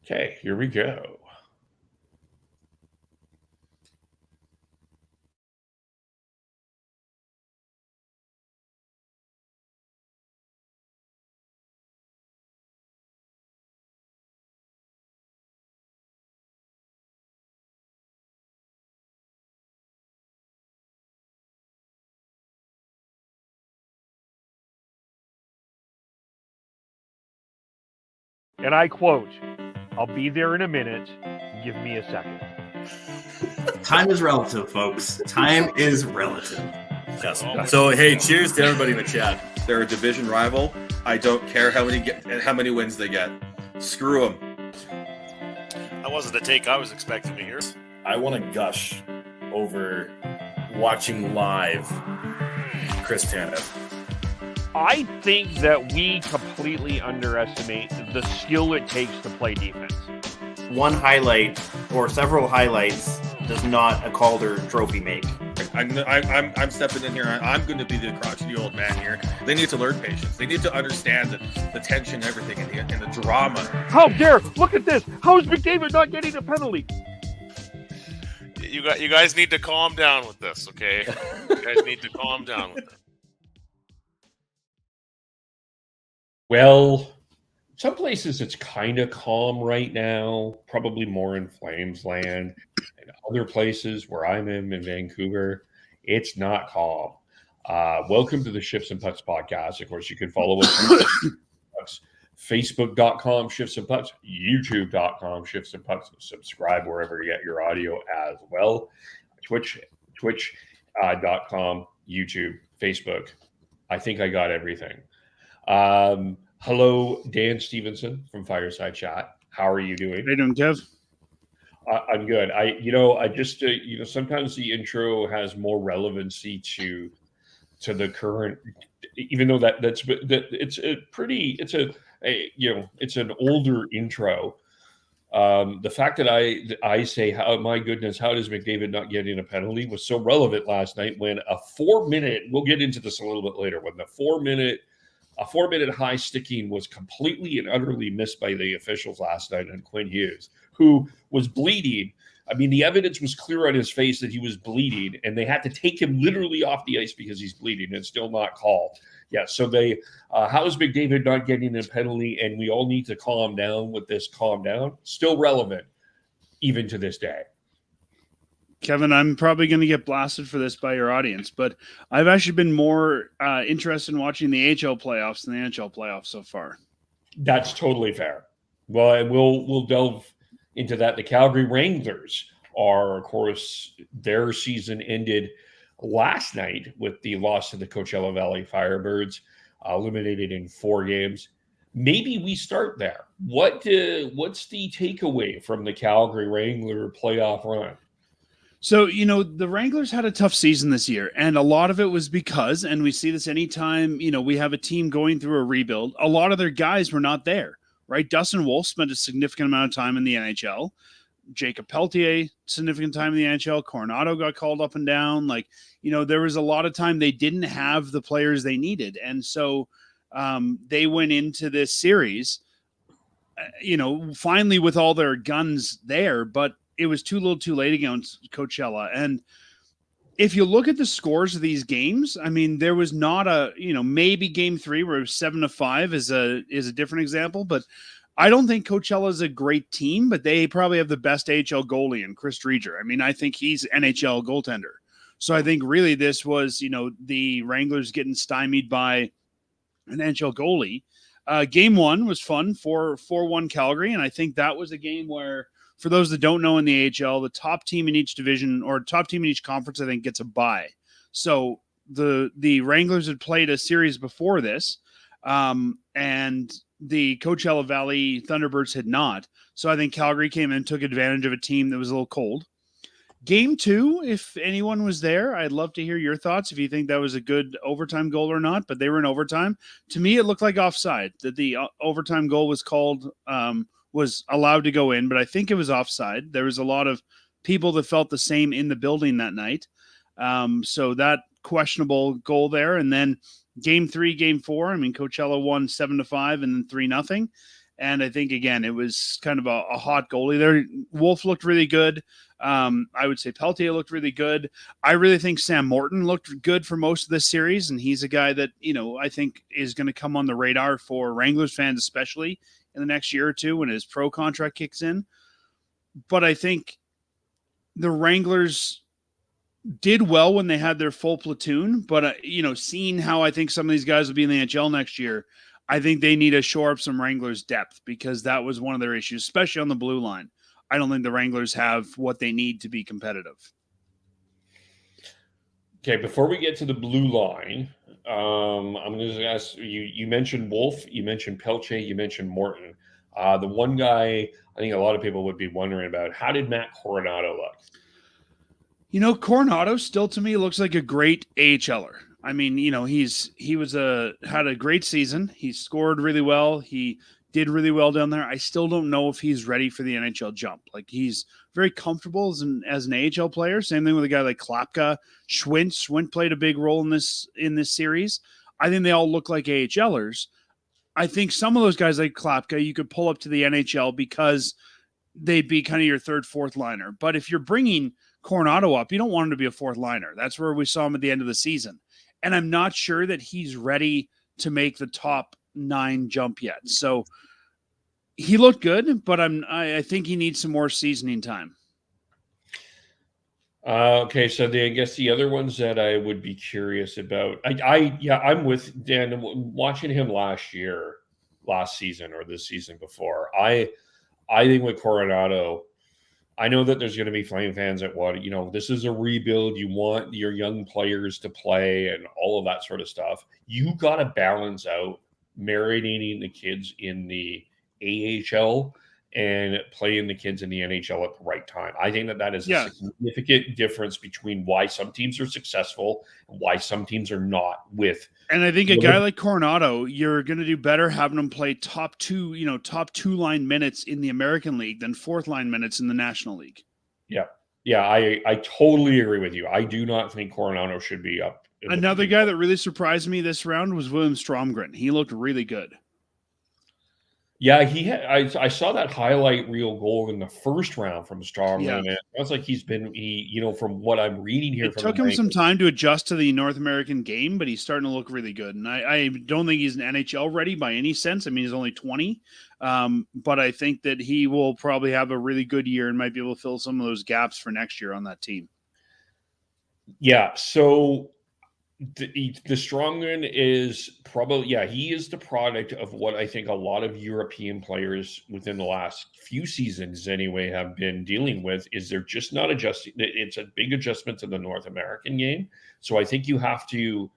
Okay, here we go. And I quote, "I'll be there in a minute. Give me a second." Time is relative, folks. Time is relative. Yes. So, hey, cheers to everybody in the chat. They're a division rival. I don't care how many wins they get. Screw them. That wasn't the take I was expecting to hear. I want to gush over watching live Chris Tanev. I think that we completely underestimate the skill it takes to play defense. One highlight or several highlights does not a Calder trophy make. I'm stepping in here. I'm going to be the crotchety old man here. They need to learn patience. They need to understand the tension, everything, and the drama. How dare! Look at this. How is McDavid not getting a penalty? You guys need to calm down with this, okay? You guys need to calm down with it. Well, some places it's kind of calm right now, probably more in Flames land. And other places where I'm in Vancouver, it's not calm. Welcome to the Shifts and Pucks podcast. Of course, you can follow us on Facebook.com Shifts and Pucks, YouTube.com Shifts and Pucks. Subscribe wherever you get your audio as well. Twitch.com, YouTube, Facebook. I think I got everything. Hello, Dan Stevenson from Fireside Chat. How are you doing? How you doing, Kev? I'm good. I just sometimes the intro has more relevancy to the current, even though it's an older intro. The fact that I say, how, my goodness, how does McDavid not get in a penalty was so relevant last night when a 4-minute, we'll get into this a little bit later, when a 4-minute high sticking was completely and utterly missed by the officials last night on Quinn Hughes, who was bleeding. I mean, the evidence was clear on his face that he was bleeding, and they had to take him literally off the ice because he's bleeding and still not called. Yeah, so how is McDavid not getting a penalty? And we all need to calm down with this. Calm down. Still relevant, even to this day. Kevin, I'm probably going to get blasted for this by your audience, but I've actually been more interested in watching the AHL playoffs than the NHL playoffs so far. That's totally fair. Well, and we'll delve into that. The Calgary Wranglers are, of course, their season ended last night with the loss to the Coachella Valley Firebirds, eliminated in 4 games. Maybe we start there. What's the takeaway from the Calgary Wrangler playoff run? So, the Wranglers had a tough season this year, and a lot of it was because, and we see this anytime, we have a team going through a rebuild, a lot of their guys were not there, right? Dustin Wolf spent a significant amount of time in the NHL. Jacob Peltier, significant time in the NHL. Coronado got called up and down. There was a lot of time they didn't have the players they needed. And so they went into this series, finally with all their guns there, but it was too little too late against Coachella. And if you look at the scores of these games, I mean, there was not maybe game 3 where it was 7-5 is a different example, but I don't think Coachella is a great team, but they probably have the best AHL goalie in Chris Drieger. I mean, I think he's NHL goaltender. So I think really this was, the Wranglers getting stymied by an NHL goalie. Game 1 was fun for 4-1 Calgary. And I think that was a game where, for those that don't know in the AHL, the top team in each division or top team in each conference, I think, gets a bye. So the Wranglers had played a series before this, and the Coachella Valley Thunderbirds had not. So I think Calgary came in and took advantage of a team that was a little cold. Game 2, if anyone was there, I'd love to hear your thoughts if you think that was a good overtime goal or not, but they were in overtime. To me, it looked like offside, that the overtime goal was called was allowed to go in, but I think it was offside. There was a lot of people that felt the same in the building that night. So that questionable goal there. And then game 3, game 4, I mean, Coachella won 7-5 and then 3-0. And I think, again, it was kind of a hot goalie there. Wolf looked really good. I would say Peltier looked really good. I really think Sam Morton looked good for most of this series, and he's a guy that, I think is going to come on the radar for Wranglers fans, especially in the next year or two when his pro contract kicks in. But I think the Wranglers did well when they had their full platoon, but seeing how I think some of these guys will be in the NHL next year, I think they need to shore up some Wranglers depth, because that was one of their issues, especially on the blue line. I don't think the Wranglers have what they need to be competitive. Okay, before we get to the blue line, I'm going to ask you. You mentioned Wolf, you mentioned Pelche, you mentioned Morton. The one guy I think a lot of people would be wondering about: how did Matt Coronado look? Coronado still to me looks like a great AHLer. I mean, he had a great season. He scored really well. He did really well down there. I still don't know if he's ready for the NHL jump. Like, he's very comfortable as an AHL player. Same thing with a guy like Klapka, Schwint. Schwint played a big role in this series. I think they all look like AHLers. I think some of those guys like Klapka, you could pull up to the NHL because they'd be kind of your third, fourth liner. But if you're bringing Coronado up, you don't want him to be a fourth liner. That's where we saw him at the end of the season. And I'm not sure that he's ready to make the top 9 jump yet. So he looked good, but I think he needs some more seasoning time. Okay, so I guess the other ones that I would be curious about, I'm with Dan. Watching him last season, or this season before, I think with Coronado, I know that there's going to be Flame fans that want, this is a rebuild. You want your young players to play and all of that sort of stuff. You got to balance out marinating the kids in the AHL and playing the kids in the NHL at the right time. I think that is a significant difference between why some teams are successful and why some teams are not with. And I think a guy like Coronado, you're going to do better having him play top two line minutes in the American League than fourth line minutes in the National League. Yeah. Yeah, I totally agree with you. I do not think Coronado should be up. Another guy that really surprised me this round was William Stromgren. He looked really good. Yeah, he had. I saw that highlight reel goal in the first round from Stromgren. Yeah. And it sounds like he's been, from what I'm reading here. It took him some time to adjust to the North American game, but he's starting to look really good. And I don't think he's an NHL ready by any sense. I mean, he's only 20, but I think that he will probably have a really good year and might be able to fill some of those gaps for next year on that team. Yeah, so the Stromgren is probably, he is the product of what I think a lot of European players within the last few seasons anyway have been dealing with. Is they're just not adjusting. It's a big adjustment to the North American game. So I think you have to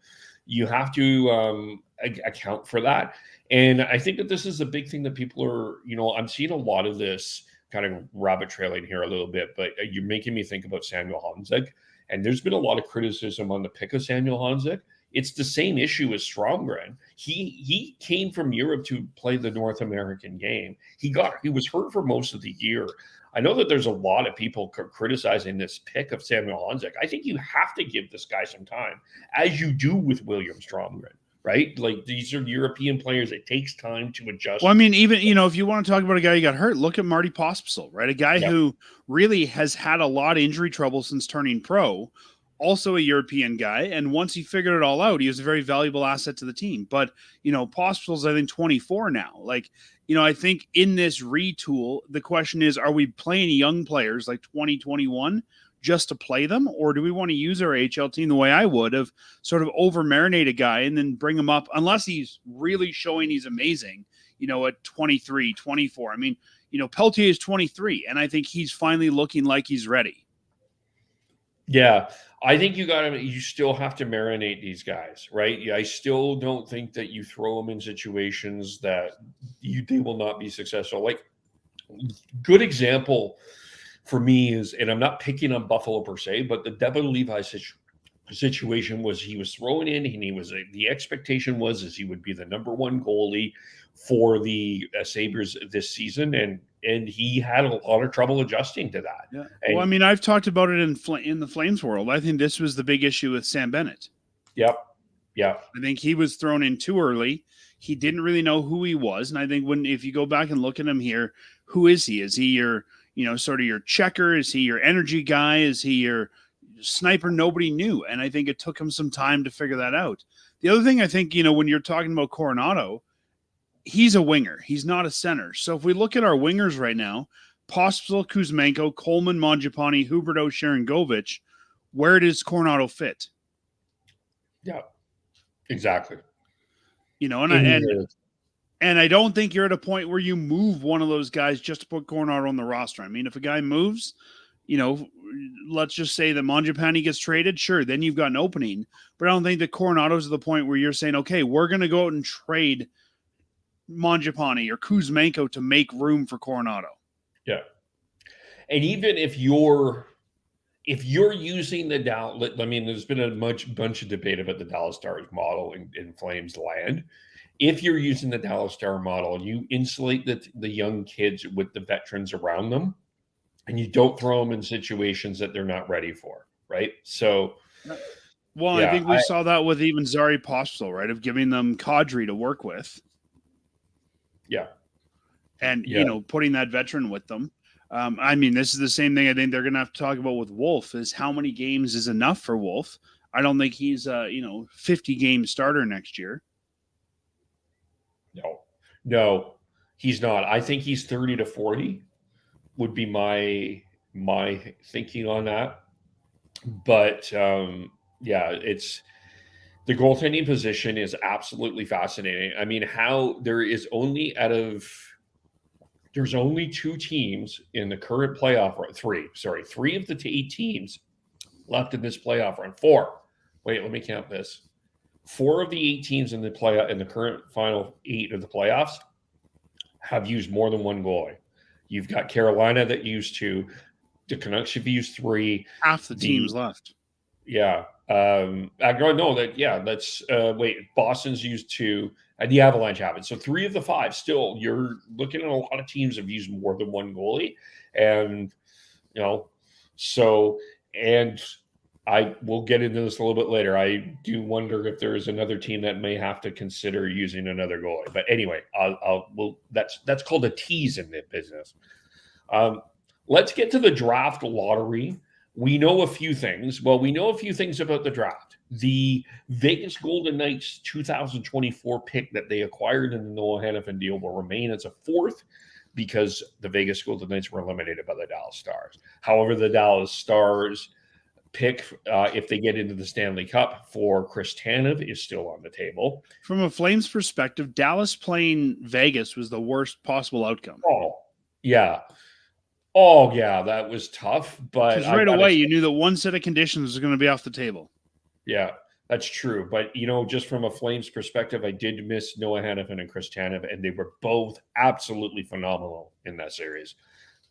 account for that. And I think that this is a big thing that people are, I'm seeing a lot of this kind of rabbit trailing here a little bit, but you're making me think about Samuel Honzek. And there's been a lot of criticism on the pick of Samuel Honzek. It's the same issue as Stromgren. He came from Europe to play the North American game. He was hurt for most of the year. I know that there's a lot of people criticizing this pick of Samuel Honzek. I think you have to give this guy some time, as you do with William Stromgren. Right? Like, these are European players. It takes time to adjust. Well, I mean, even, if you want to talk about a guy who got hurt, look at Marty Pospisil, right? A guy who really has had a lot of injury trouble since turning pro, also a European guy. And once he figured it all out, he was a very valuable asset to the team. But, Pospisil's, I think, 24 now. Like, I think in this retool, the question is, are we playing young players like 2021 just to play them, or do we want to use our AHL team the way I would have, sort of over marinate a guy and then bring him up, unless he's really showing he's amazing, at 23, 24. I mean, Peltier is 23, and I think he's finally looking like he's ready. Yeah, I think you still have to marinate these guys, right? I still don't think that you throw them in situations that they will not be successful. Like, good example for me is, and I'm not picking on Buffalo per se, but the Devin Levi situation was, he was thrown in, and the expectation was he would be the number one goalie for the Sabres this season, and he had a lot of trouble adjusting to that. Yeah. Well, I mean, I've talked about it in the Flames world. I think this was the big issue with Sam Bennett. Yep. Yeah. I think he was thrown in too early. he didn't really know who he was. And I think if you go back and look at him here, who is he? Is he your, sort of your checker? Is he your energy guy? Is he your sniper? Nobody knew. And I think it took him some time to figure that out. The other thing I think, when you're talking about Coronado, he's a winger. He's not a center. So if we look at our wingers right now, Pospisil, Kuzmenko, Coleman, Mangiapane, Huberdeau, Sharangovich, where does Coronado fit? Yeah, exactly. And I don't think you're at a point where you move one of those guys just to put Coronado on the roster. I mean, if a guy moves, let's just say that Mangiapane gets traded, sure, then you've got an opening. But I don't think that Coronado's at the point where you're saying, okay, we're going to go out and trade Mangiapane or Kuzmenko to make room for Coronado. Yeah. And even if you're using the Dallas, I mean, there's been a bunch of debate about the Dallas Stars model in Flames land. If you're using the Dallas Star model and you insulate the young kids with the veterans around them, and you don't throw them in situations that they're not ready for, right? So, well, yeah, I think we saw that with even Zari Pospisil, right? Of giving them Kadri to work with. Yeah. And, putting that veteran with them. I mean, this is the same thing I think they're going to have to talk about with Wolf, is how many games is enough for Wolf. I don't think he's a, 50-game starter next year. No, he's not. I think he's 30 to 40 would be my thinking on that. But, it's the goaltending position is absolutely fascinating. I mean, how there's only 2 teams in the current playoff run. 3 of the 8 teams left in this playoff run. 4. Wait, let me count this. 4 of the 8 teams in the current final 8 of the playoffs have used more than one goalie. You've got Carolina that used 2. The Canucks have used 3. Half the teams left. Yeah. Boston's used 2, and the Avalanche have it. So 3 of the 5 still, you're looking at a lot of teams have used more than one goalie. And, I will get into this a little bit later. I do wonder if there is another team that may have to consider using another goalie. But anyway, that's called a tease in the business. Let's get to the draft lottery. We know a few things. Well, we know a few things about the draft. The Vegas Golden Knights 2024 pick that they acquired in the Noah Hannafin deal will remain as a 4th because the Vegas Golden Knights were eliminated by the Dallas Stars. However, the Dallas Stars pick, if they get into the Stanley Cup for Chris Tanev, is still on the table. From a Flames perspective, Dallas playing Vegas was the worst possible outcome. Oh, yeah, that was tough. But right away, you knew that one set of conditions was going to be off the table. Yeah, that's true. But, just from a Flames perspective, I did miss Noah Hannafin and Chris Tanev, and they were both absolutely phenomenal in that series.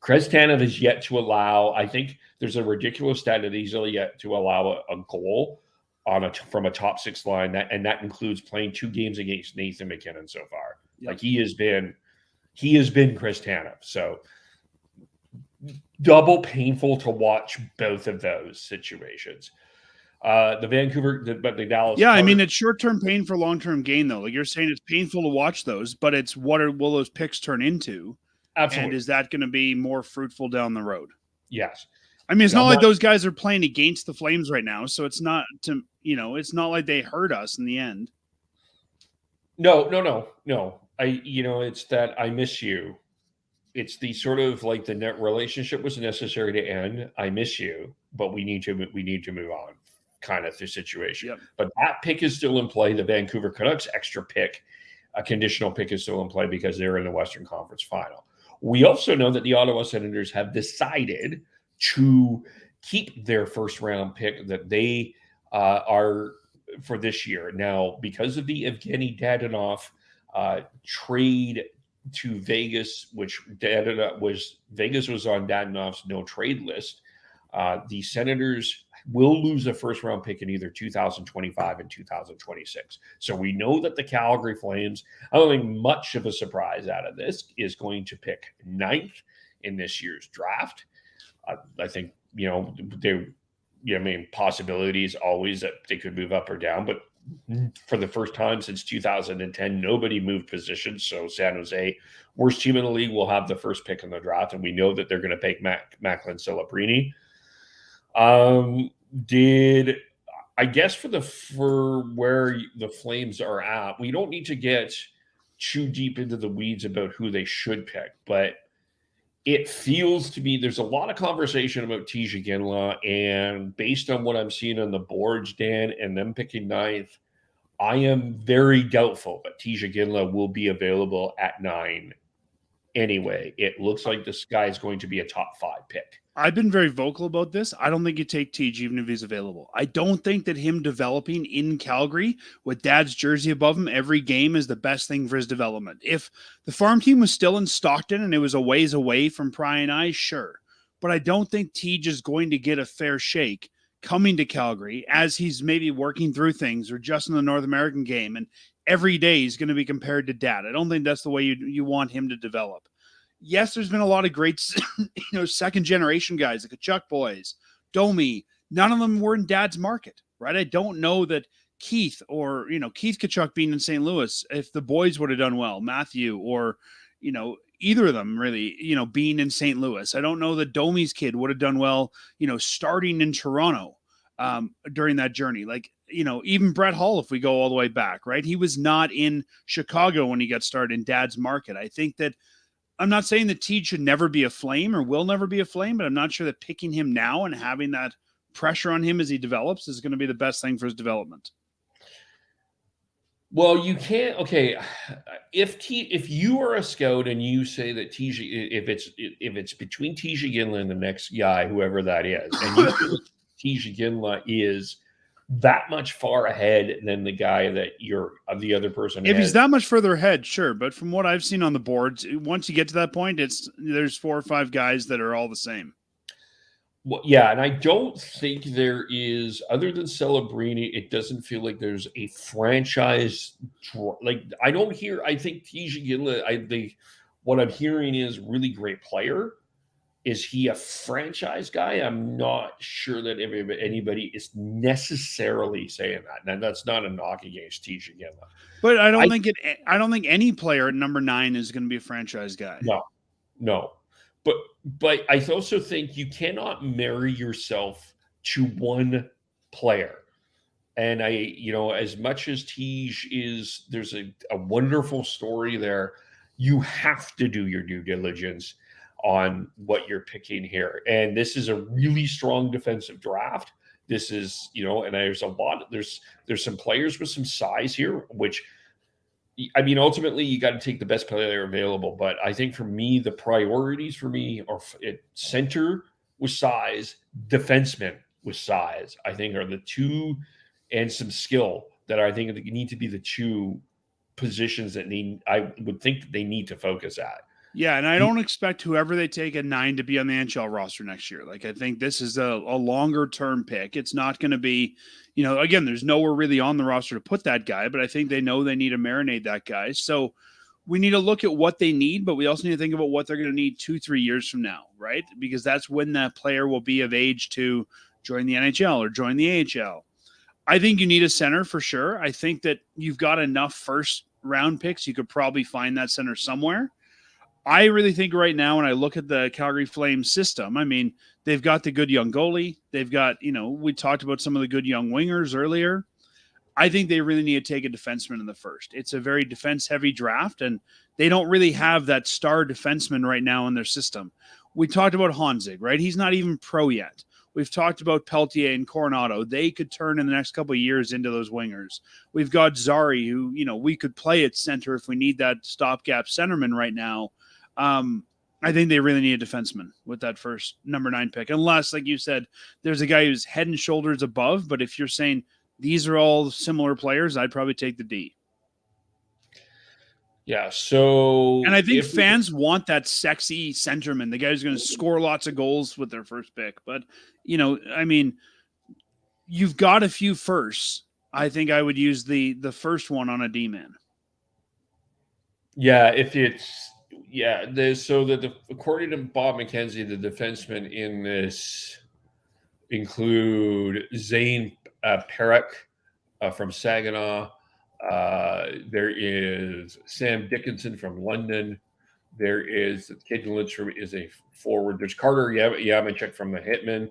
Chris Tanev is yet to allow, I think there's a ridiculous stat that he's yet to allow a goal from a top 6 line, and that includes playing 2 games against Nathan McKinnon so far. Yep. Like he has been Chris Tanev. So double painful to watch both of those situations. The Dallas. Yeah, I mean, it's short-term pain for long-term gain, though. Like you're saying, it's painful to watch those, but it's will those picks turn into? Absolutely. And is that going to be more fruitful down the road? Yes. I mean, it's not like those guys are playing against the Flames right now, so it's not it's not like they hurt us in the end. No. It's that I miss you. It's the sort of like the net relationship was necessary to end. I miss you, but we need to move on, kind of the situation. Yep. But that pick is still in play. The Vancouver Canucks extra pick, a conditional pick, is still in play because they're in the Western Conference Final. We also know that the Ottawa Senators have decided to keep their first-round pick that they are for this year. Now, because of the Evgeny Dadonov trade to Vegas, which Vegas was on Dadonov's no-trade list, the Senators will lose a first-round pick in either 2025 and 2026. So we know that the Calgary Flames, I don't think much of a surprise out of this, is going to pick 9th in this year's draft. I think, possibilities always that they could move up or down, but for the first time since 2010, nobody moved positions. So San Jose, worst team in the league, will have the first pick in the draft, and we know that they're going to pick Macklin Celebrini. I guess for where the Flames are at, we don't need to get too deep into the weeds about who they should pick, but it feels to me there's a lot of conversation about Tisha Ginla, and based on what I'm seeing on the boards, Dan, and them picking ninth, I am very doubtful that Tisha Ginla will be available at 9 anyway. It looks like this guy is going to be a top 5 pick. I've been very vocal about this. I don't think you take Tej even if he's available. I don't think that him developing in Calgary with dad's jersey above him every game is the best thing for his development. If the farm team was still in Stockton and it was a ways away from Pry and I, sure. But I don't think Tej is going to get a fair shake coming to Calgary as he's maybe working through things or just in the North American game. And every day he's going to be compared to dad. I don't think that's the way you want him to develop. Yes, there's been a lot of great, second generation guys, the Kachuk boys, Domi. None of them were in dad's market, right? I don't know that Keith or, Keith Kachuk being in St. Louis, if the boys would have done well, Matthew or, either of them really, being in St. Louis. I don't know that Domi's kid would have done well, starting in Toronto during that journey. Like, even Brett Hull, if we go all the way back, right? He was not in Chicago when he got started in dad's market. I think that I'm not saying that Tej should never be a Flame or will never be a Flame, but I'm not sure that picking him now and having that pressure on him as he develops is going to be the best thing for his development. Well, you can't. Okay, if you are a scout and you say that Tej, if it's between Tisha Ginla and the next guy, whoever that is, and you feel Tisha Ginla is that much far ahead than the guy that the other person. If he's that much further ahead, sure. But from what I've seen on the boards, once you get to that point, there's 4 or 5 guys that are all the same. Well, yeah, and I don't think there is, other than Celebrini, it doesn't feel like there's a franchise. I think Tisha Ginla, what I'm hearing is really great player. Is he a franchise guy? I'm not sure that anybody is necessarily saying that. And that's not a knock against Tisha Ginla. But I don't think any player at number 9 is going to be a franchise guy. No. But I also think you cannot marry yourself to one player. And as much as Tej there's a wonderful story there, you have to do your due diligence on what you're picking here. And this is a really strong defensive draft. This is, and there's some players with some size here, which, ultimately you got to take the best player available. But I think for me, the priorities for me are center with size, defenseman with size, I think are the two, and some skill that I think need to be the 2 positions that I would think that they need to focus at. Yeah, and I don't expect whoever they take at 9 to be on the NHL roster next year. Like, I think this is a longer-term pick. It's not going to be, again, there's nowhere really on the roster to put that guy, but I think they know they need to marinate that guy. So we need to look at what they need, but we also need to think about what they're going to need 2-3 years from now, right? Because that's when that player will be of age to join the NHL or join the AHL. I think you need a center for sure. I think that you've got enough first-round picks. You could probably find that center somewhere. I really think right now, when I look at the Calgary Flames system, they've got the good young goalie. They've got, we talked about some of the good young wingers earlier. I think they really need to take a defenseman in the first. It's a very defense-heavy draft, and they don't really have that star defenseman right now in their system. We talked about Honzig, right? He's not even pro yet. We've talked about Peltier and Coronado. They could turn in the next couple of years into those wingers. We've got Zari, who, we could play at center if we need that stopgap centerman right now. I think they really need a defenseman with that first number 9 pick, unless, like you said, there's a guy who's head and shoulders above. But if you're saying these are all similar players, I'd probably take the D. Yeah. So, and I think fans want that sexy centerman, the guy who's going to score lots of goals with their first pick. But, you've got a few firsts. I think I would use the first one on a D-man. Yeah. According to Bob McKenzie, the defensemen in this include Zane Perek, from Saginaw. There is Sam Dickinson from London. There is Caden Lindstrom is a forward. There's Carter Yamachek from the Hitmen.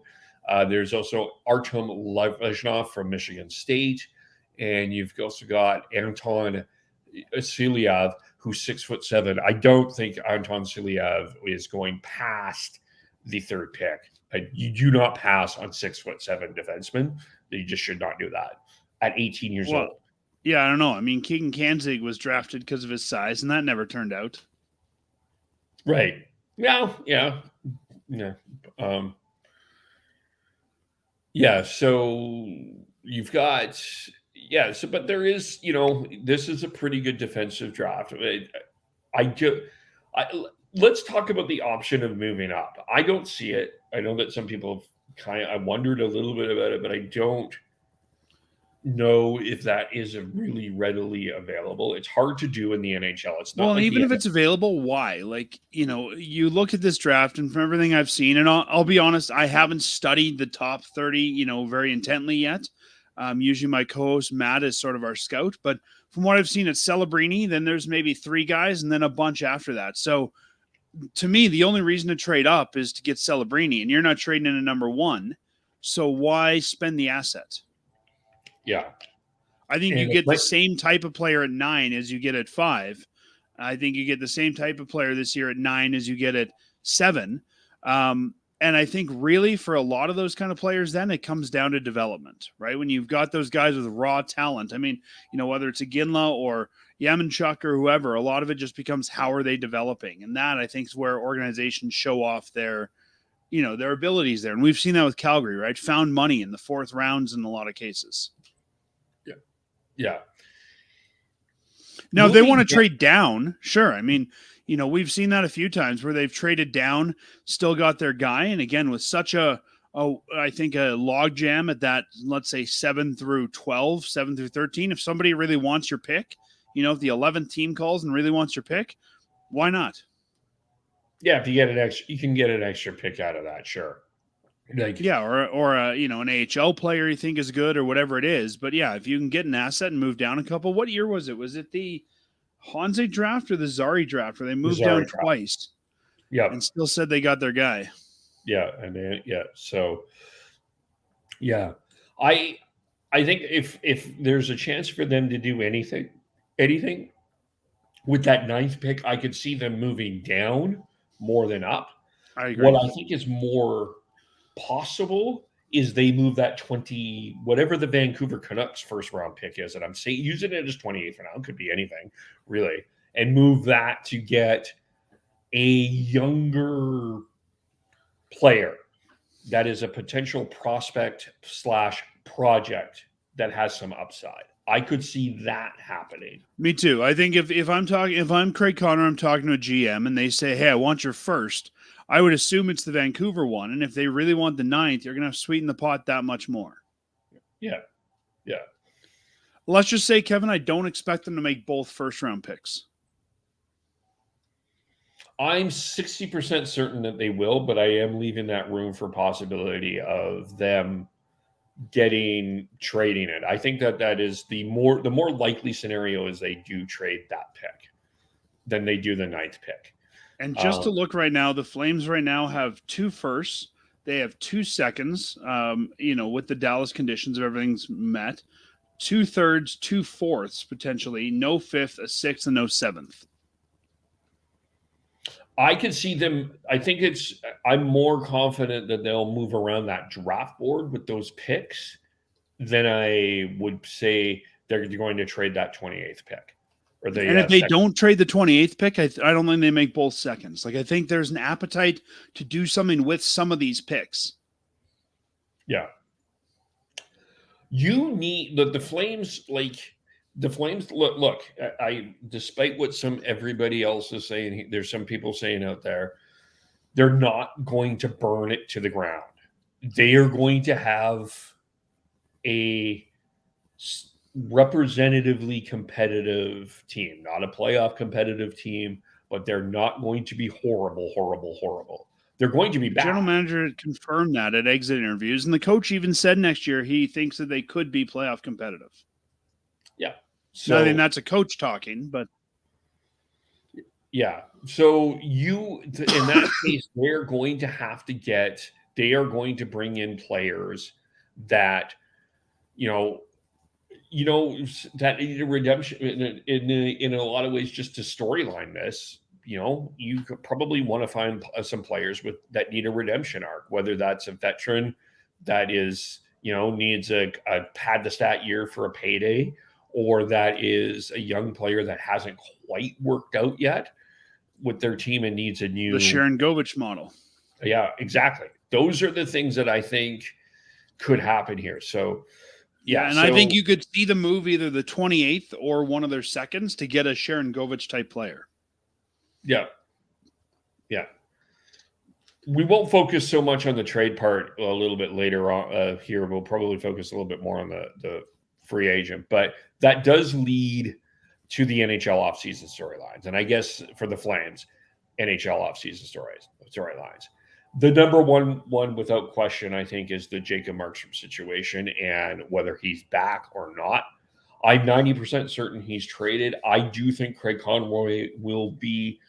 There's also Artem Levashnov from Michigan State. And you've also got Anton Silyav, who's 6'7". I don't think Anton Silyav is going past the third pick. You do not pass on 6'7" defensemen. You just should not do that at 18 years old. Yeah, I don't know. I mean, Keegan Kanzig was drafted because of his size, and that never turned out. Right. Yeah. So you've got, but there is, this is a pretty good defensive draft. Let's talk about the option of moving up. I don't see it. I know that some people I wondered a little bit about it, but I don't know if that is really readily available. It's hard to do in the NHL. It's not. Well, even if it's available, why? Like, you look at this draft, and from everything I've seen, and I'll be honest, I haven't studied the top 30, very intently yet. Usually my co-host Matt is sort of our scout, but from what I've seen at Celebrini, then there's maybe 3 guys and then a bunch after that. So to me, the only reason to trade up is to get Celebrini, and you're not trading in a number 1. So why spend the asset? Yeah. I think you get the same type of player at 9 as you get at 5. I think you get the same type of player this year at 9 as you get at 7. And I think really for a lot of those kind of players, then it comes down to development, right? When you've got those guys with raw talent, I mean, whether it's a Ginla or Yamanchuk or whoever, a lot of it just becomes how are they developing? And that I think is where organizations show off their abilities there. And we've seen that with Calgary, right? Found money in the 4th rounds in a lot of cases. Yeah. Now, if they want to trade down, sure. I mean, we've seen that a few times where they've traded down, still got their guy. And again, with such I think a log jam at that, let's say 7 through 12, 7 through 13, if somebody really wants your pick, if the 11th team calls and really wants your pick, why not? Yeah. If you get you can get an extra pick out of that. Sure. Or an AHL player you think is good or whatever it is. But yeah, if you can get an asset and move down a couple, what year was it? Was it the Hanze draft or the Zari draft where they moved down twice? Yeah. And still said they got their guy. Yeah. And so, yeah, I think if there's a chance for them to do anything with that 9th pick, I could see them moving down more than up. I agree. What I think is more possible is they move that 20, whatever the Vancouver Canucks first round pick is, and I'm saying using it as 28 for now, it could be anything really, and move that to get a younger player that is a potential prospect / project that has some upside. I could see that happening. Me too. I think if I'm Craig Connor, I'm talking to a GM and they say, hey, I want your first, I would assume it's the Vancouver one. And if they really want the 9th, you're going to sweeten the pot that much more. Yeah. Yeah. Let's just say, Kevin, I don't expect them to make both first-round picks. I'm 60% certain that they will, but I am leaving that room for possibility of them trading it. I think that is the more likely scenario is they do trade that pick than they do the 9th pick. And just to look right now, the Flames right now have 2 firsts. They have 2 seconds, with the Dallas conditions of everything's met. 2 thirds, 2 fourths, potentially. No 5th, a 6th, and no 7th. I can see them. I'm more confident that they'll move around that draft board with those picks than I would say they're going to trade that 28th pick. And if they don't trade the 28th pick, I don't think they make both seconds. Like, I think there's an appetite to do something with some of these picks. Yeah. You need the Flames, look, despite what everybody else is saying, there's some people saying out there, they're not going to burn it to the ground. They are going to have a representatively competitive team, not a playoff competitive team, but they're not going to be horrible. They're going to be bad. General manager confirmed that at exit interviews, and the coach even said next year he thinks that they could be playoff competitive. Yeah. So I think that's a coach talking, but yeah. So in that case, they are going to bring in players that, that need a redemption in a lot of ways. Just to storyline this, you could probably want to find some players that need a redemption arc, whether that's a veteran that is, needs a pad the stat year for a payday, or that is a young player that hasn't quite worked out yet with their team and needs a new. The Sharon Govich model. Yeah, exactly. Those are the things that I think could happen here. So, yeah, and I think you could see the move either the 28th or one of their seconds to get a Sharon Govich type player. Yeah. Yeah. We won't focus so much on the trade part a little bit later on here. We'll probably focus a little bit more on the free agent, but that does lead to the NHL offseason storylines. And I guess for the Flames, NHL offseason storylines. The number one without question, I think, is the Jacob Markstrom situation and whether he's back or not. I'm 90% certain he's traded. I do think Craig Conroy will be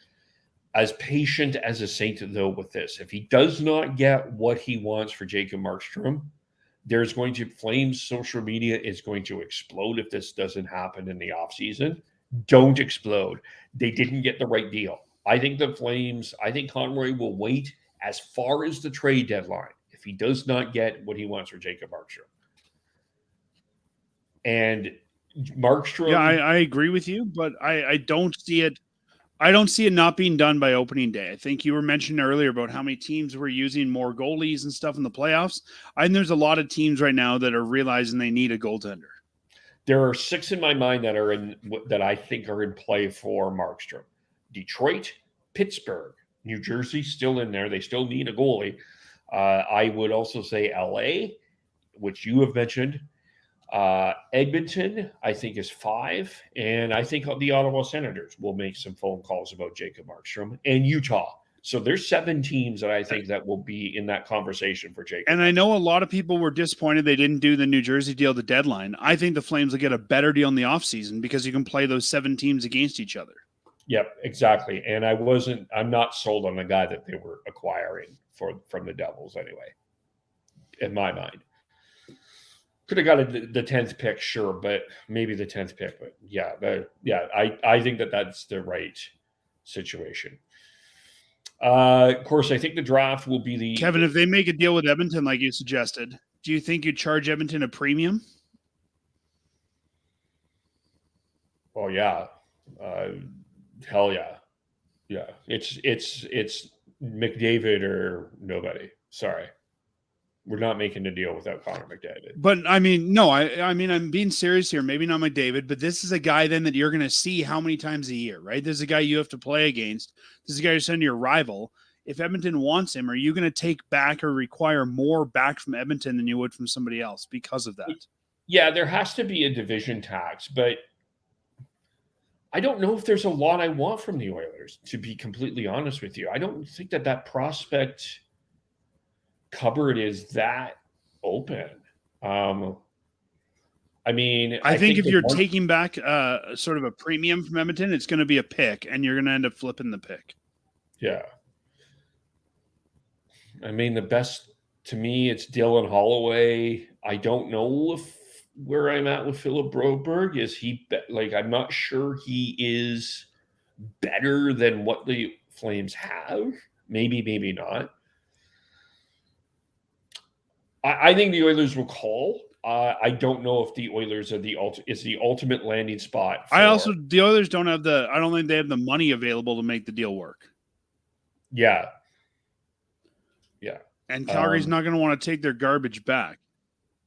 as patient as a saint, though, with this. If he does not get what he wants for Jacob Markstrom, Flames social media is going to explode if this doesn't happen in the offseason. Don't explode. They didn't get the right deal. I think Conroy will wait as far as the trade deadline if he does not get what he wants for Jacob Markstrom. And Markstrom. Yeah, I agree with you, but I don't see it. I don't see it not being done by opening day. I think you were mentioning earlier about how many teams were using more goalies and stuff in the playoffs. I think there's a lot of teams right now that are realizing they need a goaltender. There are 6 in my mind that I think are in play for Markstrom. Detroit, Pittsburgh, New Jersey still in there. They still need a goalie. I would also say LA, which you have mentioned. Edmonton, I think, is 5. And I think the Ottawa Senators will make some phone calls about Jacob Markstrom, and Utah. So there's 7 teams that I think that will be in that conversation for Jacob. And I know a lot of people were disappointed they didn't do the New Jersey deal at the deadline. I think the Flames will get a better deal in the offseason because you can play those 7 teams against each other. Yep, exactly. And I'm not sold on the guy that they were acquiring from the Devils anyway, in my mind. Could have got the 10th pick, sure, but maybe the 10th pick. But I think that's the right situation. Of course, I think the draft will be Kevin, if they make a deal with Edmonton like you suggested, do you think you'd charge Edmonton a premium? Oh yeah, hell yeah, yeah. It's McDavid or nobody. Sorry. We're not making a deal without Connor McDavid. But I mean, no, I mean, I'm being serious here. Maybe not McDavid, but this is a guy then that you're going to see how many times a year, right? This is a guy you have to play against. This is a guy you're sending your rival. If Edmonton wants him, are you going to take back or require more back from Edmonton than you would from somebody else because of that? Yeah, there has to be a division tax, but I don't know if there's a lot I want from the Oilers, to be completely honest with you. I don't think that prospect cupboard is that open. I mean, I think if you're taking back sort of a premium from Edmonton, it's going to be a pick, and you're going to end up flipping the pick. Yeah. I mean, the best to me, it's Dylan Holloway. I don't know where I'm at with Philip Broberg. Is he I'm not sure he is better than what the Flames have. Maybe not. I think the Oilers will call. I don't know if the Oilers are the ultimate landing spot. The Oilers don't have I don't think they have the money available to make the deal work. Yeah. And Calgary's not going to want to take their garbage back.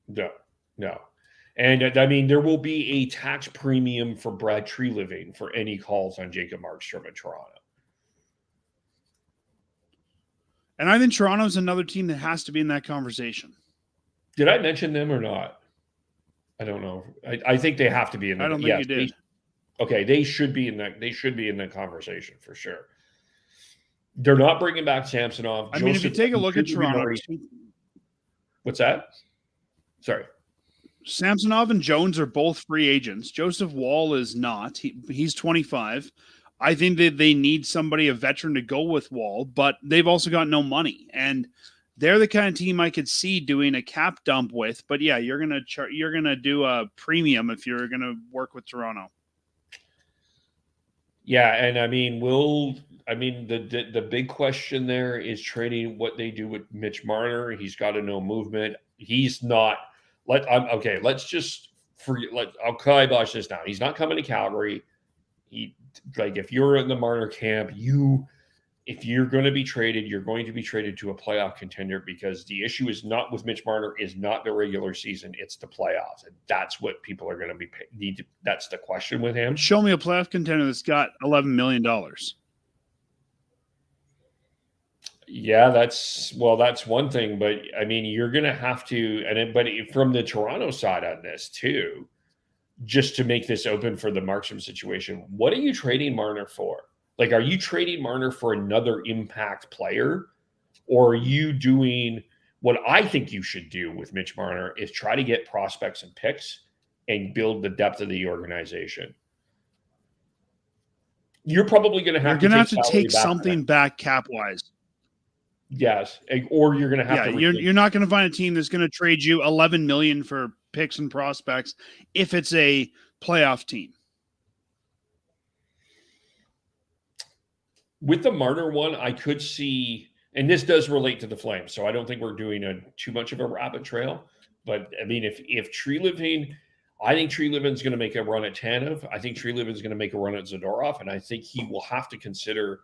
No. And I mean, there will be a tax premium for Brad Treliving for any calls on Jacob Markstrom in Toronto. And I think Toronto's another team that has to be in that conversation. Did I mention them or not? I don't know. I think they have to be in that. I don't think you did. They should be in that. They should be in the conversation for sure. They're not bringing back Samsonov. If you take a look at Toronto. What's that? Sorry. Samsonov and Jones are both free agents. Joseph Wall is not. He's 25. I think that they need somebody, a veteran, to go with Wall, but they've also got no money. And they're the kind of team I could see doing a cap dump with. But yeah, you're gonna do a premium if you're gonna work with Toronto. Yeah, and I mean, the big question there is trading what they do with Mitch Marner. He's got a no movement. He's not. Let's just forget. I'll kibosh this now. He's not coming to Calgary. If you're in the Marner camp, if you're going to be traded, you're going to be traded to a playoff contender, because the issue is not with Mitch Marner, is not the regular season, it's the playoffs. And that's what people are going to that's the question with him. Show me a playoff contender that's got $11 million. Yeah, that's one thing, but I mean, you're going to have to, but from the Toronto side on this too, just to make this open for the Markstrom situation, what are you trading Marner for? Like, are you trading Marner for another impact player, or are you doing what I think you should do with Mitch Marner is try to get prospects and picks and build the depth of the organization? You're probably going to have to take something back cap wise. Yes, or you're going to have to. You're not going to find a team that's going to trade you $11 million for picks and prospects if it's a playoff team. With the Marner one, I could see, and this does relate to the Flames, so I don't think we're doing too much of a rabbit trail. But I mean, if Treliving, I think Treliving's going to make a run at Tanev. I think Treliving's going to make a run at Zadorov, and I think he will have to consider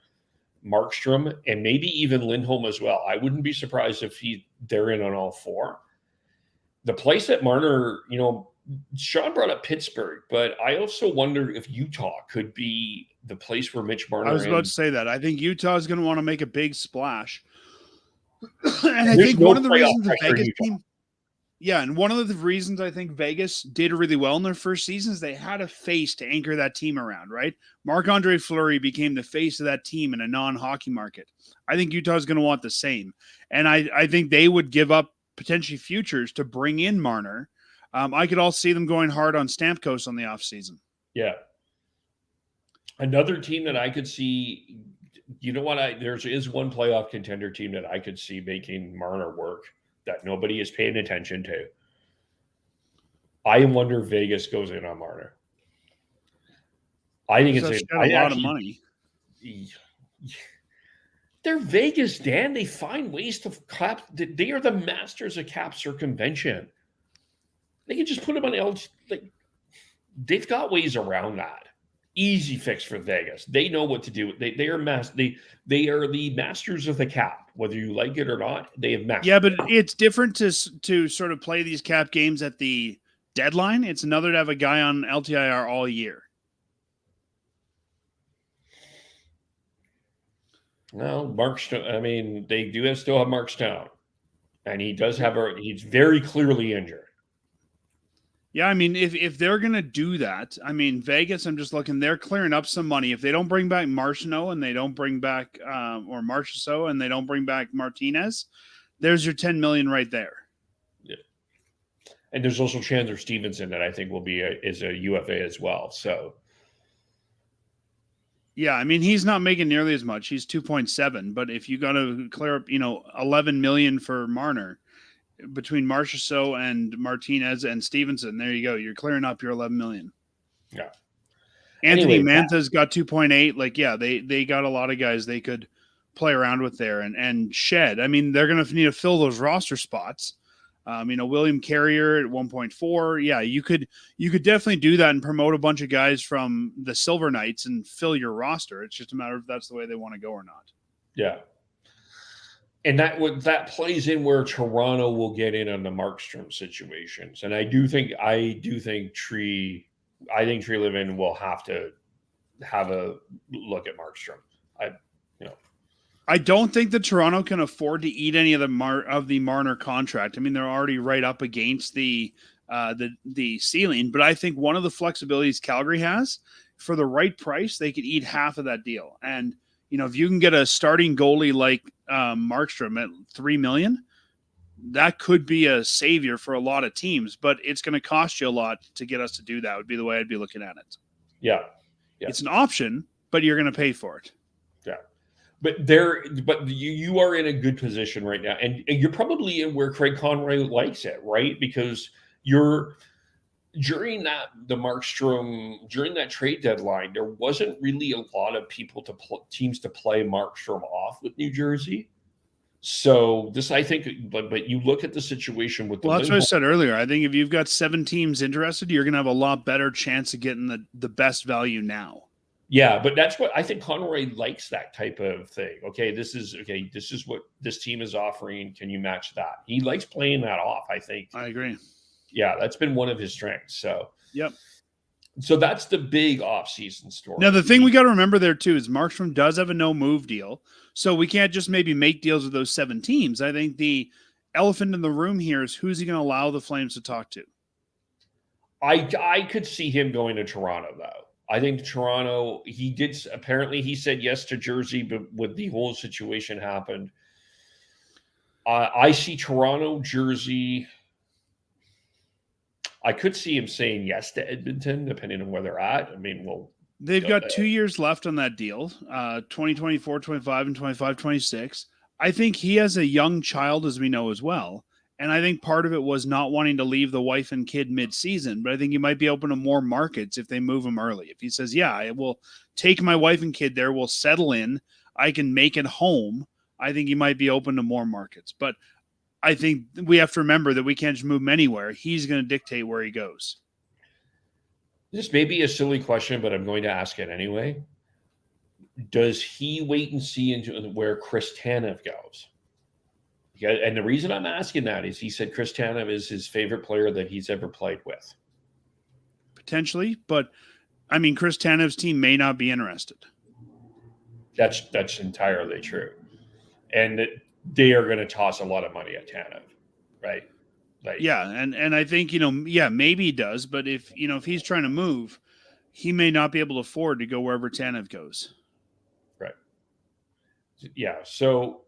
Markstrom and maybe even Lindholm as well. I wouldn't be surprised if they're in on all four. The place that Marner, Sean brought up Pittsburgh, but I also wonder if Utah could be the place where Mitch Marner. I was about to say that. I think Utah is going to want to make a big splash, and I think one of the reasons the Vegas team. Yeah, and one of the reasons I think Vegas did really well in their first season is they had a face to anchor that team around, right? Marc-Andre Fleury became the face of that team in a non-hockey market. I think Utah is going to want the same. And I think they would give up potentially futures to bring in Marner. I could also see them going hard on Stamkos on the offseason. Yeah. Another team that I could see, there is one playoff contender team that I could see making Marner work that nobody is paying attention to. I wonder if Vegas goes in on Marner. I think it's a lot of money. They're Vegas, Dan. They find ways to cap. They are the masters of cap circumvention. They can just put them on they've got ways around that. Easy fix for Vegas. They know what to do. They are the masters of the cap, whether you like it or not. They have mastered. Yeah, but it's different to sort of play these cap games at the deadline. It's another to have a guy on LTIR all year. Well, Markstrom. I mean, they do still have Markstrom, and he does have he's very clearly injured. Yeah, I mean, if they're going to do that, I mean, Vegas, I'm just looking, they're clearing up some money. If they don't bring back Marchessault and they don't bring back Martinez, there's your $10 million right there. Yeah. And there's also Chandler Stevenson that I think will be is a UFA as well. So. Yeah, I mean, he's not making nearly as much. He's 2.7, but if you got to clear up, $11 million for Marner, between Marchessault and Martinez and Stevenson, there you go. You're clearing up your $11 million. Yeah. Anthony Mantha's got 2.8. They got a lot of guys they could play around with there and shed. I mean, they're going to need to fill those roster spots. William Carrier at 1.4. Yeah, you could definitely do that and promote a bunch of guys from the Silver Knights and fill your roster. It's just a matter of if that's the way they want to go or not. Yeah. And that plays in where Toronto will get in on the Markstrom situations. And I do think Treliving will have to have a look at Markstrom. I don't think that Toronto can afford to eat any of the Marner contract. I mean, they're already right up against the ceiling, but I think one of the flexibilities Calgary has, for the right price, they could eat half of that deal. And if you can get a starting goalie like Markstrom at $3 million, that could be a savior for a lot of teams, but it's going to cost you a lot to get us to do that, would be the way I'd be looking at it. Yeah. It's an option, but you're going to pay for it. Yeah. But you are in a good position right now. And you're probably in where Craig Conroy likes it, right? Because during that trade deadline, there wasn't really a lot of teams to play Markstrom off with New Jersey. So this, I think, but you look at the situation with that's what I said earlier. I think if you've got 7 teams interested, you're going to have a lot better chance of getting the best value now. Yeah, but that's what I think Conroy likes, that type of thing. This is what this team is offering. Can you match that? He likes playing that off, I think. I agree. Yeah, that's been one of his strengths. So, yep. So that's the big offseason story. Now, the thing we got to remember there, too, is Markstrom does have a no-move deal. So we can't just maybe make deals with those 7 teams. I think the elephant in the room here is who's he going to allow the Flames to talk to? I could see him going to Toronto, though. I think Toronto, he said yes to Jersey, but when the whole situation happened, I see Toronto, Jersey. I could see him saying yes to Edmonton, depending on where they're at. I mean, they've got 2 years left on that deal, 2024, 25, and 25, 26. I think he has a young child, as we know as well. And I think part of it was not wanting to leave the wife and kid mid-season, but I think he might be open to more markets if they move him early. If he says, yeah, I will take my wife and kid there, we'll settle in, I can make it home, I think he might be open to more markets. But I think we have to remember that we can't just move him anywhere. He's going to dictate where he goes. This may be a silly question, but I'm going to ask it anyway. Does he wait and see into where Chris Tanev goes? Yeah, and the reason I'm asking that is he said Chris Tanev is his favorite player that he's ever played with. Potentially, but I mean, Chris Tanev's team may not be interested. That's entirely true. And they are going to toss a lot of money at Tanev, right? Yeah, and I think, maybe he does, but if he's trying to move, he may not be able to afford to go wherever Tanev goes. Right. Yeah, so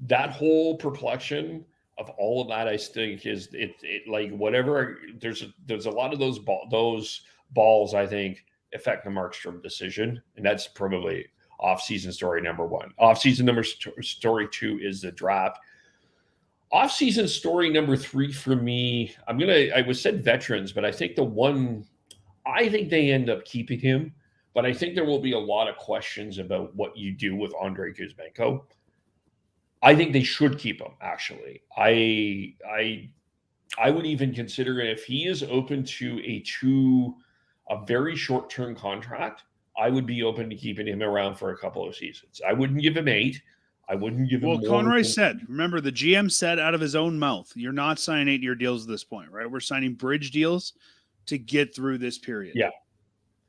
that whole perplexion of all of that, I think, is it like whatever. There's a lot of those balls, I think, affect the Markstrom decision, and that's probably off-season story number 1. Off-season story 2 is the draft. Off-season story number 3 for me, I said veterans, but I think I think they end up keeping him, but I think there will be a lot of questions about what you do with Andrei Kuzmenko. I think they should keep him, actually. I would even consider it if he is open to a very short-term contract. I would be open to keeping him around for a couple of seasons. I wouldn't give him 8. I wouldn't give him more. Well, Conroy said, remember, the GM said out of his own mouth, you're not signing 8-year deals at this point, right? We're signing bridge deals to get through this period. Yeah.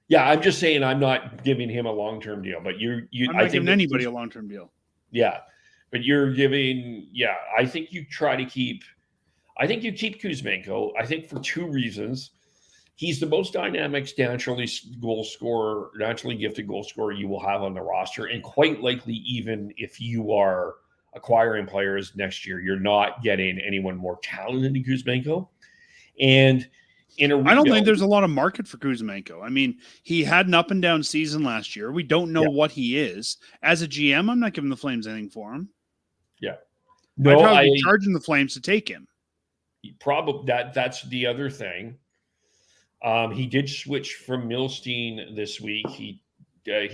Yeah, I'm just saying I'm not giving him a long-term deal, but I'm not giving anybody a long-term deal. Yeah. But you're giving, I think you keep Kuzmenko. I think for 2 reasons. He's the most dynamic, naturally gifted goal scorer you will have on the roster. And quite likely, even if you are acquiring players next year, you're not getting anyone more talented than Kuzmenko. And I don't think there's a lot of market for Kuzmenko. I mean, he had an up and down season last year. We don't know what he is. As a GM, I'm not giving the Flames anything for him. Yeah. No, I'd probably be charging the Flames to take him. Probably that's the other thing. He did switch from Milstein this week. He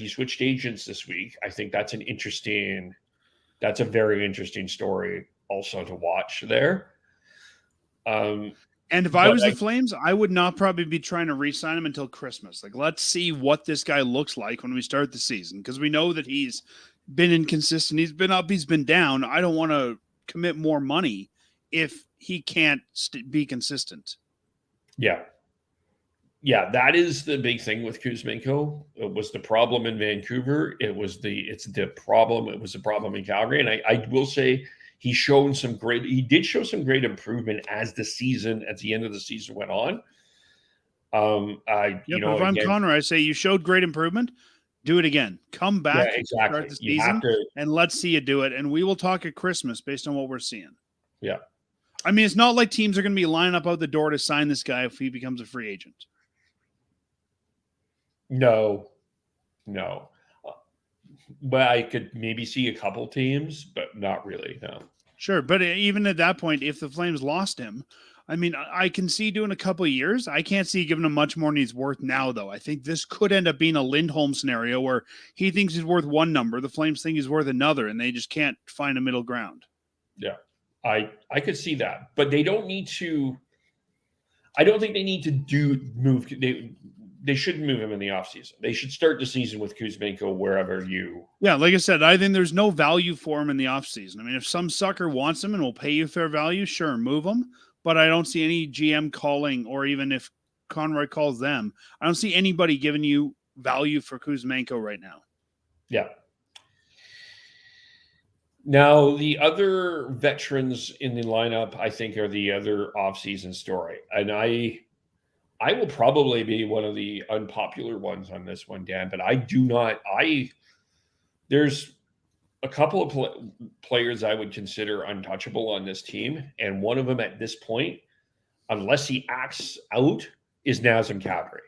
switched agents this week. I think that's a very interesting story also to watch there. And if I was the Flames, I would not probably be trying to re-sign him until Christmas. Like, let's see what this guy looks like when we start the season, because we know that he's been inconsistent. He's been up, he's been down. I don't want to commit more money if he can't be consistent. Yeah. Yeah, that is the big thing with Kuzmenko. It was the problem in Vancouver. It was the problem in Calgary. And I will say he did show some great improvement as the end of the season went on. If I'm Conroy, I say you showed great improvement. Do it again. Come back, exactly. Start the season, and let's see you do it. And we will talk at Christmas based on what we're seeing. Yeah. I mean, it's not like teams are going to be lining up out the door to sign this guy if he becomes a free agent. No. But I could maybe see a couple teams, but not really, no. Sure, but even at that point, if the Flames lost him, I mean, I can see doing a couple of years. I can't see giving him much more than he's worth now, though. I think this could end up being a Lindholm scenario where he thinks he's worth one number, the Flames think he's worth another, and they just can't find a middle ground. Yeah, I could see that, but they don't need to. I don't think they need to move. They shouldn't move him in the offseason. They should start the season with Kuzmenko wherever you. Yeah, like I said, I think there's no value for him in the offseason. I mean, if some sucker wants him and will pay you fair value, sure, move him. But I don't see any GM calling, or even if Conroy calls them, I don't see anybody giving you value for Kuzmenko right now. Yeah. Now, the other veterans in the lineup, I think, are the other offseason story. And I will probably be one of the unpopular ones on this one, Dan, but there's a couple of players I would consider untouchable on this team. And one of them at this point, unless he acts out, is Nazem Kadri.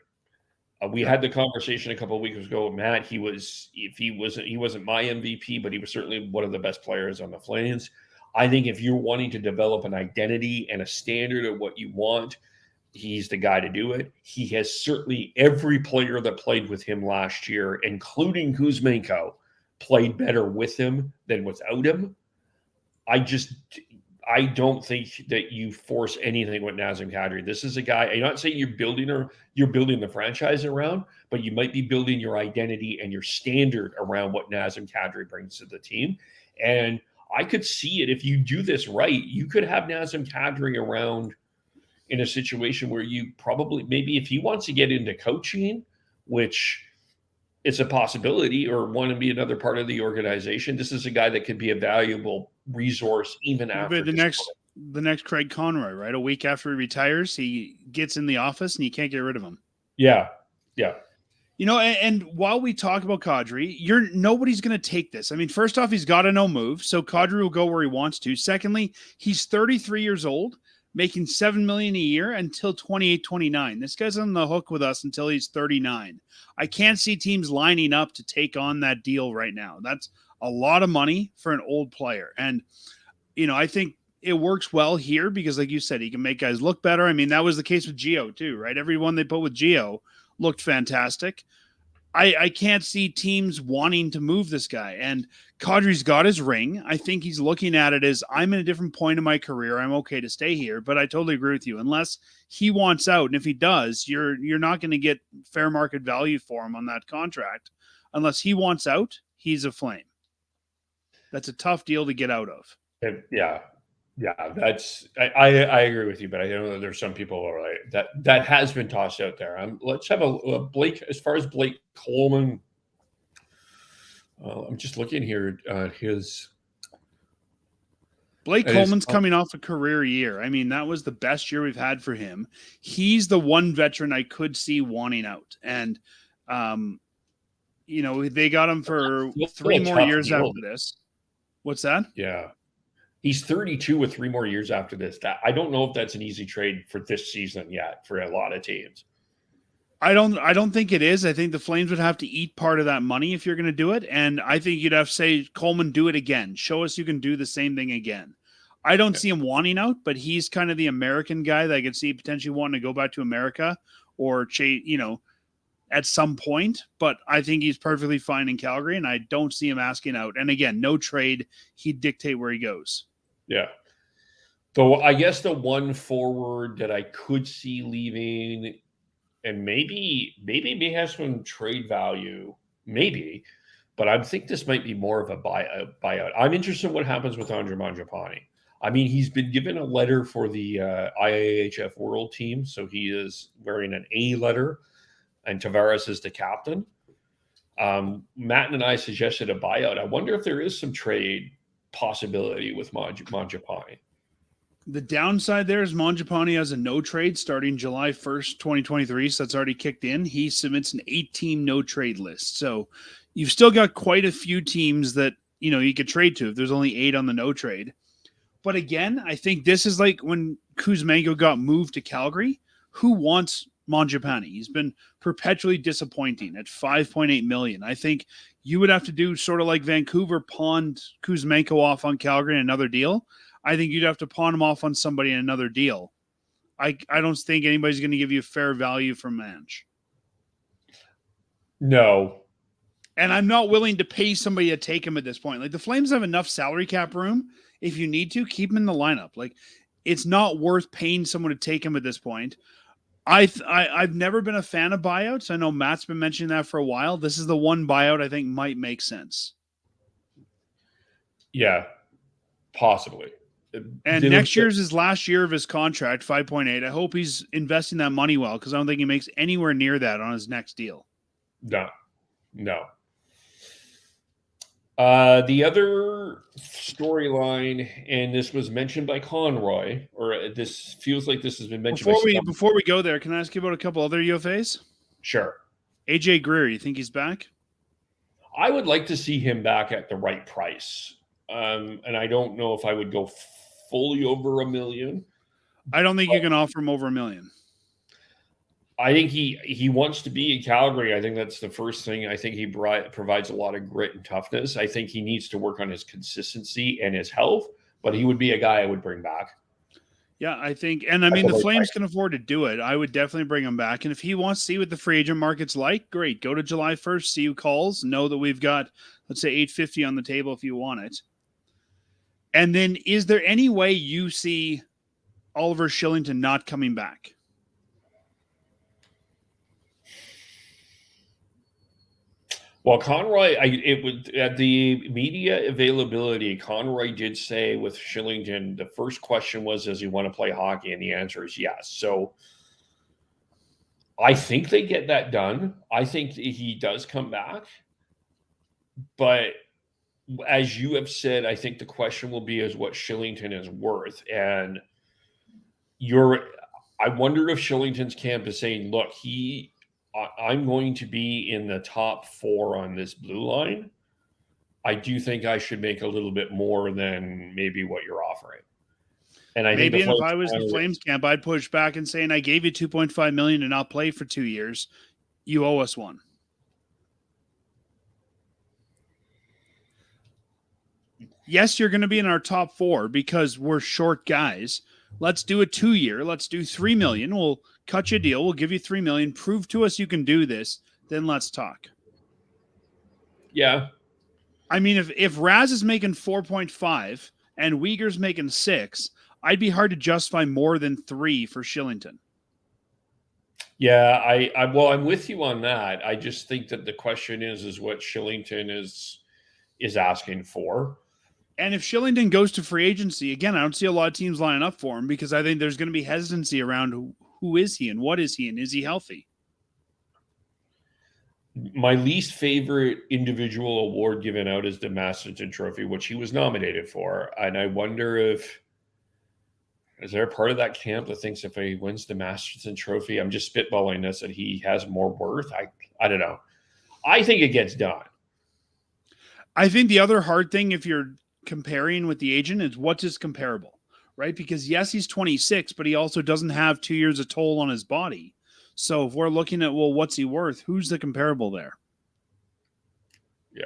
We had the conversation a couple of weeks ago, Matt. He wasn't my MVP, but he was certainly one of the best players on the Flames. I think if you're wanting to develop an identity and a standard of what you want, he's the guy to do it. He has certainly every player that played with him last year, including Kuzmenko, played better with him than without him. I don't think that you force anything with Nazem Kadri. This is a guy, I'm not saying you're building the franchise around, but you might be building your identity and your standard around what Nazem Kadri brings to the team. And I could see it if you do this right. You could have Nazem Kadri around in a situation where you probably, maybe if he wants to get into coaching, which it's a possibility, or want to be another part of the organization, this is a guy that could be a valuable resource even after the next Craig Conroy, right? A week after he retires, he gets in the office and you can't get rid of him. Yeah. You know, and while we talk about Kadri, nobody's going to take this. I mean, first off, he's got a no move, so Kadri will go where he wants to. Secondly, he's 33 years old, making $7 million a year until 28, 29. This guy's on the hook with us until he's 39. I can't see teams lining up to take on that deal right now. That's a lot of money for an old player. And, you know, I think it works well here because, like you said, he can make guys look better. I mean, that was the case with Gio too, right? Everyone they put with Gio looked fantastic. I can't see teams wanting to move this guy. And Kadri's got his ring. I think he's looking at it as, I'm in a different point in my career. I'm okay to stay here. But I totally agree with you. Unless he wants out, and if he does, you're not going to get fair market value for him on that contract. Unless he wants out, he's a Flame. That's a tough deal to get out of. Yeah. That's I agree with you, but I know that there's some people that has been tossed out there. Let's have a Blake. As far as Blake Coleman, I'm just looking here at his. Blake Coleman's coming off a career year. I mean, that was the best year we've had for him. He's the one veteran I could see wanting out, and you know, they got him for 3 more years after this. What's that? Yeah. He's 32 with 3 more years after this. I don't know if that's an easy trade for this season yet for a lot of teams. I don't think it is. I think the Flames would have to eat part of that money if you're going to do it. And I think you'd have to say, Coleman, do it again. Show us you can do the same thing again. I don't see him wanting out, but he's kind of the American guy that I could see potentially wanting to go back to America or, you know, at some point. But I think he's perfectly fine in Calgary, and I don't see him asking out. And again, no trade. He'd dictate where he goes. Yeah. So I guess the one forward that I could see leaving, and maybe may have some trade value, maybe, but I think this might be more of a buyout. I'm interested in what happens with Andre Mangiapane. I mean, he's been given a letter for the IIHF World Team, so he is wearing an A letter, and Tavares is the captain. Matt and I suggested a buyout. I wonder if there is some trade possibility with Mangiapane. The downside there is Mangiapane has a no trade starting July 1st, 2023. So that's already kicked in. He submits an 8-team no trade list. So you've still got quite a few teams that, you know, you could trade to if there's only 8 on the no trade. But again, I think this is like when Kuzmenko got moved to Calgary. Who wants Mangiapane? He's been perpetually disappointing at $5.8 million. I think you would have to do sort of like Vancouver pawned Kuzmenko off on Calgary in another deal. I think you'd have to pawn him off on somebody in another deal. I don't think anybody's going to give you fair value for Manch. No. And I'm not willing to pay somebody to take him at this point. Like, the Flames have enough salary cap room. If you need to, keep him in the lineup. Like, it's not worth paying someone to take him at this point. I've never been a fan of buyouts. I know Matt's been mentioning that for a while. This is the one buyout I think might make sense. Yeah, possibly. And next year's his last year of his contract, 5.8. I hope he's investing that money well, because I don't think he makes anywhere near that on his next deal. No. The other storyline, and this was mentioned by Conroy, or this feels like this has been mentioned before we go there, can I ask you about a couple other UFAs? Sure. AJ Greer, you think he's back? I would like to see him back at the right price. And I don't know if I would go fully over $1 million. I don't think you can offer him over $1 million. I think he wants to be in Calgary. I think that's the first thing. I think he provides a lot of grit and toughness. I think he needs to work on his consistency and his health, but he would be a guy I would bring back. Yeah, I think, and I mean, the Flames can afford to do it. I would definitely bring him back. And if he wants to see what the free agent market's like, great. Go to July 1st, see who calls. Know that we've got, let's say, $850 on the table if you want it. And then, is there any way you see Oliver Kylington not coming back? Well, Conroy, it would at the media availability. Conroy did say with Kylington, the first question was, "Does he want to play hockey?" And the answer is yes. So I think they get that done. I think he does come back, but as you have said, I think the question will be is what Kylington is worth. And I wonder if Shillington's camp is saying, look, I'm going to be in the top 4 on this blue line. I do think I should make a little bit more than maybe what you're offering. And I think if I was the Flames camp, I'd push back and saying, I gave you $2.5 million to not play for 2 years. You owe us one. Yes, you're going to be in our top 4 because we're short guys. Let's do a 2-year. Let's do $3 million. We'll cut you a deal. We'll give you $3 million. Prove to us you can do this. Then let's talk. Yeah. I mean, if Raz is making 4.5 and Uyghur's making 6, I'd be hard to justify more than 3 for Kylington. Yeah, I'm with you on that. I just think that the question is what Kylington is asking for. And if Kylington goes to free agency, again, I don't see a lot of teams lining up for him because I think there's going to be hesitancy around who is he and what is he and is he healthy? My least favorite individual award given out is the Masterton Trophy, which he was nominated for. And I wonder is there a part of that camp that thinks if he wins the Masterton Trophy, I'm just spitballing this, that he has more worth? I don't know. I think it gets done. I think the other hard thing, if you're comparing with the agent, is what's his comparable, right? Because yes, he's 26, but he also doesn't have 2 years of toll on his body. So if we're looking at, well, what's he worth? Who's the comparable there? Yeah.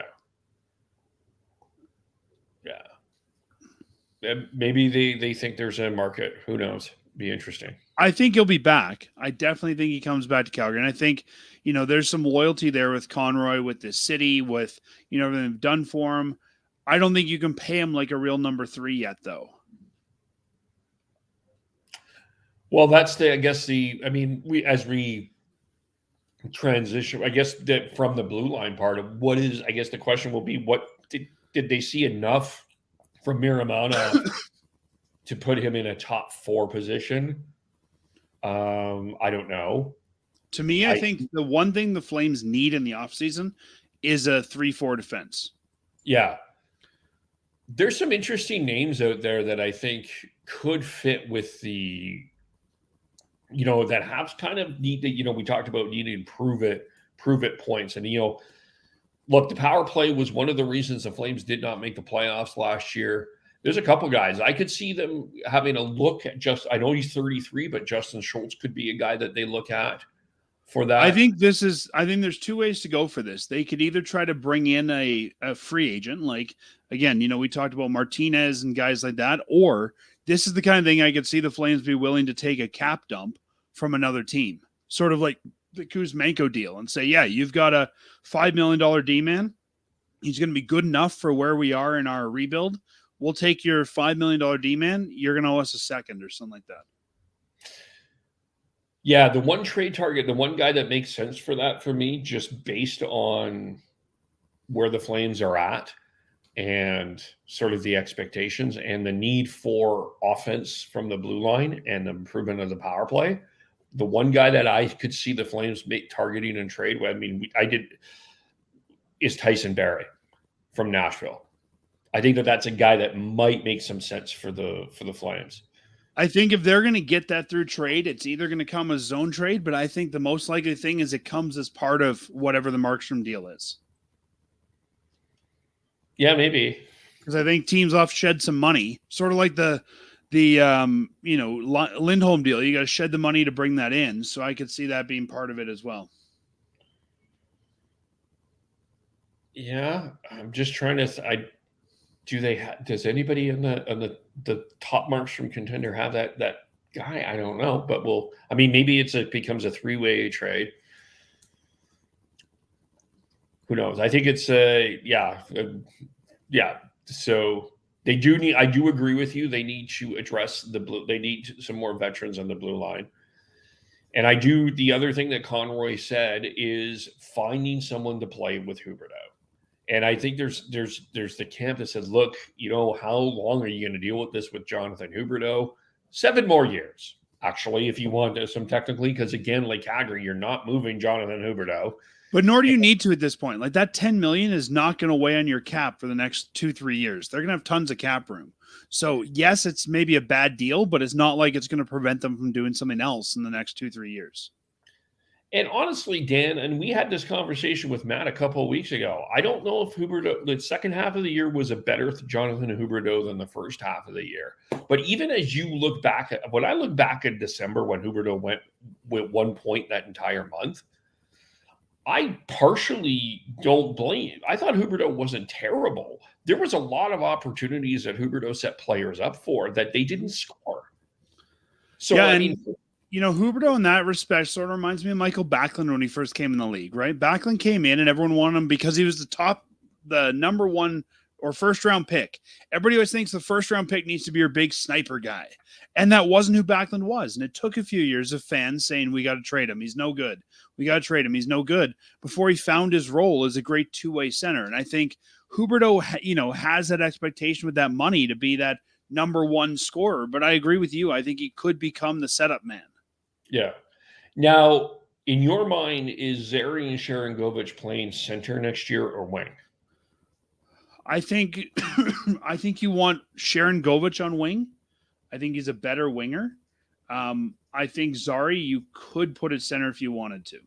Maybe they think there's a market. Who knows? Be interesting. I think he'll be back. I definitely think he comes back to Calgary. And I think, there's some loyalty there with Conroy, with the city, with, everything they've done for him. I don't think you can pay him like a real number 3 yet, though. Well, that's as we transition, I guess that from the blue line part of what is, I guess the question will be, what did they see enough from Miramana to put him in a top 4 position? I don't know. To me, I think the one thing the Flames need in the offseason is a 3-4 defense. Yeah. There's some interesting names out there that I think could fit with the, that have kind of need to, we talked about needing prove it points. And, look, the power play was one of the reasons the Flames did not make the playoffs last year. There's a couple guys. I could see them having a look at I know he's 33, but Justin Schultz could be a guy that they look at for that. I think there's two ways to go for this. They could either try to bring in a free agent, like, again, we talked about Martinez and guys like that, or this is the kind of thing I could see the Flames be willing to take a cap dump from another team, sort of like the Kuzmenko deal, and say, yeah, you've got a $5 million D-man. He's going to be good enough for where we are in our rebuild. We'll take your $5 million D-man. You're going to owe us a second or something like that. Yeah, the one trade target, the one guy that makes sense for that for me, just based on where the Flames are at and sort of the expectations and the need for offense from the blue line and the improvement of the power play. The one guy that I could see the Flames targeting and trade, is Tyson Barrie from Nashville. I think that's a guy that might make some sense for the Flames. I think if they're going to get that through trade, it's either going to come as zone trade, but I think the most likely thing is it comes as part of whatever the Markstrom deal is. Yeah, maybe. Because I think teams off shed some money, sort of like the Lindholm deal. You got to shed the money to bring that in. So I could see that being part of it as well. Yeah, I'm just trying to. Does anybody in the top Markstrom contender have that guy? I don't know, but maybe it becomes a three-way trade. Who knows? I think it's yeah. So they do need. I do agree with you. They need to address the blue. They need some more veterans on the blue line. And I do. The other thing that Conroy said is finding someone to play with Huberdeau. And I think there's the camp that says, look, how long are you going to deal with this with Jonathan Huberdeau? 7 more years, actually, if you want some technically, because again, like Calgary, you're not moving Jonathan Huberdeau. But nor do you need to at this point. Like that $10 million is not going to weigh on your cap for the next 2-3 years. They're going to have tons of cap room. So yes, it's maybe a bad deal, but it's not like it's going to prevent them from doing something else in the next 2-3 years. And honestly, Dan, and we had this conversation with Matt a couple of weeks ago. I don't know if Huberdeau, the second half of the year was a better Jonathan Huberdeau than the first half of the year. But even as you look back when I look back at December when Huberdeau went with 1 point that entire month, I partially don't blame. I thought Huberdeau wasn't terrible. There was a lot of opportunities that Huberdeau set players up for that they didn't score. So, yeah, Huberdeau in that respect sort of reminds me of Michael Backlund when he first came in the league, right? Backlund came in and everyone wanted him because he was the number one or first round pick. Everybody always thinks the first round pick needs to be your big sniper guy. And that wasn't who Backlund was. And it took a few years of fans saying, we got to trade him. He's no good. We got to trade him. He's no good, before he found his role as a great two-way center. And I think Huberdeau, has that expectation with that money to be that number one scorer. But I agree with you. I think he could become the setup man. Yeah. Now, in your mind, is Zary and Sharangovich playing center next year or wing? I think you want Sharangovich on wing. I think he's a better winger. I think Zary, you could put at center if you wanted to.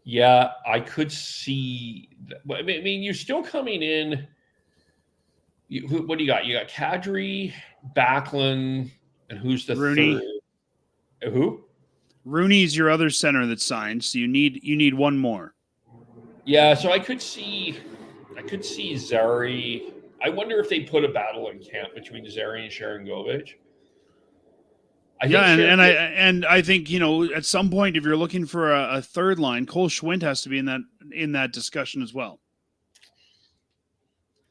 Yeah, I could see. I mean, you're still coming in. What do you got? You got Kadri, Backlund, and who's the Rooney. Third? Who? Rooney's your other center that's signed, so you need one more. Yeah, so I could see Zary. I wonder if they put a battle in camp between Zary and Sharangovich. I think at some point, if you're looking for a third line, Cole Schwindt has to be in that discussion as well.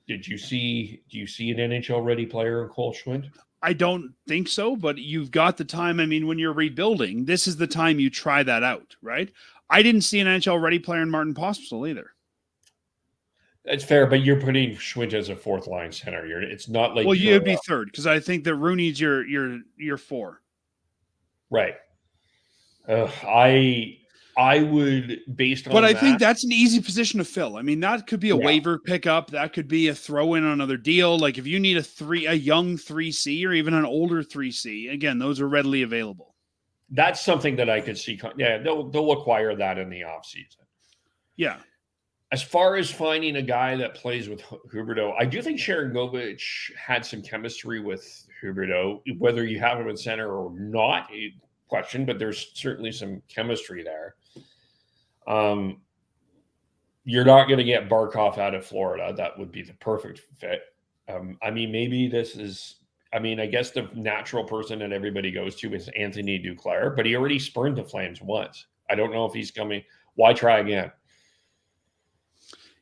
Do you see an NHL ready player in Cole Schwindt? I don't think so, but you've got the time. I mean, when you're rebuilding, this is the time you try that out, right? I didn't see an NHL ready player in Martin Pospisil either. That's fair, but you're putting Schwindt as a fourth line center. It's not like you'd be third, because I think that Rooney's your four. Right. I would, based on But I think that's an easy position to fill. I mean, that could be a waiver pickup. That could be a throw in on another deal. Like if you need a young 3C or even an older 3C, again, those are readily available. That's something that I could see. Yeah, they'll acquire that in the offseason. Yeah. As far as finding a guy that plays with Huberdeau, I do think Sharangovich had some chemistry with Huberdeau. Whether you have him in center or not, a question, but there's certainly some chemistry there. You're not going to get Barkov out of Florida. That would be the perfect fit. I mean, maybe this is. I mean, I guess the natural person that everybody goes to is Anthony Duclair, but he already spurned the Flames once. I don't know if he's coming. Why try again?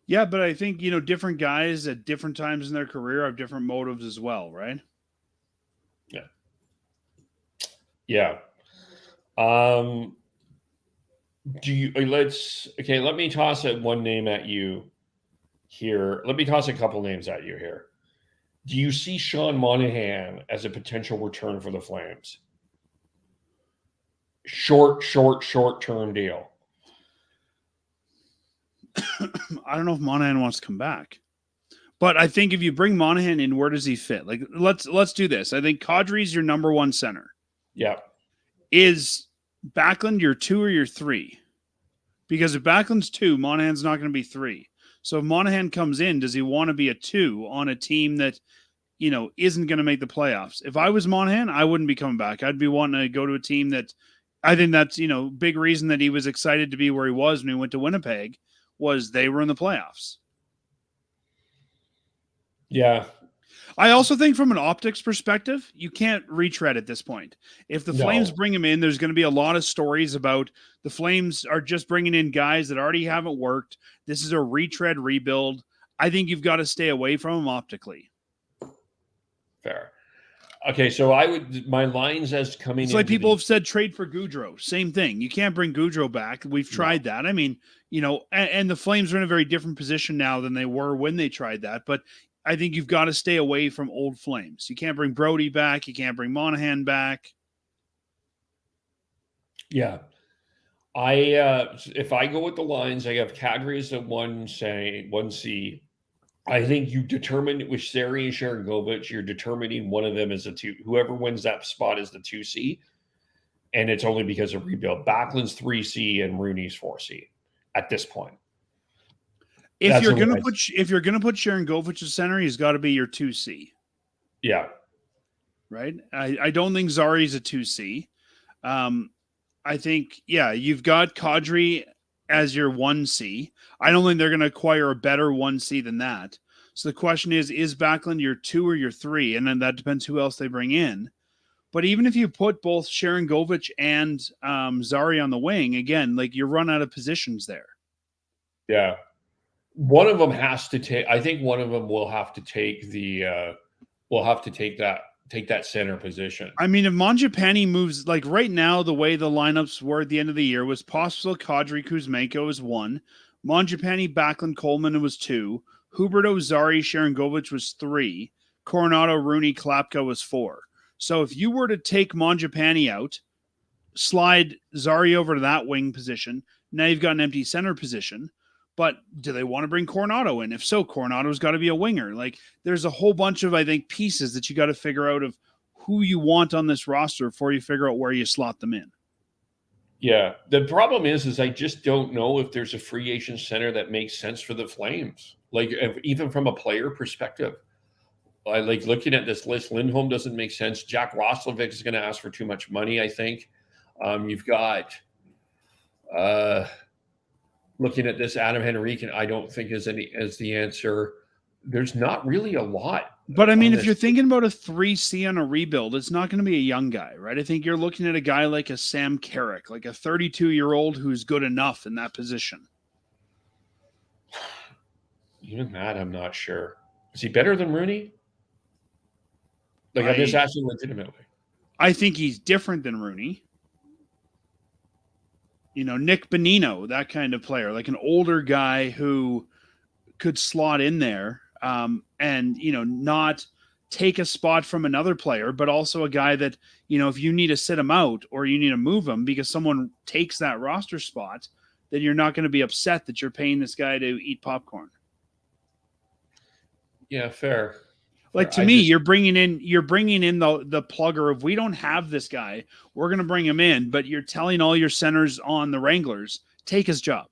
Yeah, but I think, different guys at different times in their career have different motives as well, right? Yeah. Yeah. Let me toss one name at you here. Let me toss a couple names at you here. Do you see Sean Monahan as a potential return for the Flames? Short-term deal. I don't know if Monahan wants to come back. But I think if you bring Monahan in, where does he fit? Like, let's do this. I think Kadri's your number one center. Yeah. Is Backlund your 2 or your 3? Because if Backlund's 2, Monahan's not going to be 3. So if Monahan comes in, does he want to be a 2 on a team that, isn't going to make the playoffs? If I was Monahan, I wouldn't be coming back. I'd be wanting to go to a team that, I think that's, big reason that he was excited to be where he was when he went to Winnipeg was they were in the playoffs. Yeah. I also think from an optics perspective, you can't retread at this point. If the Flames bring him in, there's going to be a lot of stories about the Flames are just bringing in guys that already haven't worked. This is a retread rebuild. I think you've got to stay away from him optically. Fair. Okay, so my lines as coming. It's like people have said trade for Gaudreau. Same thing. You can't bring Gaudreau back. We've tried that. I mean, and the Flames are in a very different position now than they were when they tried that. But I think you've got to stay away from old Flames. You can't bring Brody back. You can't bring Monahan back. Yeah. If I go with the lines, I have Calgary as a 1C. I think you determine with Sari and Sharangovich, you're determining one of them as a 2. Whoever wins that spot is the 2C. And it's only because of rebuild. Backlund's 3C and Rooney's 4C at this point. If you're gonna put Sharangovich at center, he's got to be your 2C. Yeah. Right? I don't think Zari's a 2C. I think, you've got Kadri as your 1C. I don't think they're going to acquire a better 1C than that. So the question is Backlund your 2 or your 3? And then that depends who else they bring in. But even if you put both Sharangovich and Zari on the wing, again, like you run out of positions there. Yeah. One of them has to take, I think one of them will have to take that center position. I mean, if Mangiapane moves, like right now, the way the lineups were at the end of the year was Pospisil, Kadri, Kuzmenko was 1. Mangiapane, Backlund, Coleman was 2. Huberdeau, Zari, Sharangovich was 3. Coronado, Rooney, Klapka was 4. So if you were to take Mangiapane out, slide Zari over to that wing position, now you've got an empty center position. But do they want to bring Coronado in? If so, Coronado's got to be a winger. Like there's a whole bunch of, I think, pieces that you got to figure out of who you want on this roster before you figure out where you slot them in. Yeah. The problem is I just don't know if there's a free agent center that makes sense for the Flames. Like even from a player perspective, I like looking at this list. Lindholm doesn't make sense. Jack Roslovic is going to ask for too much money, I think. You've got looking at this, Adam Henrique, and I don't think is the answer. There's not really a lot. But I mean, if you're thinking about a 3C on a rebuild, it's not going to be a young guy, right? I think you're looking at a guy like a Sam Carrick, like a 32-year-old who's good enough in that position. Even that, I'm not sure. Is he better than Rooney? Like, I'm just asking legitimately. I think he's different than Rooney. Nick Bonino, that kind of player, like an older guy who could slot in there and, not take a spot from another player, but also a guy that, if you need to sit him out or you need to move him because someone takes that roster spot, then you're not going to be upset that you're paying this guy to eat popcorn. Yeah, fair. Like to me, you're bringing in the plugger of, we don't have this guy, we're going to bring him in, but you're telling all your centers on the Wranglers, take his job.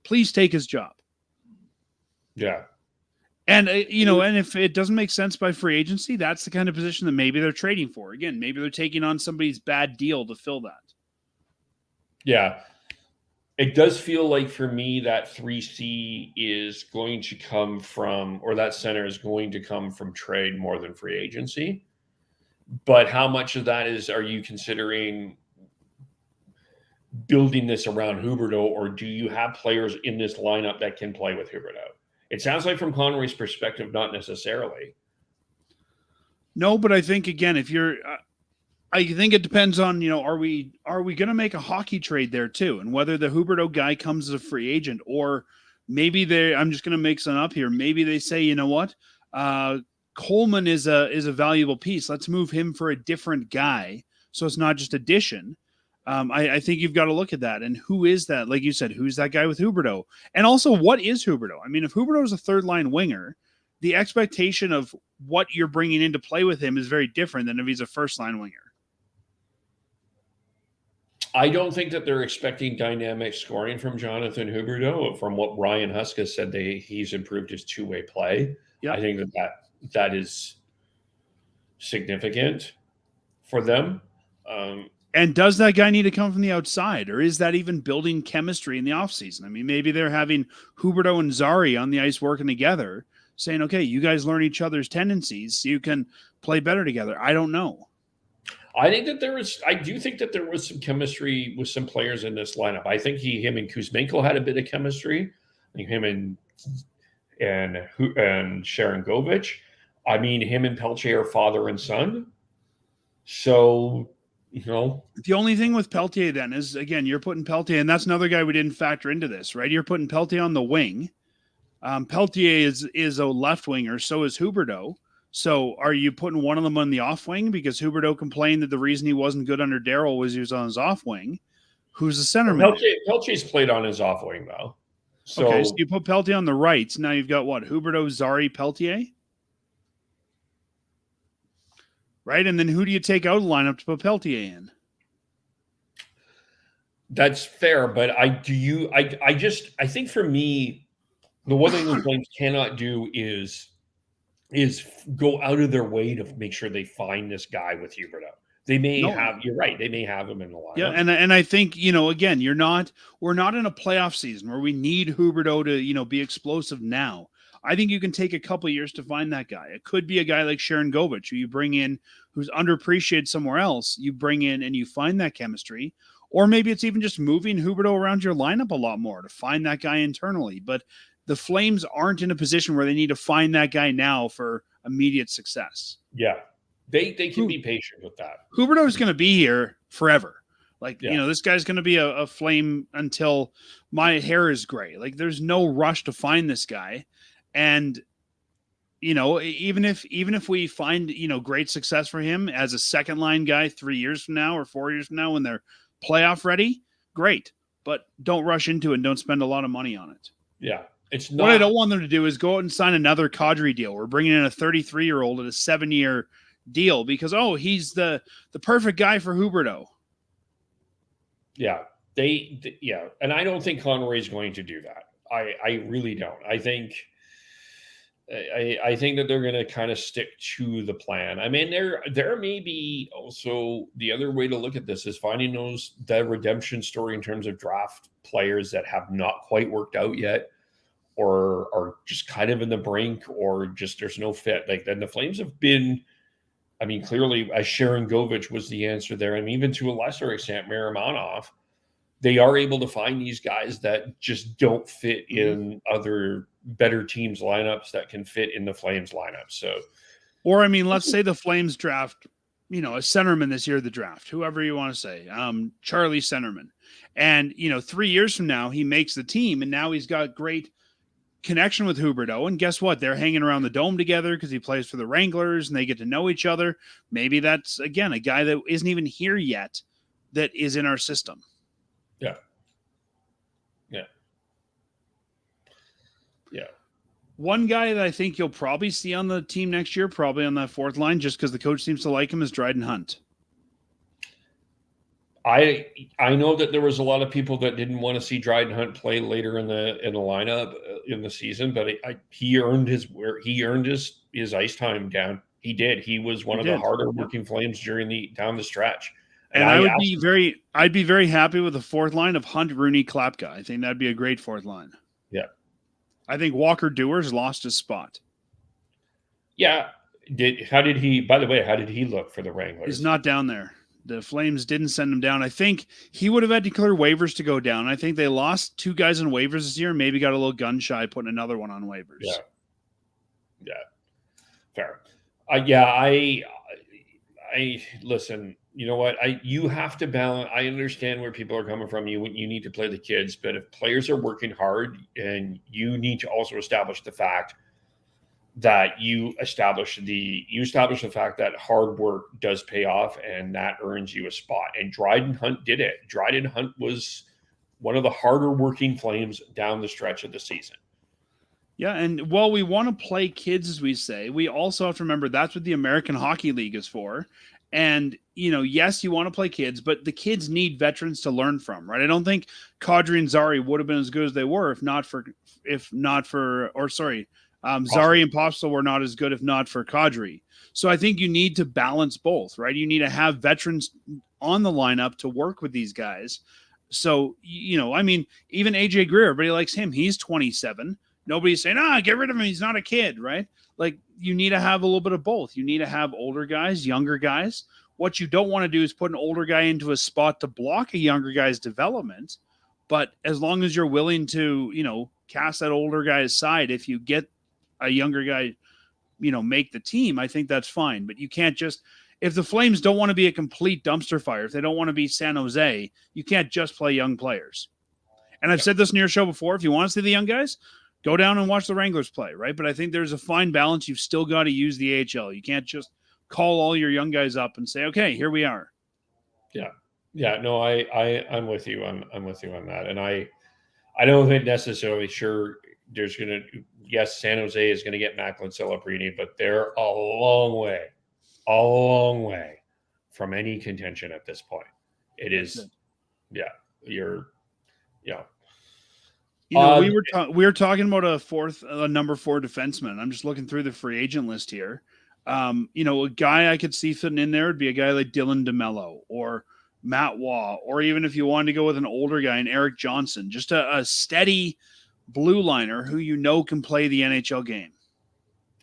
Please take his job. Yeah. And, and if it doesn't make sense by free agency, that's the kind of position that maybe they're trading for. Again, maybe they're taking on somebody's bad deal to fill that. Yeah. It does feel like for me that 3C is going to come from, or that center is going to come from trade more than free agency. But how much of that are you considering building this around Huberdeau, or do you have players in this lineup that can play with Huberdeau? It sounds like from Conway's perspective, not necessarily. No, but I think, again, if you're I think it depends on, are we going to make a hockey trade there too? And whether the Huberdeau guy comes as a free agent, or maybe I'm just going to make some up here. Maybe they say, you know what? Coleman is a valuable piece. Let's move him for a different guy. So it's not just addition. I think you've got to look at that. And who is that? Like you said, who's that guy with Huberdeau? And also, what is Huberdeau? I mean, if Huberdeau is a third line winger, the expectation of what you're bringing in to play with him is very different than if he's a first line winger. I don't think that they're expecting dynamic scoring from Jonathan Huberdeau. From what Ryan Huska said, he's improved his two-way play. Yep. I think that is significant for them. And does that guy need to come from the outside, or is that even building chemistry in the offseason? I mean, maybe they're having Huberdeau and Zari on the ice working together, saying, okay, you guys learn each other's tendencies so you can play better together. I don't know. I do think that there was some chemistry with some players in this lineup. I think him and Kuzmenko had a bit of chemistry. I think him and Sharon Govich. I mean, him and Peltier are father and son. So, the only thing with Peltier then is, again, you're putting Peltier, and that's another guy we didn't factor into this, right? You're putting Peltier on the wing. Peltier is a left winger, so is Huberdeau. So are you putting one of them on the off wing? Because Huberdeau complained that the reason he wasn't good under Darryl was he was on his off wing. Who's the centerman? Peltier's played on his off wing, though. So you put Peltier on the right. Now you've got what? Huberdeau, Zari, Peltier? Right? And then who do you take out of the lineup to put Peltier in? That's fair, but I think for me, the one thing the Flames cannot do is go out of their way to make sure they find this guy with Huberdeau. They may have, you're right, they may have him in the lineup. Yeah, and I think, again, we're not in a playoff season where we need Huberdeau to, be explosive now. I think you can take a couple of years to find that guy. It could be a guy like Sharon Govich, who you bring in, who's underappreciated somewhere else. You bring in and you find that chemistry. Or maybe it's even just moving Huberdeau around your lineup a lot more to find that guy internally. But the Flames aren't in a position where they need to find that guy now for immediate success. Yeah. They can be patient with that. Huberdeau is going to be here forever. This guy's going to be a Flame until my hair is gray. Like, there's no rush to find this guy. And, even if we find, great success for him as a second line guy 3 years from now or 4 years from now when they're playoff ready, great. But don't rush into it and don't spend a lot of money on it. Yeah. It's not. What I don't want them to do is go out and sign another Kadri deal. We're bringing in a 33-year-old at a 7-year deal because, he's the perfect guy for Huberdeau. Yeah. And I don't think Conroy's going to do that. I really don't. I think that they're going to kind of stick to the plan. I mean, there may be also the other way to look at this is finding that redemption story in terms of draft players that have not quite worked out yet, or are just kind of in the brink, or just there's no fit. Like, then the Flames have been, I mean, clearly, as Sharon Govich was the answer there, and even to a lesser extent, Maramonov, they are able to find these guys that just don't fit in other better teams' lineups that can fit in the Flames lineup. So, or, I mean, let's say the Flames draft, a centerman this year, the draft, whoever you want to say, Charlie Centerman. And, 3 years from now, he makes the team, and now he's got great connection with Huberdeau. And guess what? They're hanging around the Dome together because he plays for the Wranglers and they get to know each other. Maybe that's, again, a guy that isn't even here yet that is in our system. Yeah. Yeah. Yeah. One guy that I think you'll probably see on the team next year, probably on that fourth line, just because the coach seems to like him, is Dryden Hunt. I know that there was a lot of people that didn't want to see Dryden Hunt play later in the lineup in the season, but he earned his ice time down. He did. He was one of the harder working Flames down the stretch. And I'd be very happy with the fourth line of Hunt, Rooney, Klapka. I think that'd be a great fourth line. Yeah. I think Walker Dewars lost his spot. Yeah. How did he look for the Wranglers? He's not down there. The Flames didn't send him down. I think he would have had to clear waivers to go down. I think they lost 2 guys on waivers this year, maybe got a little gun shy putting another one on waivers. Yeah. Fair. I listen, you know what? You have to balance. I understand where people are coming from. You need to play the kids, but if players are working hard, and you need to also establish the fact that you establish the fact that hard work does pay off, and that earns you a spot. And Dryden Hunt did it. Dryden Hunt was one of the harder working Flames down the stretch of the season. Yeah, and while we want to play kids, as we say, we also have to remember that's what the American Hockey League is for. And, yes, you want to play kids, but the kids need veterans to learn from, right? I don't think Kadri and Zari would have been as good as they were Zari and Popsel were not as good if not for Kadri. So I think you need to balance both, right? You need to have veterans on the lineup to work with these guys. So, even AJ Greer, everybody likes him. He's 27. Nobody's saying, get rid of him. He's not a kid, right? Like, you need to have a little bit of both. You need to have older guys, younger guys. What you don't want to do is put an older guy into a spot to block a younger guy's development. But as long as you're willing to, cast that older guy aside, if you get a younger guy, make the team, I think that's fine. But you can't just, if the Flames don't want to be a complete dumpster fire, if they don't want to be San Jose, you can't just play young players. And I've said this in your show before, if you want to see the young guys, go down and watch the Wranglers play, right? But I think there's a fine balance. You've still got to use the AHL. You can't just call all your young guys up and say, okay, here we are. Yeah. No, I'm with you. I'm with you on that. And I don't think necessarily sure there's going to, yes, San Jose is going to get Macklin Celebrini, but they're a long way from any contention at this point. It is, we were talking about a number 4 defenseman. I'm just looking through the free agent list here. A guy I could see fitting in there would be a guy like Dylan DeMello or Matt Waugh, or even if you wanted to go with an older guy, and Eric Johnson, just a steady blue liner who can play the NHL game.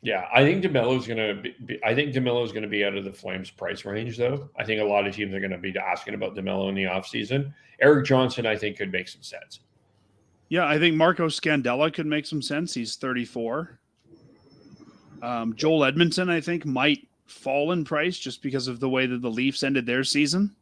Yeah, I think DeMello's going to be out of the Flames price range, though. I think a lot of teams are going to be asking about DeMello in the offseason. Eric Johnson, I think, could make some sense. Yeah, I think Marco Scandella could make some sense. He's 34. Joel Edmondson, I think, might fall in price just because of the way that the Leafs ended their season.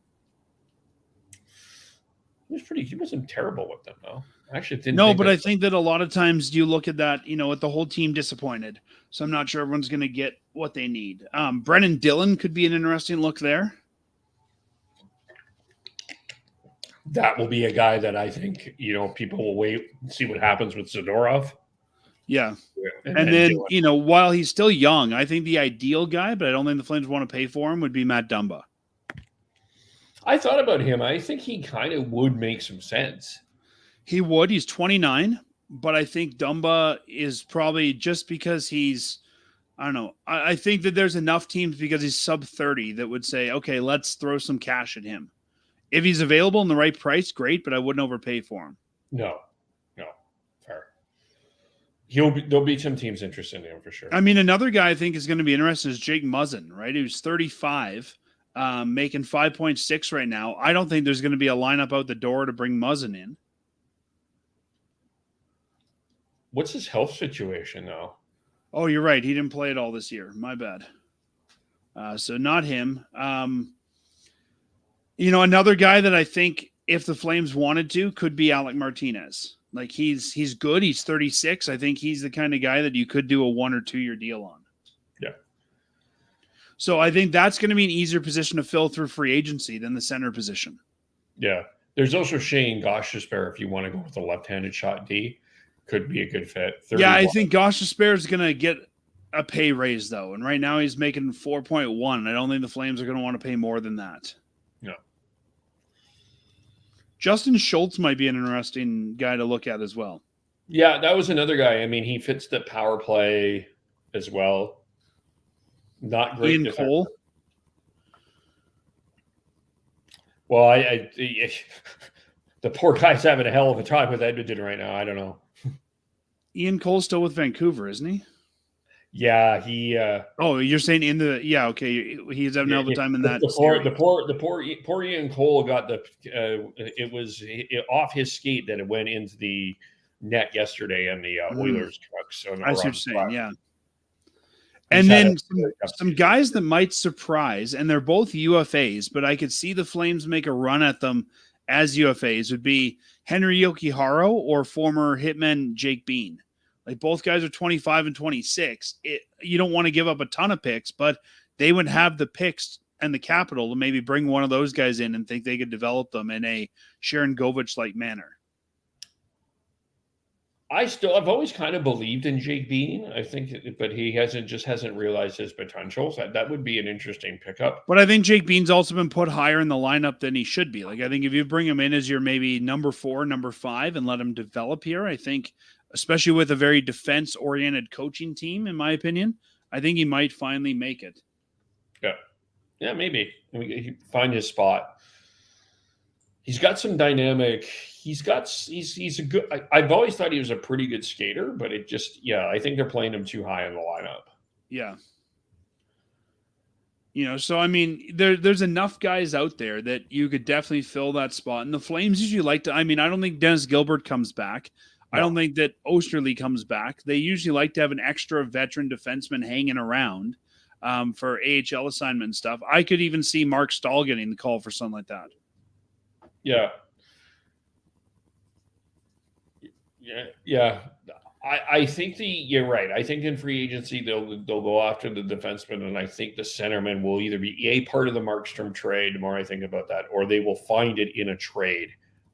He wasn't terrible with them, though. I actually didn't. No, but I think that a lot of times you look at that, with the whole team disappointed. So I'm not sure everyone's going to get what they need. Brennan Dillon could be an interesting look there. That will be a guy that I think, people will wait and see what happens with Zadorov. Yeah. And then, while he's still young, I think the ideal guy, but I don't think the Flames want to pay for him, would be Matt Dumba. I thought about him. I think he kind of would make some sense. He would. He's 29, but I think Dumba is probably just because he's, I don't know. I think that there's enough teams because he's sub 30 that would say, okay, let's throw some cash at him. If he's available in the right price, great, but I wouldn't overpay for him. No, fair. There'll be some teams interested in him for sure. I mean, another guy I think is going to be interested is Jake Muzzin, right? Who's 35, making 5.6 right now. I don't think there's going to be a lineup out the door to bring Muzzin in. What's his health situation now? Oh, you're right. He didn't play at all this year. My bad. So not him. Another guy that I think if the Flames wanted to could be Alec Martinez. Like he's good. He's 36. I think he's the kind of guy that you could do a 1 or 2 year deal on. Yeah. So I think that's going to be an easier position to fill through free agency than the center position. Yeah. There's also Shane Gostisbehere if you want to go with a left-handed shot D. Could be a good fit. 31. Yeah, I think Gostisbehere is going to get a pay raise, though. And right now he's making 4.1. I don't think the Flames are going to want to pay more than that. No. Justin Schultz might be an interesting guy to look at as well. Yeah, that was another guy. I mean, he fits the power play as well. Not great. Ian Cole. Well, the poor guy's having a hell of a time with Edmonton right now. I don't know. Ian Cole's still with Vancouver, isn't he? Yeah, he. Oh, you're saying in the okay? He's having a hell of a time in that. The poor Ian Cole got the. It was off his skate that it went into the net yesterday on the Oilers trucks. I see what you're saying. Yeah. And then some guys that might surprise, and they're both UFAs, but I could see the Flames make a run at them as UFAs would be Henry Yokihiro or former hitman Jake Bean. Like both guys are 25 and 26. You don't want to give up a ton of picks, but they would have the picks and the capital to maybe bring one of those guys in and think they could develop them in a Sharon Govich-like manner. I've always kind of believed in Jake Bean. I think, but he hasn't realized his potential. So that would be an interesting pickup. But I think Jake Bean's also been put higher in the lineup than he should be. Like I think if you bring him in as your maybe number 4, number 5, and let him develop here, I think, especially with a very defense-oriented coaching team, in my opinion, I think he might finally make it. Yeah, maybe he find his spot. He's got some dynamic. He's a good. I've always thought he was a pretty good skater, but I think they're playing him too high in the lineup. Yeah. So I mean, there's enough guys out there that you could definitely fill that spot. And the Flames usually like to. I mean, I don't think Dennis Gilbert comes back. No. I don't think that Osterley comes back. They usually like to have an extra veteran defenseman hanging around for AHL assignment stuff. I could even see Mark Stahl getting the call for something like that. Yeah. I think you're right. I think in free agency they'll go after the defenseman, and I think the centerman will either be a part of the Markstrom trade. The more I think about that, or they will find it in a trade.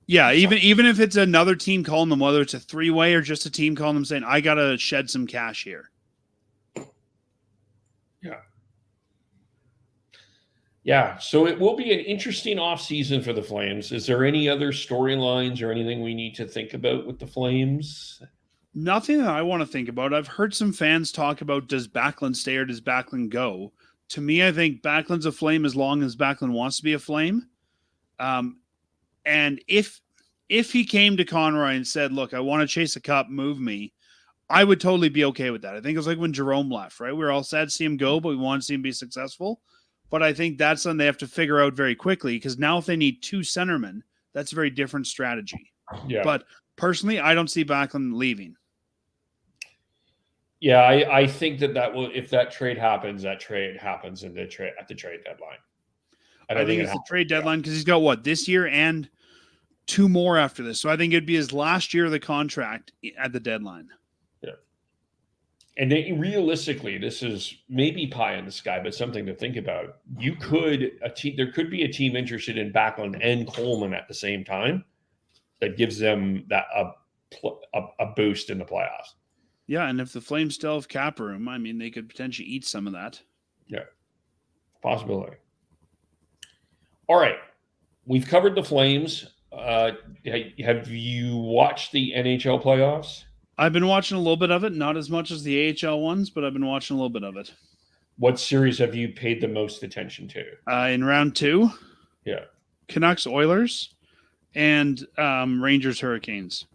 Yeah, even if it's another team calling them, whether it's a 3-way or just a team calling them saying, "I gotta shed some cash here." Yeah, so it will be an interesting offseason for the Flames. Is there any other storylines or anything we need to think about with the Flames? Nothing that I want to think about. I've heard some fans talk about, does Backlund stay or does Backlund go? To me, I think Backlund's a Flame as long as Backlund wants to be a Flame. And if he came to Conroy and said, look, I want to chase a cup, move me, I would totally be okay with that. I think it was like when Jerome left, right? We were all sad to see him go, but we wanted to see him be successful. But I think that's something they have to figure out very quickly, because now if they need 2 centermen, that's a very different strategy. Yeah. But personally, I don't see Backlund leaving. Yeah, I think that will, if that trade happens at the trade deadline. And I think it's the trade deadline because he's got this year and 2 more after this. So I think it'd be his last year of the contract at the deadline. Yeah. And realistically, this is maybe pie in the sky, but something to think about. There could be a team interested in Backlund and Coleman at the same time that gives them that a boost in the playoffs. Yeah, and if the Flames still have cap room, I mean, they could potentially eat some of that. Yeah, possibility. All right, we've covered the Flames. Have you watched the NHL playoffs? I've been watching a little bit of it, not as much as the AHL ones, but I've been watching a little bit of it. What series have you paid the most attention to? In round 2, yeah, Canucks Oilers and Rangers Hurricanes.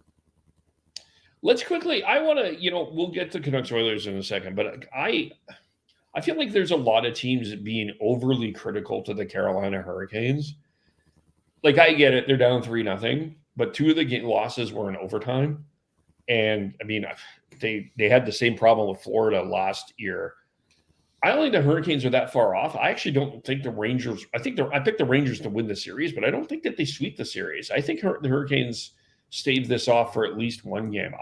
Let's quickly. I want to. We'll get to Canucks Oilers in a second, but I feel like there's a lot of teams being overly critical to the Carolina Hurricanes. Like, I get it; they're down 3-0, but 2 of the losses were in overtime. And I mean, they had the same problem with Florida last year. I don't think the Hurricanes are that far off. I actually don't think the Rangers. I picked the Rangers to win the series, but I don't think that they sweep the series. I think the Hurricanes stave this off for at least 1 game.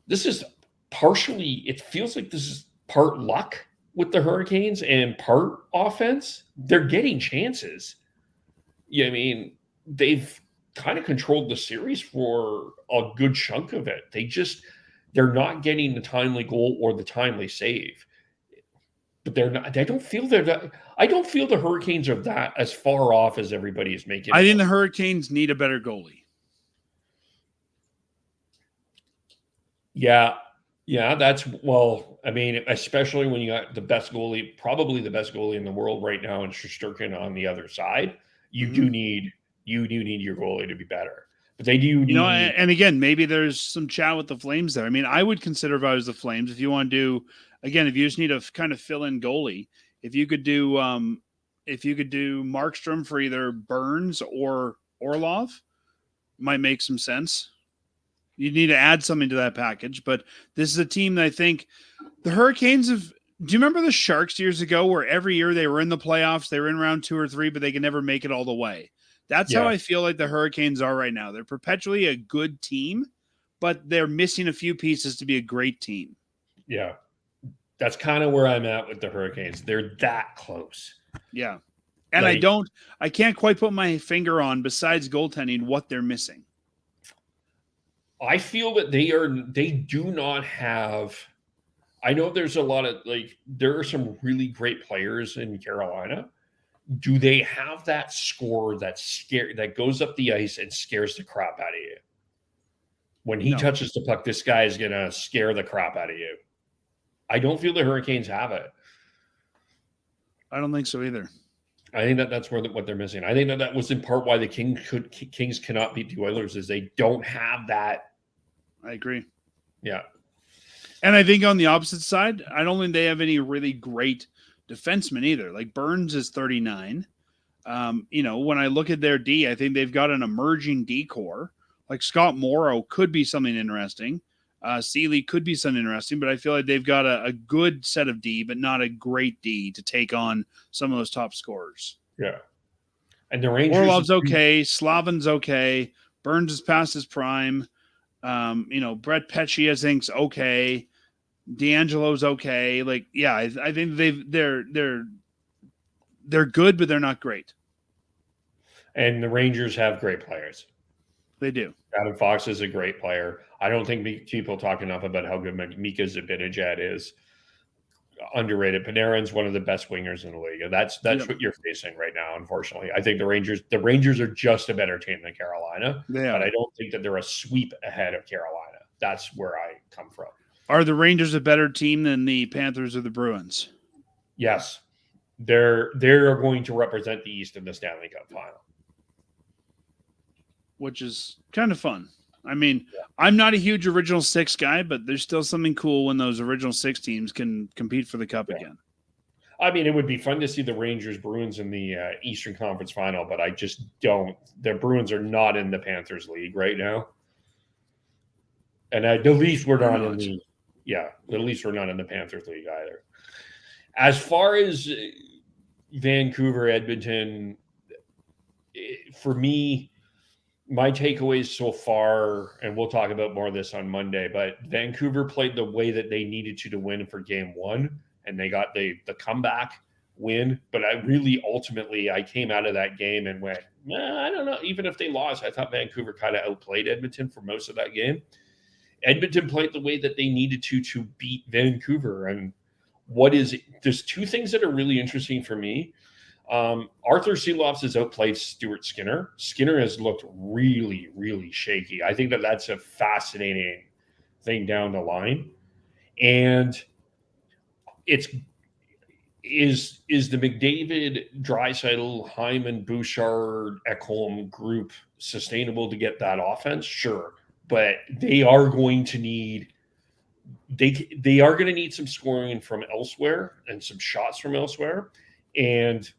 This is partially. It feels like this is part luck with the Hurricanes and part offense. They're getting chances. Yeah, I mean, they've kind of controlled the series for a good chunk of it. They're not getting the timely goal or the timely save. but they're not. I don't feel the Hurricanes are that as far off as everybody is making. I think the Hurricanes need a better goalie. Yeah, I mean, especially when you got the best goalie, probably the best goalie in the world right now, and Shesterkin on the other side. You do need your goalie to be better. But they do need, and again, maybe there's some chat with the Flames there. I mean, I would consider if I was the Flames, if you want to do, again, if you just need a kind of fill-in goalie, if you could do Markstrom for either Burns or Orlov, might make some sense. You need to add something to that package, but this is a team that I think the Hurricanes have. Do you remember the Sharks years ago where every year they were in the playoffs, they were in round 2 or 3, but they could never make it all the way? That's how I feel like the Hurricanes are right now. They're perpetually a good team, but they're missing a few pieces to be a great team. Yeah. That's kind of where I'm at with the Hurricanes. They're that close. Yeah. And I can't quite put my finger on, besides goaltending, what they're missing. I feel that they do not have. I know there's a lot of there are some really great players in Carolina. Do they have that score that goes up the ice and scares the crap out of you? When he touches the puck, this guy is going to scare the crap out of you. I don't feel the Hurricanes have it. I don't think so either. I think that's what they're missing. I think that was in part why the Kings cannot beat the Oilers, is they don't have that. I agree. Yeah. And I think on the opposite side, I don't think they have any really great defensemen either. Like Burns is 39. When I look at their D, I think they've got an emerging D core. Like Scott Morrow could be something interesting. Seeley could be something interesting, but I feel like they've got a good set of D, but not a great D to take on some of those top scorers. Yeah. And the Rangers. Orlov's okay. Slavin's okay. Burns is past his prime. Brett Pesce, I think's okay. D'Angelo's okay. I think they're good, but they're not great. And the Rangers have great players. They do. Adam Fox is a great player. I don't think people talk enough about how good Mika Zibanejad is. Underrated. Panarin's one of the best wingers in the league. And that's what you're facing right now, unfortunately. I think the Rangers are just a better team than Carolina. But I don't think that they're a sweep ahead of Carolina. That's where I come from. Are the Rangers a better team than the Panthers or the Bruins? Yes. They're going to represent the East in the Stanley Cup final. Which is kind of fun. I mean, I'm not a huge original 6 guy, but there's still something cool when those original 6 teams can compete for the cup again. I mean, it would be fun to see the Rangers Bruins in the Eastern Conference final, but I just don't. The Bruins are not in the Panthers league right now. And at least we're not in the at least we're not in the Panthers league either. As far as Vancouver, Edmonton, for me, my takeaways so far, and we'll talk about more of this on Monday, but Vancouver played the way that they needed to win for game 1, and they got the comeback win. But ultimately, I came out of that game and went, I don't know. Even if they lost, I thought Vancouver kind of outplayed Edmonton for most of that game. Edmonton played the way that they needed to beat Vancouver. And there's 2 things that are really interesting for me. Arthur Seelofs has outplayed Stuart Skinner. Skinner has looked really, really shaky. I think that's a fascinating thing down the line. And is the McDavid, Draisaitl, Hyman, Bouchard, Ekholm group sustainable to get that offense? Sure. But they are going to need some scoring from elsewhere and some shots from elsewhere. And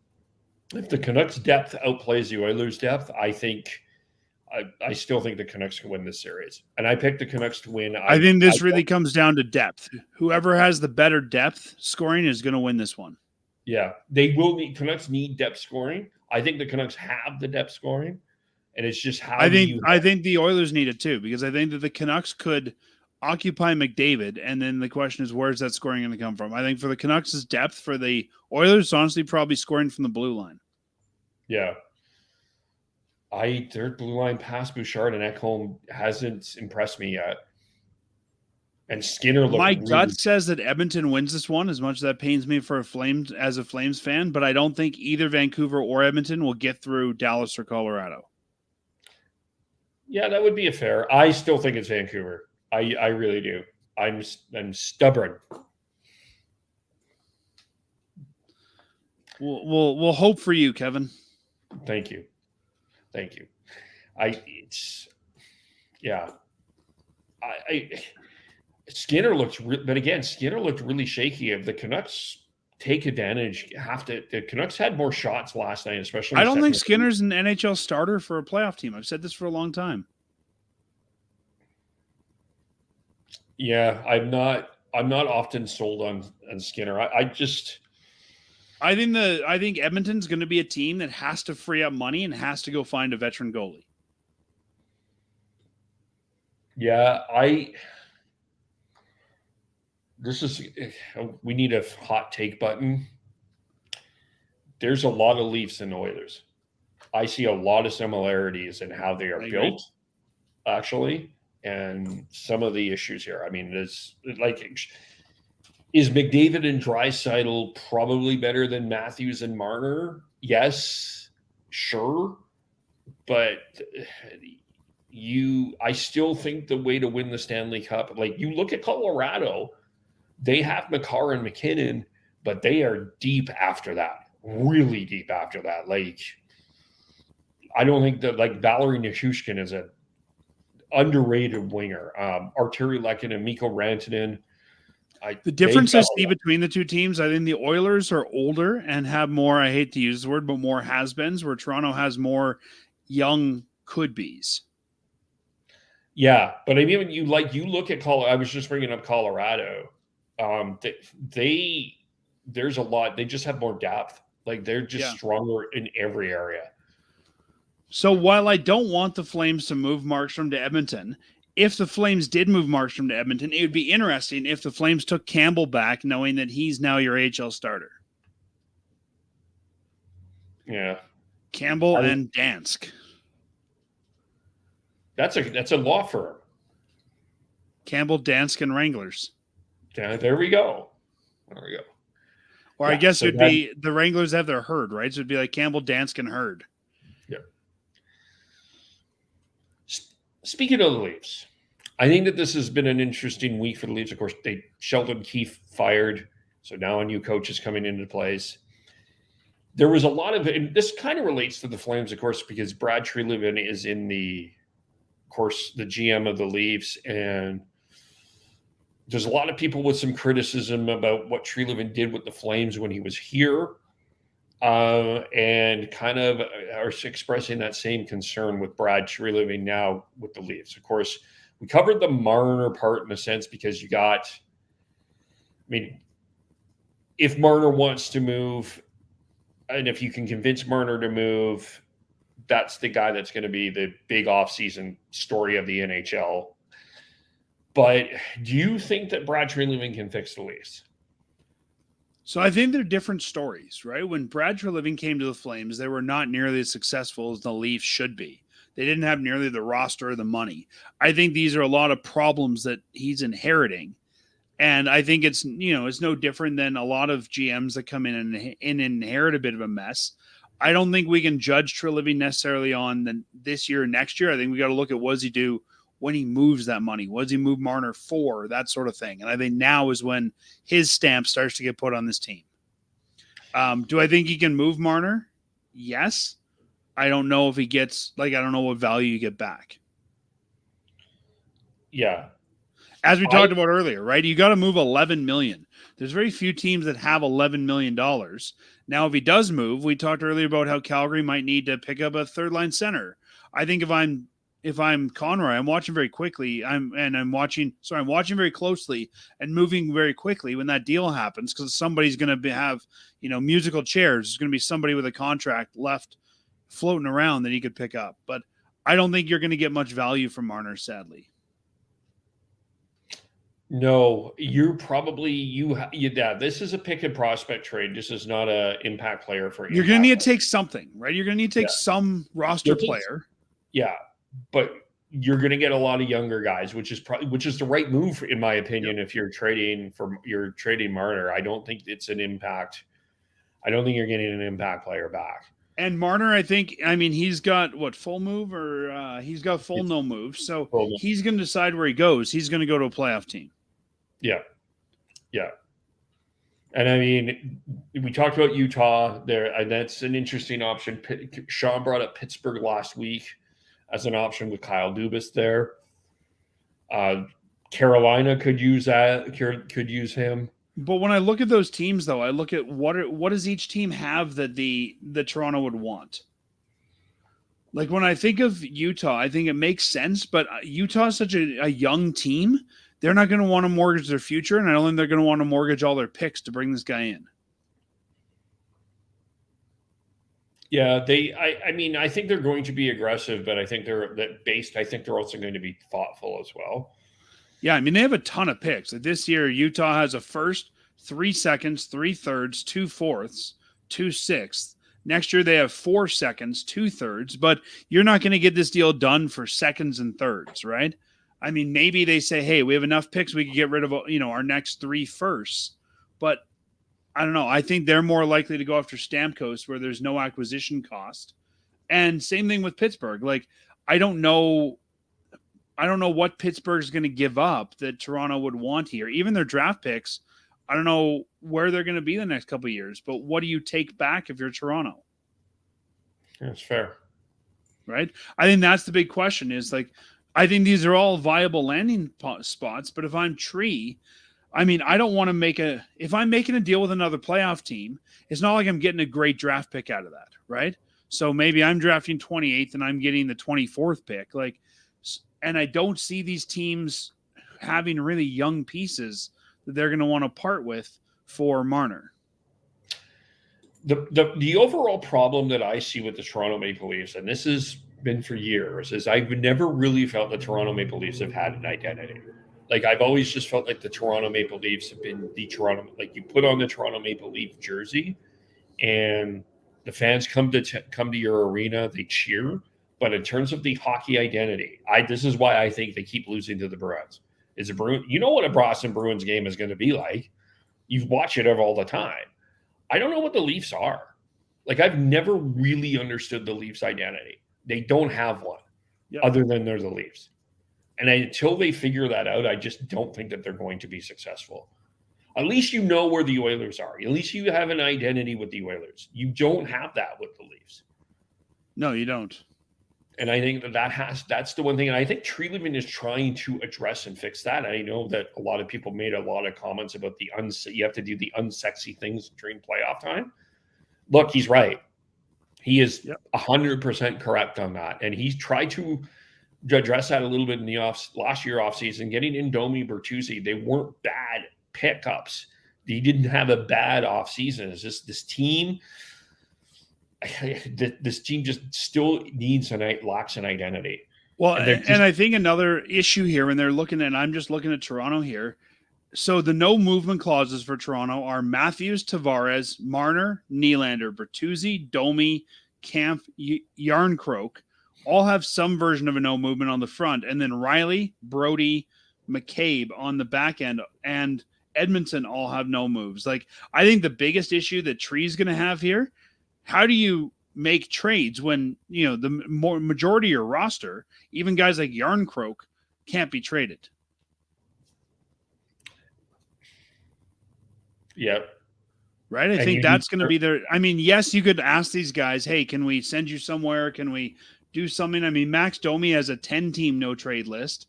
if the Canucks depth outplays the Oilers depth, I still think the Canucks can win this series. And I picked the Canucks to win. I think this really comes down to depth. Whoever has the better depth scoring is going to win this one. Yeah, they will need. Canucks need depth scoring. I think the Canucks have the depth scoring, and it's just how I think the Oilers need it too, because I think that the Canucks could occupy McDavid, and then the question is, where's that scoring going to come from? I think for the Canucks' depth, for the Oilers, honestly, probably scoring from the blue line. Yeah. Their blue line past Bouchard and Ekholm hasn't impressed me yet. And Skinner looked My really gut says that Edmonton wins this one, as much as that pains me for a Flames fan, but I don't think either Vancouver or Edmonton will get through Dallas or Colorado. Yeah, that would be a fair. I still think it's Vancouver. I really do. I'm stubborn. We'll hope for you, Kevin. Thank you. Skinner looked, but again, Skinner looked really shaky. If the Canucks take advantage, the Canucks had more shots last night, especially. I don't think Skinner's an NHL starter for a playoff team. I've said this for a long time. Yeah, I'm not often sold on Skinner. I think Edmonton's going to be a team that has to free up money and has to go find a veteran goalie. Yeah, we need a hot take button. There's a lot of Leafs and Oilers. I see a lot of similarities in how they are built, actually, and some of the issues here. I mean, is McDavid and Draisaitl probably better than Matthews and Marner? Yes, sure, but I still think the way to win the Stanley Cup, like you look at Colorado, they have Makar and McKinnon, but they are deep after that, really deep after that. Like, I don't think that Valeri Nichushkin is an underrated winger. Arturi Lekin and Mikko Rantanen. The difference I see between the two teams, I think the Oilers are older and have more, I hate to use the word, but more has-beens, where Toronto has more young could-be's. Yeah, but I mean, you look at Colorado. I was just bringing up Colorado. There's a lot. They just have more depth. Like they're just stronger in every area. So while I don't want the Flames to move Markstrom to Edmonton, if the Flames did move Markstrom to Edmonton, it would be interesting if the Flames took Campbell back, knowing that he's now your AHL starter. Yeah, Campbell and Dansk. That's a law firm. Campbell, Dansk, and Wranglers. Yeah, there we go. Or I guess it would be the Wranglers have their herd, right? So it'd be like Campbell, Dansk, and Herd. Yeah. Speaking of the Leafs, I think that this has been an interesting week for the Leafs. Of course, Sheldon Keefe fired, so now a new coach is coming into place. There was a lot of, and this kind of relates to the Flames, of course, because Brad Treliving is the GM of the Leafs, and there's a lot of people with some criticism about what Treliving did with the Flames when he was here, and kind of are expressing that same concern with Brad Treliving now with the Leafs. Of course, we covered the Marner part in a sense because if Marner wants to move, and if you can convince Marner to move, that's the guy that's going to be the big offseason story of the NHL. But do you think that Brad Treliving can fix the Leafs? So I think they're different stories, right? When Brad Treliving came to the Flames, they were not nearly as successful as the Leafs should be. They didn't have nearly the roster or the money. I think these are a lot of problems that he's inheriting. And I think it's no different than a lot of GMs that come in and inherit a bit of a mess. I don't think we can judge Treliving necessarily on this year or next year. I think we got to look at what does he do when he moves that money. What does he move Marner for? That sort of thing. And I think now is when his stamp starts to get put on this team. Do I think he can move Marner? Yes. I don't know if he gets, I don't know what value you get back. Yeah. As we talked about earlier, right? You got to move $11 million. There's very few teams that have $11 million. Now, if he does move, we talked earlier about how Calgary might need to pick up a third line center. I think if I'm Conroy, I'm watching very quickly. I'm watching very closely and moving very quickly when that deal happens, because somebody's going to have, musical chairs. There's going to be somebody with a contract left floating around that he could pick up. But I don't think you're going to get much value from Marner, sadly. No, you're probably this is a pick and prospect trade. This is not a impact player for you. You're going to need to take something, right? You're going to need to take some roster player. Yeah, but you're going to get a lot of younger guys, which is the right move in my opinion. If you're trading Marner, I don't think it's an impact. I don't think you're getting an impact player back. And Marner, he's got full move or he's got full no move. So he's going to decide where he goes. He's going to go to a playoff team. Yeah. Yeah. And we talked about Utah there, and that's an interesting option. Sean brought up Pittsburgh last week as an option with Kyle Dubas there. Carolina could use him. But when I look at those teams, though, I look at what does each team have that the Toronto would want? Like when I think of Utah, I think it makes sense, but Utah is such a young team. They're not going to want to mortgage their future, and I don't think they're going to want to mortgage all their picks to bring this guy in. Yeah, I think they're going to be aggressive, but I think they're also going to be thoughtful as well. Yeah, they have a ton of picks. This year, Utah has a first, 3 seconds, 3 thirds, 2 fourths, 2 sixths. Next year, they have 4 seconds, 2 thirds, but you're not going to get this deal done for seconds and thirds, right? Maybe they say, hey, we have enough picks, we could get rid of, our next 3 firsts. But I don't know. I think they're more likely to go after Stamkos where there's no acquisition cost. And same thing with Pittsburgh. I don't know what Pittsburgh's going to give up that Toronto would want here. Even their draft picks, I don't know where they're going to be the next couple of years. But what do you take back if you're Toronto? That's fair. Right? I think that's the big question is I think these are all viable landing spots. But if I'm Tree, I don't want to if I'm making a deal with another playoff team, it's not like I'm getting a great draft pick out of that, right? So maybe I'm drafting 28th and I'm getting the 24th pick. And I don't see these teams having really young pieces that they're going to want to part with for Marner. The overall problem that I see with the Toronto Maple Leafs, and this has been for years, is I've never really felt the Toronto Maple Leafs have had an identity. I've always just felt like the Toronto Maple Leafs have been the Toronto, you put on the Toronto Maple Leaf jersey and the fans come to your arena, they cheer. But in terms of the hockey identity, this is why I think they keep losing to the Bruins. You know what a Boston Bruins game is going to be like. You watch it all the time. I don't know what the Leafs are. I've never really understood the Leafs' identity. They don't have one other than they're the Leafs. And until they figure that out, I just don't think that they're going to be successful. At least you know where the Oilers are. At least you have an identity with the Oilers. You don't have that with the Leafs. No, you don't. And I think that's the one thing. And I think Treliving is trying to address and fix that. I know that a lot of people made a lot of comments about you have to do the unsexy things during playoff time. Look, he's right. He is 100% correct on that. And he's tried to address that a little bit in the last year offseason. Getting in Domi, Bertuzzi, they weren't bad pickups. They didn't have a bad offseason. It's just this team just still lacks an identity. Well, and I think another issue here when they're looking at, I'm just looking at Toronto here. So the no movement clauses for Toronto are Matthews, Tavares, Marner, Nylander, Bertuzzi, Domi, Kampf, Yarncroke, all have some version of a no movement on the front. And then Riley, Brody, McCabe on the back end, and Edmonton all have no moves. I think the biggest issue that Tree's going to have here, how do you make trades when, the majority of your roster, even guys like Yarncroke, can't be traded? Yeah. Right? I think that's going to be their – yes, you could ask these guys, hey, can we send you somewhere? Can we do something? Max Domi has a 10-team no-trade list.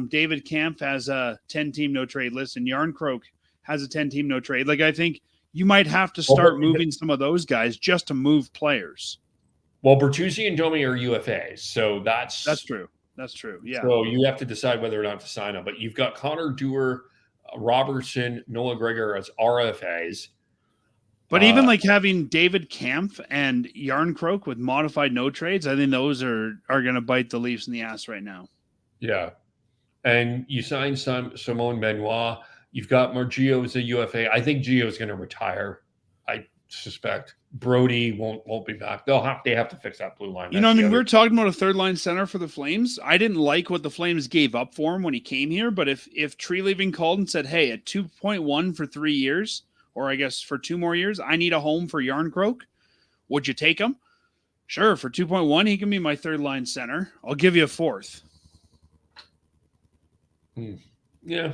David Kampf has a 10-team no-trade list, and Yarncroke has a 10-team no-trade. I think you might have to start moving some of those guys just to move players. Well, Bertuzzi and Domi are UFAs, so that's true. That's true, yeah. So you have to decide whether or not to sign them. But you've got Connor Dewar, Robertson, Noah Gregor as RFAs. But even having David Kampf and Yarncroke with modified no trades, I think those are going to bite the Leafs in the ass right now. Yeah. And you signed Simone Benoit. You've got Gio as a UFA. I think Gio is going to retire, I suspect. Brody won't be back. They have to fix that blue line. You know, I mean, we're talking about a third line center for the Flames. I didn't like what the Flames gave up for him when he came here, but if Treliving called and said, "Hey, at 2.1 for 3 years, or I guess for 2 more years, I need a home for Yarncroke," would you take him? Sure, for 2.1, he can be my third line center. I'll give you a fourth. Yeah,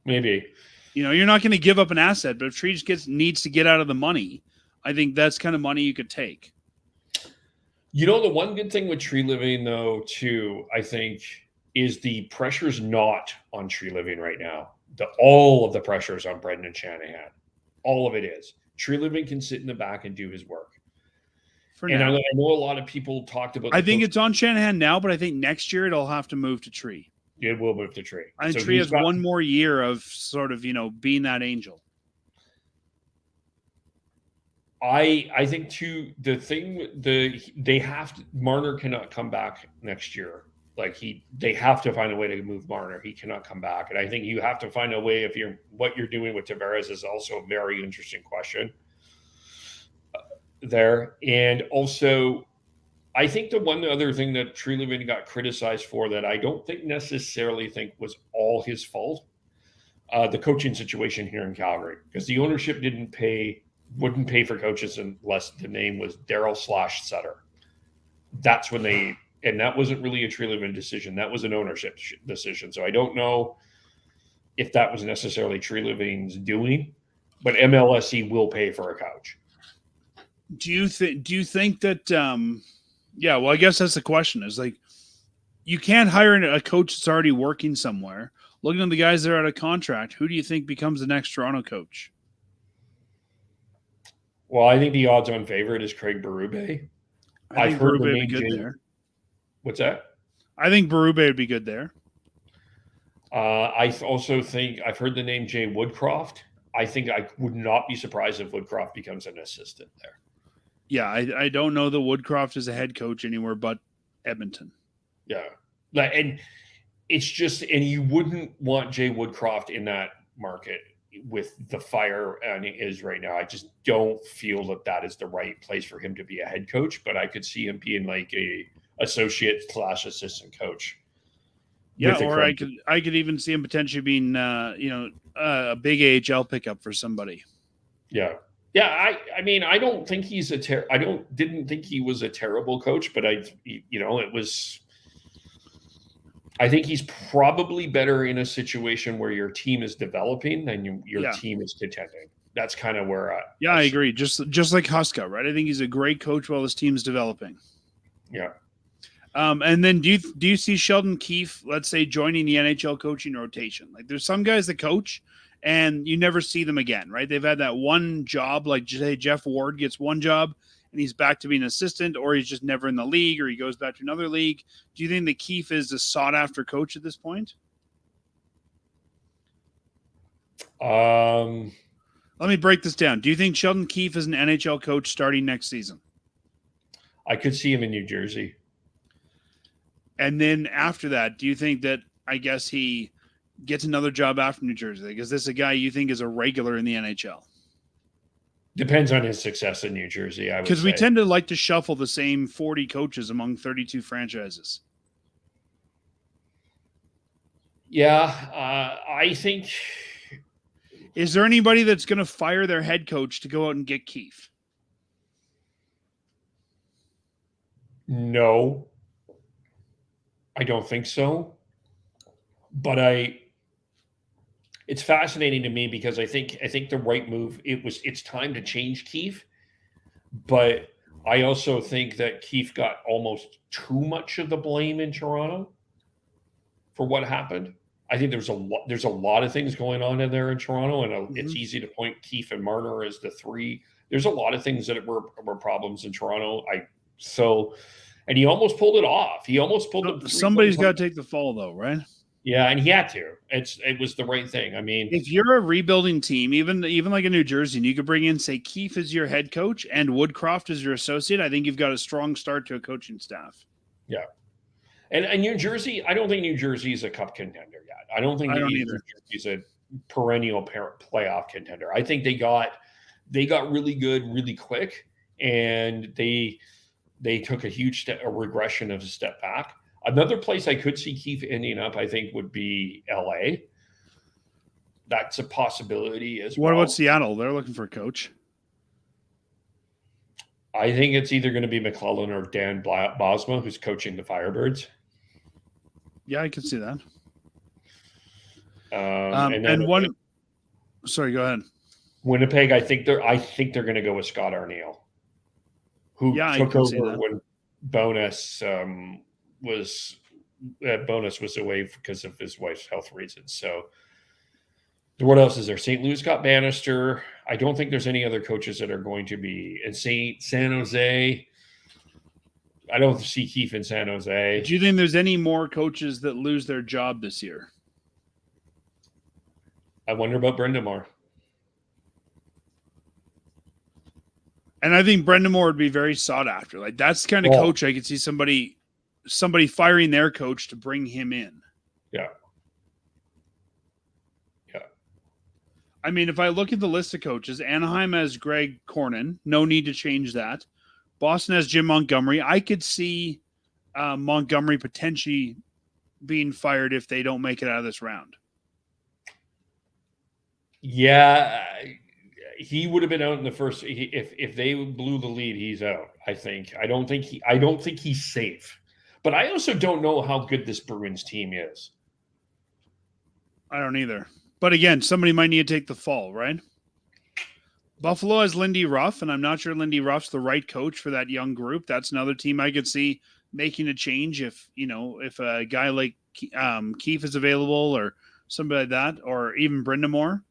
maybe. You know, you're not going to give up an asset, but if Tree just needs to get out of the money, I think that's kind of money you could take. You know, the one good thing with Treliving, though, too, I think, is the pressure's not on Treliving right now. All of the pressure is on Brendan Shanahan. All of it is. Treliving can sit in the back and do his work. I know a lot of people talked about. I think it's on Shanahan now, but I think next year it'll have to move to Tree. It will move to Tree. I think Tree has one more year of sort of, being that angel. I think too, Marner cannot come back next year. They have to find a way to move Marner. He cannot come back. And I think you have to find a way what you're doing with Tavares is also a very interesting question there. And also, I think the one other thing that Treliving got criticized for that I don't necessarily think was all his fault, the coaching situation here in Calgary, because the ownership wouldn't pay for coaches unless the name was Daryl/Sutter. That's when and that wasn't really a Treliving decision. That was an ownership decision. So I don't know if that was necessarily Treliving's doing, but MLSE will pay for a coach. Do you think that, yeah, well, I guess that's the question is you can't hire a coach that's already working somewhere. Looking at the guys that are out of contract, who do you think becomes the next Toronto coach? Well, I think the odds-on favorite is Craig Berube. I've heard Berube would be good there. What's that? I think Berube would be good there. I also think I've heard the name Jay Woodcroft. I think I would not be surprised if Woodcroft becomes an assistant there. Yeah, I don't know that Woodcroft is a head coach anywhere but Edmonton. Yeah. And it's just, and you wouldn't want Jay Woodcroft in that market with the fire and it is right now. I just don't feel that is the right place for him to be a head coach, but I could see him being like a associate/assistant coach. Yeah, or I could even see him potentially being a big AHL pickup for somebody. Yeah. Yeah, I mean, I don't think he's didn't think he was a terrible coach, but I think he's probably better in a situation where your team is developing and your team is contending. That's kind of where I agree. Just like Huska, right? I think he's a great coach while his team's developing. Yeah. And then do you see Sheldon Keefe, let's say, joining the NHL coaching rotation? Like there's some guys that coach and you never see them again, right? They've had that one job, like say Jeff Ward gets one job and he's back to being an assistant, or he's just never in the league, or he goes back to another league. Do you think that Keefe is a sought-after coach at this point? Let me break this down. Do you think Sheldon Keefe is an NHL coach starting next season? I could see him in New Jersey. And then after that, do you think that, I guess, he gets another job after New Jersey? Because this is a guy you think is a regular in the NHL? Depends on his success in New Jersey, I would say. Because we tend to like to shuffle the same 40 coaches among 32 franchises. Yeah, I think... Is there anybody that's going to fire their head coach to go out and get Keefe? No. I don't think so. But it's fascinating to me because I think the right move, it's time to change Keefe. But I also think that Keefe got almost too much of the blame in Toronto for what happened. I think there's a lot of things going on in there in Toronto, and it's easy to point Keefe and Marner as the three. There's a lot of things that were problems in Toronto. And he almost pulled it off. He almost pulled it. Somebody's got to take the fall, though, right? Yeah, and he had to. It was the right thing. I mean, if you're a rebuilding team, even like a New Jersey, and you could bring in, say, Keefe as your head coach and Woodcroft as your associate, I think you've got a strong start to a coaching staff. Yeah. And New Jersey, I don't think New Jersey is a cup contender yet. I don't think New Jersey's a perennial playoff contender. I think they got really good really quick, and they took a huge regression of a step back. Another place I could see Keefe ending up, I think, would be LA. That's a possibility as well. What about Seattle? They're looking for a coach. I think it's either going to be McClellan or Dan Bosma, who's coaching the Firebirds. Yeah, I can see that. Sorry, go ahead. Winnipeg, I think they're going to go with Scott Arniel, who took over when Bonus was away because of his wife's health reasons. So, what else is there? St. Louis got Bannister. I don't think there's any other coaches that are going to be in San Jose. I don't see Keefe in San Jose. Do you think there's any more coaches that lose their job this year? I wonder about Brind'Amour. And I think Brind'Amour would be very sought after. Like, that's the kind of coach I could see somebody firing their coach to bring him in. Yeah. I mean, if I look at the list of coaches, Anaheim has Greg Cornyn. No need to change that. Boston has Jim Montgomery. I could see Montgomery potentially being fired if they don't make it out of this round. Yeah, he would have been out in the first. If they blew the lead, he's out. I think. I don't think he's safe. But I also don't know how good this Bruins team is. I don't either. But again, somebody might need to take the fall, right? Buffalo has Lindy Ruff, and I'm not sure Lindy Ruff's the right coach for that young group. That's another team I could see making a change if a guy like Keefe is available or somebody like that, or even Brind'Amour.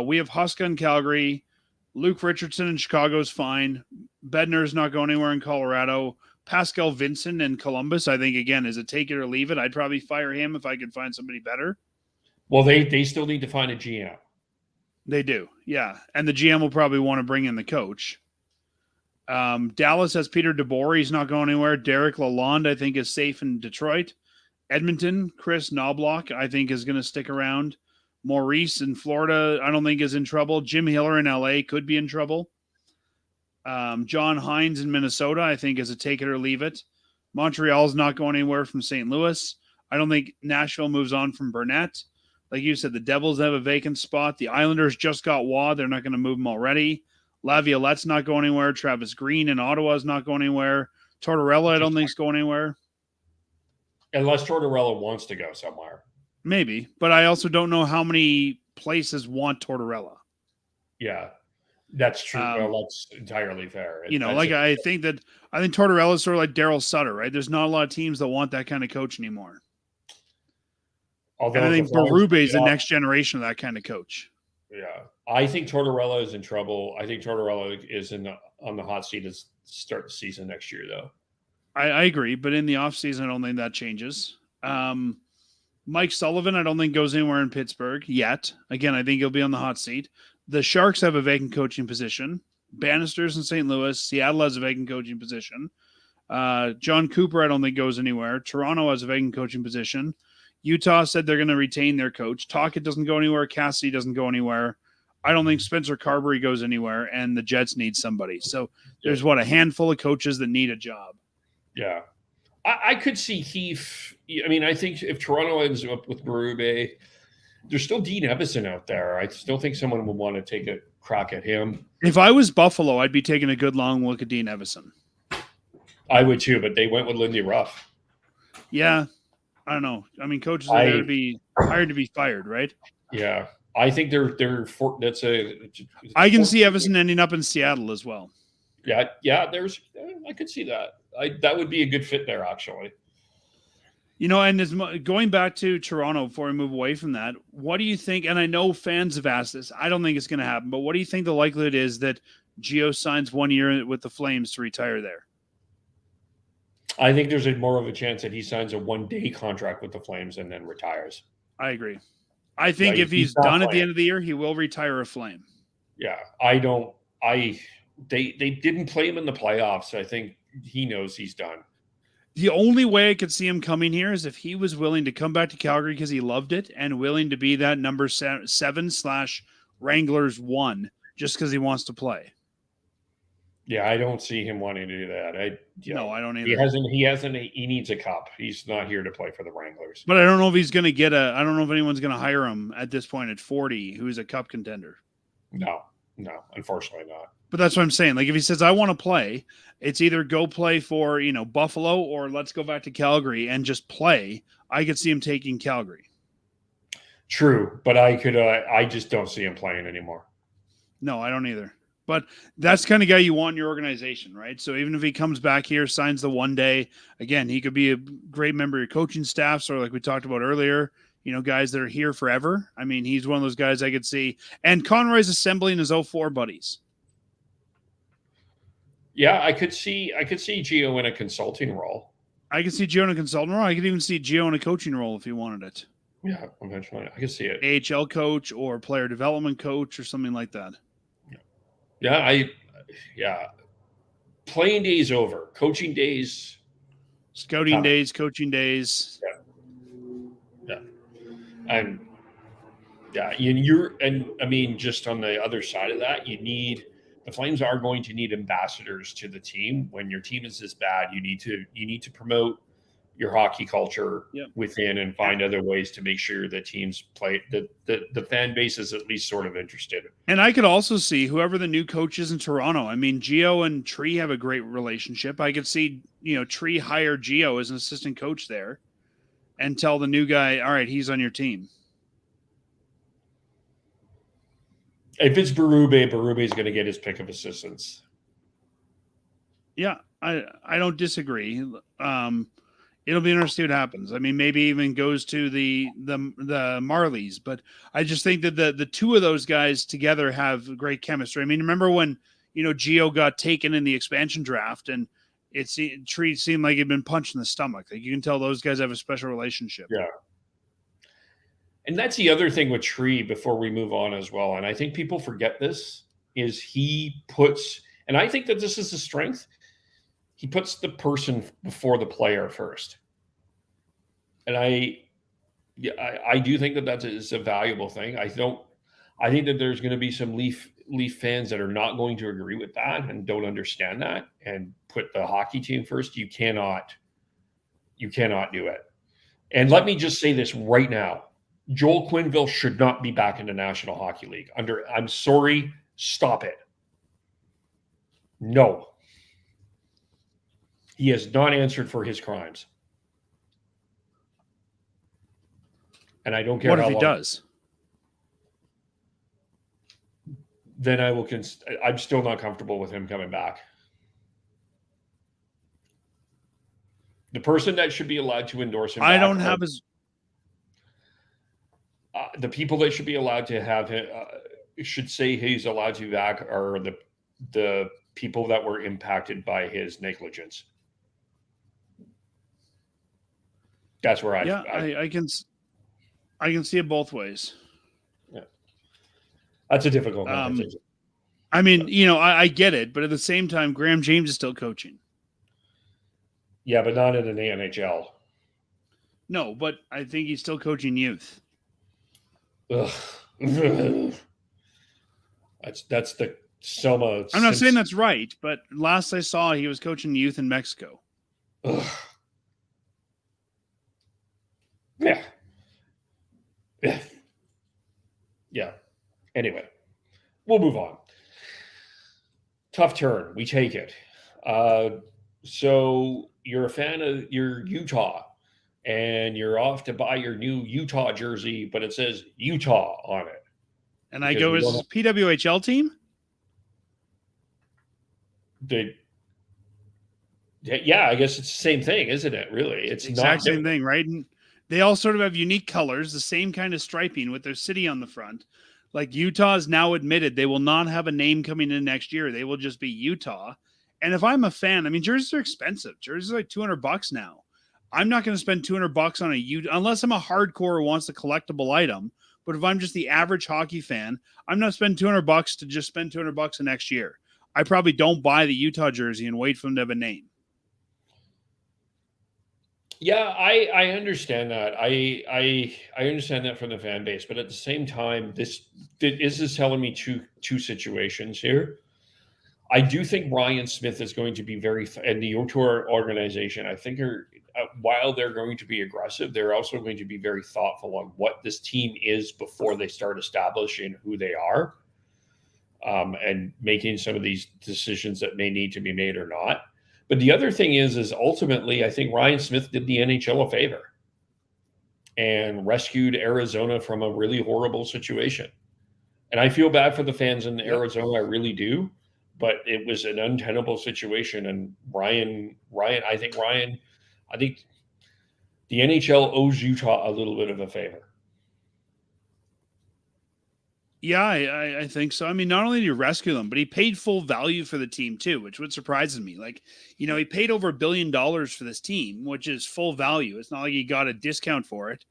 We have Huska in Calgary. Luke Richardson in Chicago is fine. Bednar's not going anywhere in Colorado. Pascal Vincent in Columbus, I think, again, is a take it or leave it. I'd probably fire him if I could find somebody better. Well, they still need to find a GM. They do, yeah. And the GM will probably want to bring in the coach. Dallas has Peter DeBoer. He's not going anywhere. Derek Lalonde, I think, is safe in Detroit. Edmonton, Chris Knobloch, I think, is going to stick around. Maurice in Florida, I don't think is in trouble. Jim Hiller in LA could be in trouble. John Hines in Minnesota, I think, is a take it or leave it. Montreal's not going anywhere from St. Louis. I don't think Nashville moves on from Burnett. Like you said, the Devils have a vacant spot. The Islanders just got Waugh. They're not going to move him already. Laviolette's not going anywhere. Travis Green in Ottawa is not going anywhere. Tortorella, I don't think is going anywhere. Unless Tortorella wants to go somewhere. Maybe, but I also don't know how many places want Tortorella. Yeah, that's true. Well, that's entirely fair. I think Tortorella is sort of like Daryl Sutter, right? There's not a lot of teams that want that kind of coach anymore. Although and I think Berube is the next generation of that kind of coach. Yeah, I think Tortorella is in trouble. I think Tortorella is on the hot seat to start the season next year, though. I agree, but in the offseason, I don't think that changes. Mike Sullivan, I don't think goes anywhere in Pittsburgh yet. Again, I think he'll be on the hot seat. The Sharks have a vacant coaching position. Bannister's in St. Louis. Seattle has a vacant coaching position. John Cooper, I don't think goes anywhere. Toronto has a vacant coaching position. Utah said they're going to retain their coach. Tocchet doesn't go anywhere. Cassidy doesn't go anywhere. I don't think Spencer Carberry goes anywhere, and the Jets need somebody. So there's, a handful of coaches that need a job. Yeah. I could see Heath. I mean, I think if Toronto ends up with Berube, there's still Dean Evason out there. I still think someone would want to take a crack at him. If I was Buffalo, I'd be taking a good long look at Dean Evason. I would too, but they went with Lindy Ruff. Yeah. I don't know. I mean, coaches are there to be hired to be fired, right? Yeah. I think I can see Evason ending up in Seattle as well. Yeah. I could see that. That would be a good fit there, actually. And going back to Toronto before we move away from that, what do you think? And I know fans have asked this. I don't think it's going to happen, but what do you think the likelihood is that Gio signs 1 year with the Flames to retire there? I think there's more of a chance that he signs a 1-day contract with the Flames and then retires. I agree. I think if he's done at the end of the year, he will retire a Flame. Yeah. They didn't play him in the playoffs. I think he knows he's done. The only way I could see him coming here is if he was willing to come back to Calgary because he loved it and willing to be that number 7/Wranglers 1 just because he wants to play. Yeah, I don't see him wanting to do that. No, I don't either. He needs a cup. He's not here to play for the Wranglers. But I don't know if he's going to get I don't know if anyone's going to hire him at this point at 40, who's a cup contender. No, unfortunately not. But that's what I'm saying. Like if he says, I want to play, it's either go play for, Buffalo or let's go back to Calgary and just play. I could see him taking Calgary. True. But I just don't see him playing anymore. No, I don't either. But that's the kind of guy you want in your organization, right? So even if he comes back here, signs the 1 day, again, he could be a great member of your coaching staff. So like we talked about earlier, guys that are here forever. I mean, he's one of those guys I could see. And Conroy's assembling his 04 buddies. Yeah, I could see Gio in a consulting role. I could see Gio in a consulting role. I could even see Gio in a coaching role if he wanted it. Yeah, eventually. I could see it. AHL coach or player development coach or something like that. Yeah. Playing days over. Coaching days. Scouting days, coaching days. Yeah. And just on the other side of that, the Flames are going to need ambassadors to the team. When your team is this bad, you need to promote your hockey culture within and find other ways to make sure that teams play, the fan base is at least sort of interested. And I could also see whoever the new coach is in Toronto. I mean, Gio and Tree have a great relationship. I could see, Tree hire Gio as an assistant coach there and tell the new guy, all right, he's on your team. If it's Berube is going to get his pick of assistants. Yeah, I don't disagree. It'll be interesting what happens. I mean, maybe even goes to the Marlies, but I just think that the two of those guys together have great chemistry. I mean, remember when Gio got taken in the expansion draft, and Tree seemed like he'd been punched in the stomach. Like you can tell those guys have a special relationship. Yeah, and that's the other thing with Tree. Before we move on as well, and I think people forget this is he puts, and I think that this is a strength. He puts the person before the player first. And I do think that is a valuable thing. I think that there's going to be some Leaf fans that are not going to agree with that and don't understand that and put the hockey team first. You cannot do it. And let me just say this right now. Joel Quenneville should not be back in the National Hockey League. I'm sorry, stop it. No. He has not answered for his crimes. And I don't care what how if he long. Does? Then I will. I'm still not comfortable with him coming back. The person that should be allowed to endorse him. I don't have his. The people that should be allowed to have him should say he's allowed to back are the people that were impacted by his negligence. That's where I can see it both ways. Yeah, that's a difficult conversation. I mean, I get it, but at the same time, Graham James is still coaching. Yeah, but not in the NHL. No, but I think he's still coaching youth. Ugh. That's the Selma. I'm not saying that's right, but last I saw, he was coaching youth in Mexico. Ugh. Yeah. Anyway, we'll move on. Tough turn. We take it. So you're a fan of your Utah, and you're off to buy your new Utah jersey, but it says Utah on it. And I go, is this PWHL team? Yeah, I guess it's the same thing, isn't it? Really, it's exact same thing, right? And they all sort of have unique colors, the same kind of striping with their city on the front. Like Utah has now admitted they will not have a name coming in next year. They will just be Utah. And if I'm a fan, I mean, jerseys are expensive. Jerseys are like $200 now. I'm not going to spend $200 on a Utah unless I'm a hardcore who wants a collectible item. But if I'm just the average hockey fan, I'm not spending $200 to just spend $200 the next year. I probably don't buy the Utah jersey and wait for them to have a name. Yeah, I understand that. I understand that from the fan base, but at the same time, this is telling me two situations here. I do think Ryan Smith is going to be and the Tour organization, I think while they're going to be aggressive, they're also going to be very thoughtful on what this team is before they start establishing who they are, and making some of these decisions that may need to be made or not. But the other thing is ultimately, I think Ryan Smith did the NHL a favor and rescued Arizona from a really horrible situation. And I feel bad for the fans in Arizona, I really do. But it was an untenable situation, and I think the NHL owes Utah a little bit of a favor. Yeah, I think so. I mean, not only did he rescue them, but he paid full value for the team too, which what surprises me. Like, he paid over $1 billion for this team, which is full value. It's not like he got a discount for it.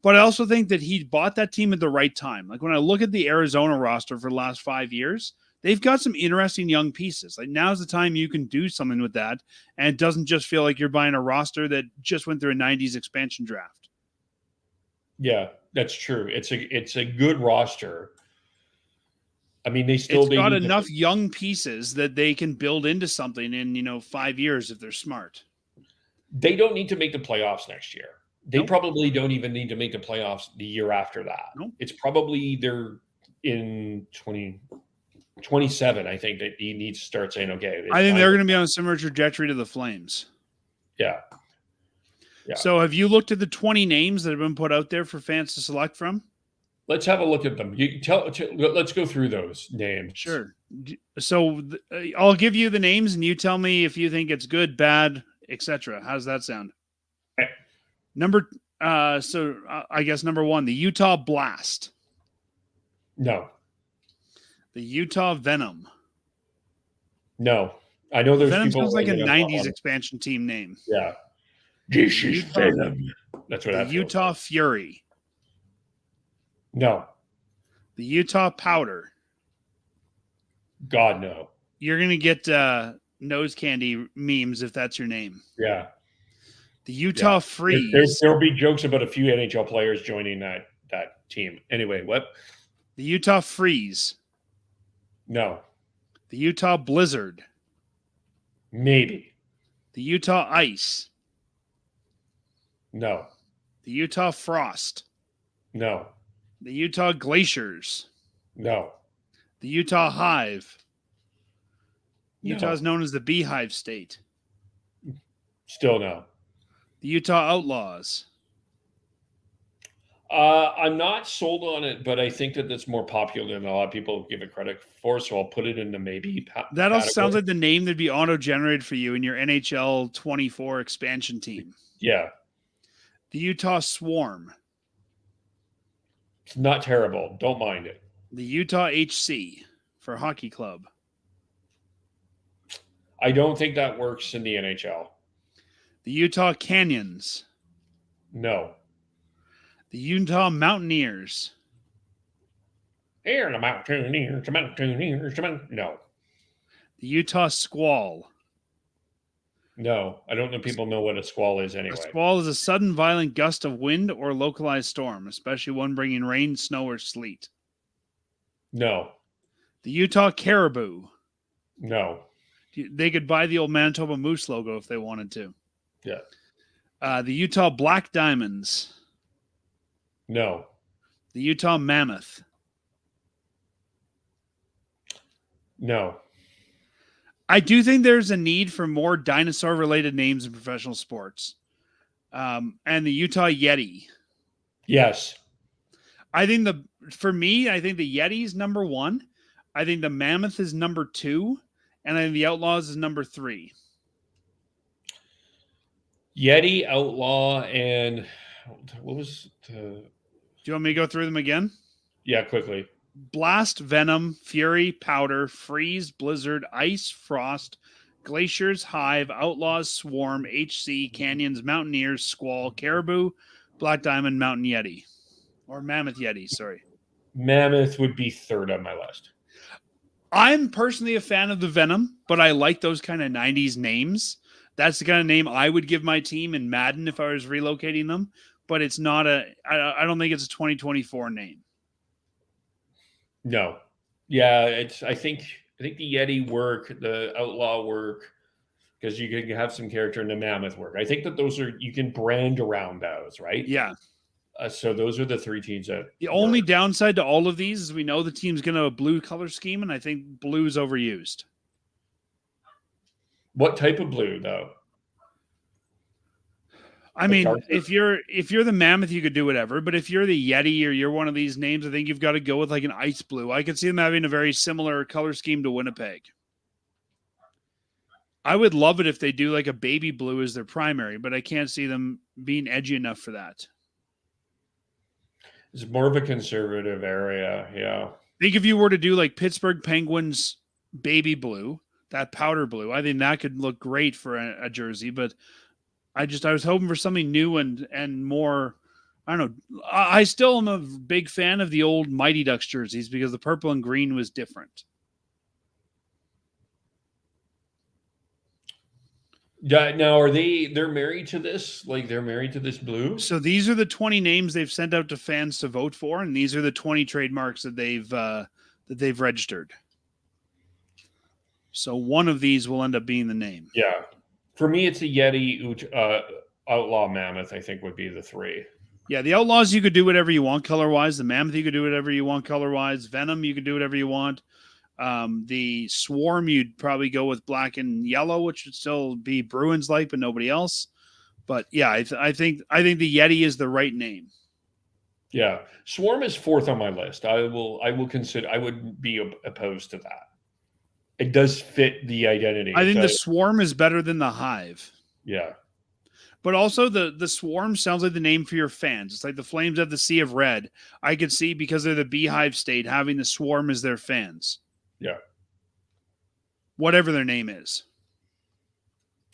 But I also think that he bought that team at the right time. Like, when I look at the Arizona roster for the last 5 years, they've got some interesting young pieces. Like, now's the time you can do something with that, and it doesn't just feel like you're buying a roster that just went through a 90s expansion draft. Yeah, that's true. It's a good roster. I mean, it's got enough young pieces that they can build into something in 5 years if they're smart. They don't need to make the playoffs next year. They probably don't even need to make the playoffs the year after that. Nope. It's probably they're in 2027. I think that he needs to start saying, okay. I think they're going to be on a similar trajectory to the Flames. Yeah. So have you looked at the 20 names that have been put out there for fans to select from? Let's have a look at them. Let's go through those names. Sure. So I'll give you the names, and you tell me if you think it's good, bad, etc. How does that sound? Okay. I guess number 1, the Utah Blast. No. The Utah Venom. No. I know there's Venom people sounds like a 90s expansion team name. Yeah. This is Venom. That's what the Utah Fury. No. The Utah Powder. God, no. You're going to get nose candy memes if that's your name. Yeah. The Utah Freeze. There'll be jokes about a few NHL players joining that team. Anyway, what? The Utah Freeze. No. The Utah Blizzard. Maybe. The Utah Ice. No. The Utah Frost. No. The Utah Glaciers. No. The Utah Hive. No. Utah is known as the Beehive State. Still no. The Utah Outlaws. I'm not sold on it, but I think that it's more popular than a lot of people give it credit for, so I'll put it in the maybe. That also sounds like the name that'd be auto-generated for you in your NHL 24 expansion team. Yeah. The Utah Swarm. It's not terrible. Don't mind it. The Utah HC for hockey club. I don't think that works in the NHL. The Utah Canyons. No. The Utah Mountaineers. Here, the Mountaineers, no. The Utah Squall. No, I don't know. People know what a squall is anyway. A squall is a sudden violent gust of wind or localized storm, especially one bringing rain, snow, or sleet. No. The Utah Caribou. No. They could buy the old Manitoba Moose logo if they wanted to. Yeah. The Utah Black Diamonds. No. The Utah Mammoth. No. I do think there's a need for more dinosaur-related names in professional sports. And the Utah Yeti. Yes. I think the Yeti is number 1. I think the Mammoth is number 2. And I think the Outlaws is number 3. Yeti, Outlaw, and what was the... Do you want me to go through them again? Yeah, quickly. Blast, Venom, Fury, Powder, Freeze, Blizzard, Ice, Frost, Glaciers, Hive, Outlaws, Swarm, HC, Canyons, Mountaineers, Squall, Caribou, Black Diamond, Mountain Yeti. Or Mammoth Yeti, sorry. Mammoth would be 3rd on my list. I'm personally a fan of the Venom, but I like those kind of 90s names. That's the kind of name I would give my team in Madden if I was relocating them. But it's not I don't think it's a 2024 name. No. Yeah, I think I think the Yeti work, the Outlaw work, because you can have some character in the Mammoth work. I think that those are, you can brand around those, right? Yeah. So those are the three teams that The only downside to all of these is we know the team's going to have a blue color scheme, and I think blue is overused. What type of blue, though? I mean, if you're the Mammoth, you could do whatever. But if you're the Yeti or you're one of these names, I think you've got to go with like an ice blue. I could see them having a very similar color scheme to Winnipeg. I would love it if they do like a baby blue as their primary, but I can't see them being edgy enough for that. It's more of a conservative area, yeah. I think if you were to do like Pittsburgh Penguins baby blue, that powder blue, I think that could look great for a jersey. But I was hoping for something new and more. I don't know. I still am a big fan of the old Mighty Ducks jerseys because the purple and green was different. Yeah. Now, they're married to this? Like they're married to this blue? So these are the 20 names they've sent out to fans to vote for, and these are the 20 trademarks that they've registered. So one of these will end up being the name. Yeah. For me, it's a Yeti, Outlaw, Mammoth, I think would be the three. Yeah, the Outlaws, you could do whatever you want color-wise. The Mammoth, you could do whatever you want color-wise. Venom, you could do whatever you want. The Swarm, you'd probably go with black and yellow, which would still be Bruins-like, but nobody else. But yeah, I think the Yeti is the right name. Yeah, Swarm is fourth on my list. I will consider. I would be opposed to that. It does fit the identity. I think the Swarm is better than the Hive. Yeah. But also the Swarm sounds like the name for your fans. It's like the Flames have the Sea of Red. I could see, because they're the Beehive State, having the Swarm as their fans. Yeah. Whatever their name is.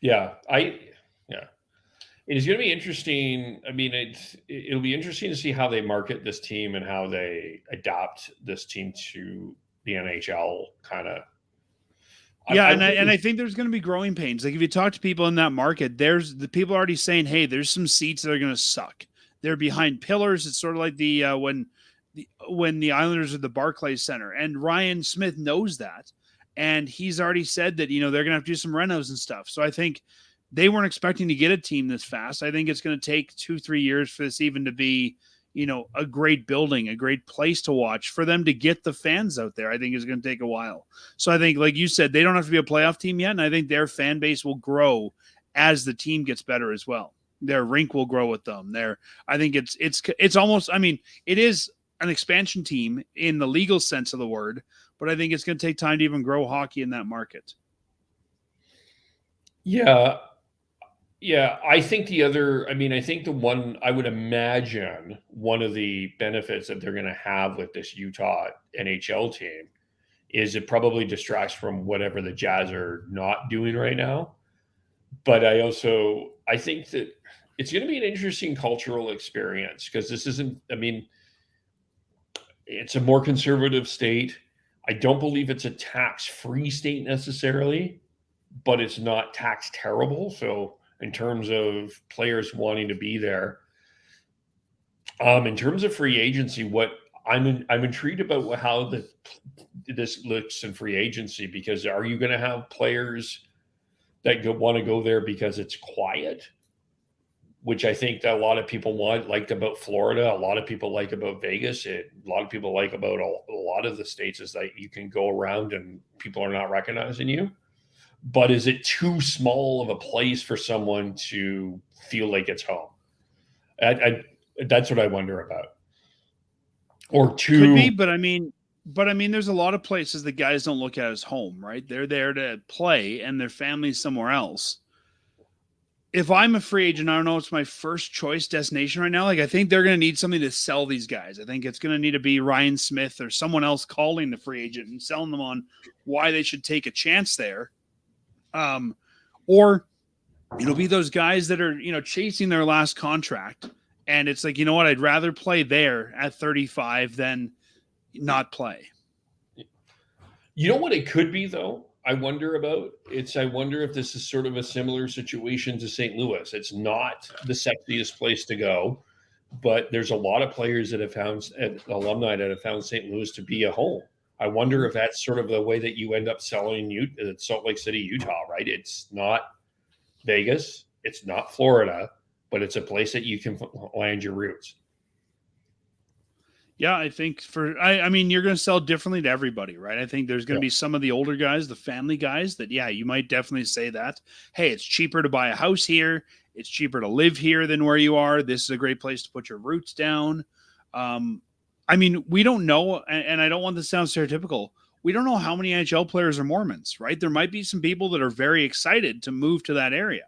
Yeah. It is going to be interesting. I mean, it'll be interesting to see how they market this team and how they adapt this team to the NHL kind of. Yeah, and I think there's going to be growing pains. Like if you talk to people in that market, there's the people already saying, "Hey, there's some seats that are going to suck. They're behind pillars." It's sort of like the when the Islanders are the Barclays Center, and Ryan Smith knows that, and he's already said that they're going to have to do some renos and stuff. So I think they weren't expecting to get a team this fast. I think it's going to take 2-3 years for this even to be a great building, a great place to watch. For them to get the fans out there, I think is going to take a while. So I think, like you said, they don't have to be a playoff team yet, and I think their fan base will grow as the team gets better as well. Their rink will grow with them. I think it's almost. I mean, it is an expansion team in the legal sense of the word, but I think it's going to take time to even grow hockey in that market. Yeah. Yeah, I think I think the one, I would imagine one of the benefits that they're going to have with this Utah NHL team is it probably distracts from whatever the Jazz are not doing right now. But I think that it's going to be an interesting cultural experience because it's a more conservative state. I don't believe it's a tax-free state necessarily, but it's not tax terrible. So in terms of players wanting to be there. In terms of free agency, what I'm intrigued about how this looks in free agency, because are you going to have players that want to go there because it's quiet, which I think that a lot of people liked about Florida, a lot of people like about Vegas, a lot of people like about a lot of the states is that you can go around and people are not recognizing you. But is it too small of a place for someone to feel like it's home? That's what I wonder about. Or too could be, but I mean, there's a lot of places that guys don't look at as home, right? They're there to play, and their family's somewhere else. If I'm a free agent, I don't know, it's my first choice destination right now. Like I think they're going to need something to sell these guys. I think it's going to need to be Ryan Smith or someone else calling the free agent and selling them on why they should take a chance there. Or it'll be those guys that are, chasing their last contract. And it's like, what? I'd rather play there at 35 than not play. You know what it could be, though? I wonder if this is sort of a similar situation to St. Louis. It's not the sexiest place to go, but there's a lot of players that have found alumni that have found St. Louis to be a home. I wonder if that's sort of the way that you end up selling Salt Lake City, Utah, right? It's not Vegas, it's not Florida, but it's a place that you can land your roots. Yeah, I think I mean, you're going to sell differently to everybody, right? I think there's going to be some of the older guys, the family guys that, yeah, you might definitely say that, hey, it's cheaper to buy a house here. It's cheaper to live here than where you are. This is a great place to put your roots down. I mean, we don't know, and I don't want this to sound stereotypical. We don't know how many NHL players are Mormons, right? There might be some people that are very excited to move to that area.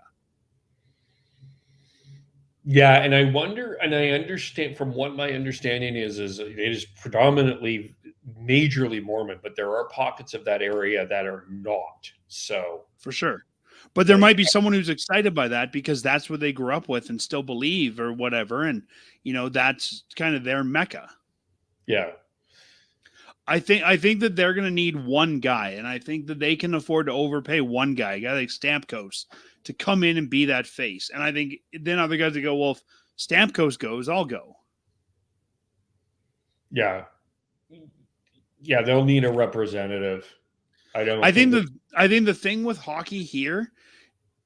Yeah, and I wonder, and I understand from what my understanding is it is predominantly majorly Mormon, but there are pockets of that area that are not. So for sure. But there might be someone who's excited by that because that's what they grew up with and still believe or whatever. And, that's kind of their mecca. Yeah. I think that they're going to need one guy, and I think that they can afford to overpay one guy, a guy like Stamkos, to come in and be that face. And I think then other guys that go, well, if Stamkos goes, I'll go. Yeah. Yeah, they'll need a representative. I think the thing with hockey here,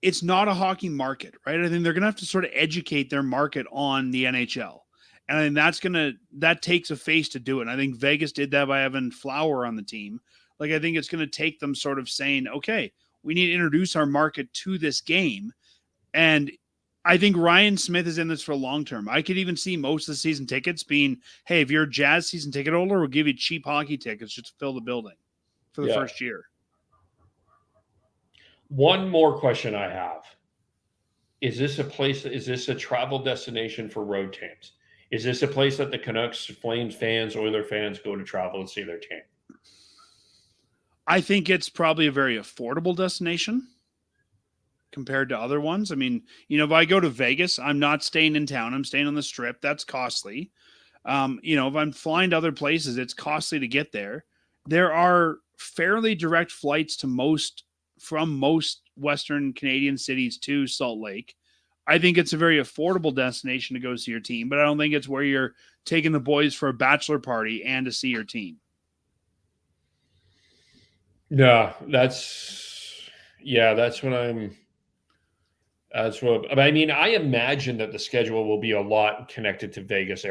it's not a hockey market, right? I think they're going to have to sort of educate their market on the NHL. And I think that takes a face to do it. And I think Vegas did that by having Flower on the team. Like, I think it's going to take them sort of saying, okay, we need to introduce our market to this game. And I think Ryan Smith is in this for long term. I could even see most of the season tickets being, hey, if you're a Jazz season ticket holder, we'll give you cheap hockey tickets just to fill the building for the first year. One more question I have. Is this a travel destination for road teams? Is this a place that the Canucks, Flames fans, Oiler fans go to travel and see their team? I think it's probably a very affordable destination compared to other ones. I mean, if I go to Vegas, I'm not staying in town. I'm staying on the Strip. That's costly. If I'm flying to other places, it's costly to get there. There are fairly direct flights from most Western Canadian cities to Salt Lake. I think it's a very affordable destination to go see your team, but I don't think it's where you're taking the boys for a bachelor party and to see your team. Yeah, I mean, I imagine that the schedule will be a lot connected to Vegas,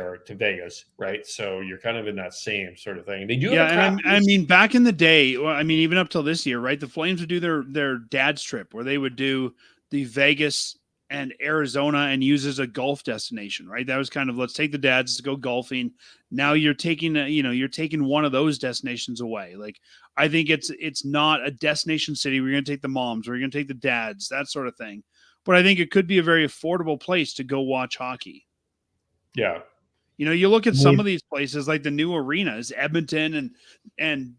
right? So you're kind of in that same sort of thing. They do, I mean, back in the day, even up till this year, right? The Flames would do their dad's trip where they would do the Vegas and Arizona and use as a golf destination, right? That was kind of, let's take the dads to go golfing. Now you're taking one of those destinations away. Like, I think it's not a destination city. We're going to take the moms, we're going to take the dads, that sort of thing. But I think it could be a very affordable place to go watch hockey. Yeah. You look at some of these places like the new arenas, Edmonton and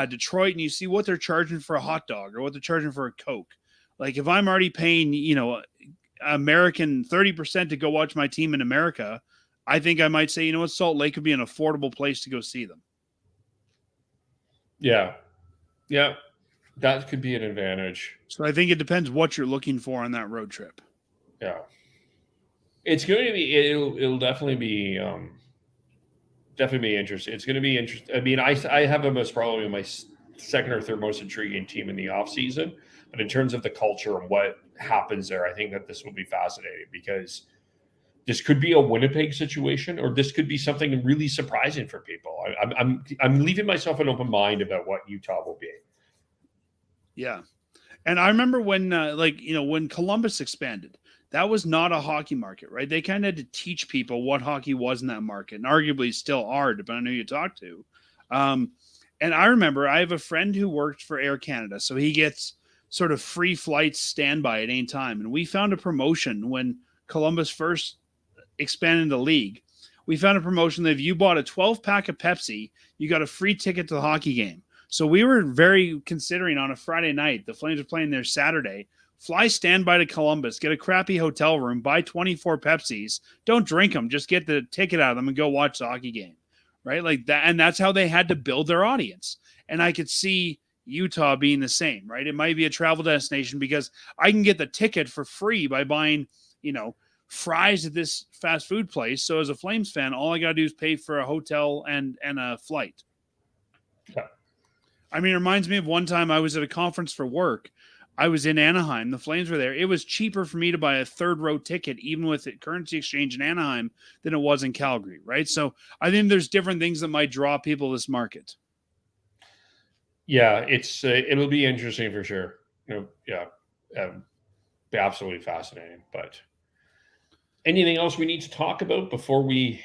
Detroit, and you see what they're charging for a hot dog or what they're charging for a Coke. Like, if I'm already paying, American 30% to go watch my team in America, I think I might say, Salt Lake could be an affordable place to go see them. Yeah. Yeah. That could be an advantage. So I think it depends what you're looking for on that road trip. Yeah. It's going to be, it'll definitely be interesting. It's going to be interesting. I mean, I have them as probably my second or third most intriguing team in the offseason. But in terms of the culture and what happens there, I think that this will be fascinating because this could be a Winnipeg situation, or this could be something really surprising for people. I'm leaving myself an open mind about what Utah will be. Yeah, and I remember when when Columbus expanded, that was not a hockey market, right? They kind of had to teach people what hockey was in that market, and arguably still are, depending on who you talk to. And I remember I have a friend who worked for Air Canada, so he gets sort of free flights standby at any time. And we found a promotion when Columbus first expanded the league. We found a promotion that if you bought a 12-pack of Pepsi, you got a free ticket to the hockey game. So we were very considering on a Friday night, the Flames are playing there Saturday, fly standby to Columbus, get a crappy hotel room, buy 24 Pepsis, don't drink them, just get the ticket out of them and go watch the hockey game, right? Like that. And that's how they had to build their audience. And I could see Utah being the same, right? It might be a travel destination because I can get the ticket for free by buying, fries at this fast food place. So as a Flames fan, all I got to do is pay for a hotel and a flight. I mean, it reminds me of one time I was at a conference for work. I was in Anaheim. The Flames were there. It was cheaper for me to buy a third row ticket, even with the currency exchange in Anaheim, than it was in Calgary, right? So I think there's different things that might draw people to this market. Yeah, it'll be interesting for sure. Be absolutely fascinating. But anything else we need to talk about before we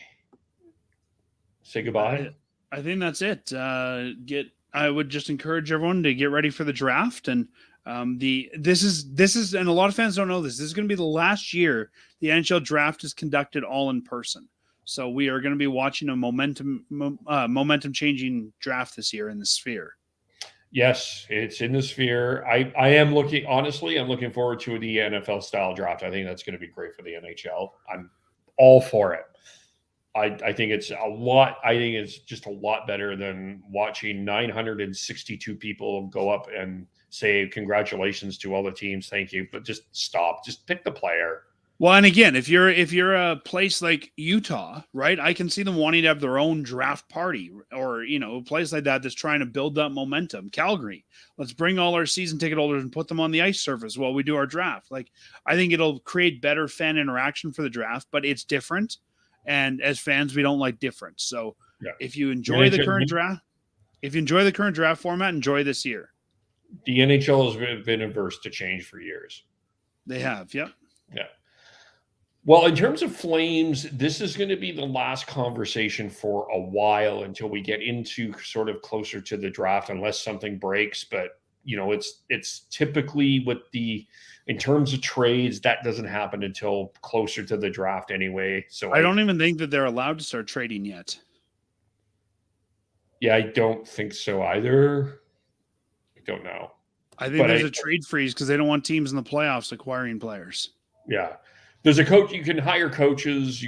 say goodbye? I think that's it. I would just encourage everyone to get ready for the draft. And this is, and a lot of fans don't know this. This is going to be the last year the NHL draft is conducted all in person. So we are going to be watching a momentum changing draft this year in the Sphere. Yes, it's in the Sphere. I am I'm looking forward to the NFL style draft. I think that's going to be great for the NHL. I'm all for it. I think it's just a lot better than watching 962 people go up and say congratulations to all the teams. Thank you. But just stop. Just pick the player. Well, and again, if you're a place like Utah, right, I can see them wanting to have their own draft party, or a place like that that's trying to build up momentum. Calgary, let's bring all our season ticket holders and put them on the ice surface while we do our draft. Like, I think it'll create better fan interaction for the draft, but it's different. And as fans, we don't like difference. So if you enjoy the current draft format, enjoy this year. The NHL has been averse to change for years. They have, yep. Yeah. Well, in terms of Flames, this is going to be the last conversation for a while until we get into sort of closer to the draft, unless something breaks. But, it's typically in terms of trades, that doesn't happen until closer to the draft anyway. So I don't even think that they're allowed to start trading yet. Yeah, I don't think so either. I don't know. I think there's a trade freeze because they don't want teams in the playoffs acquiring players. Yeah. There's a coach. You can hire coaches.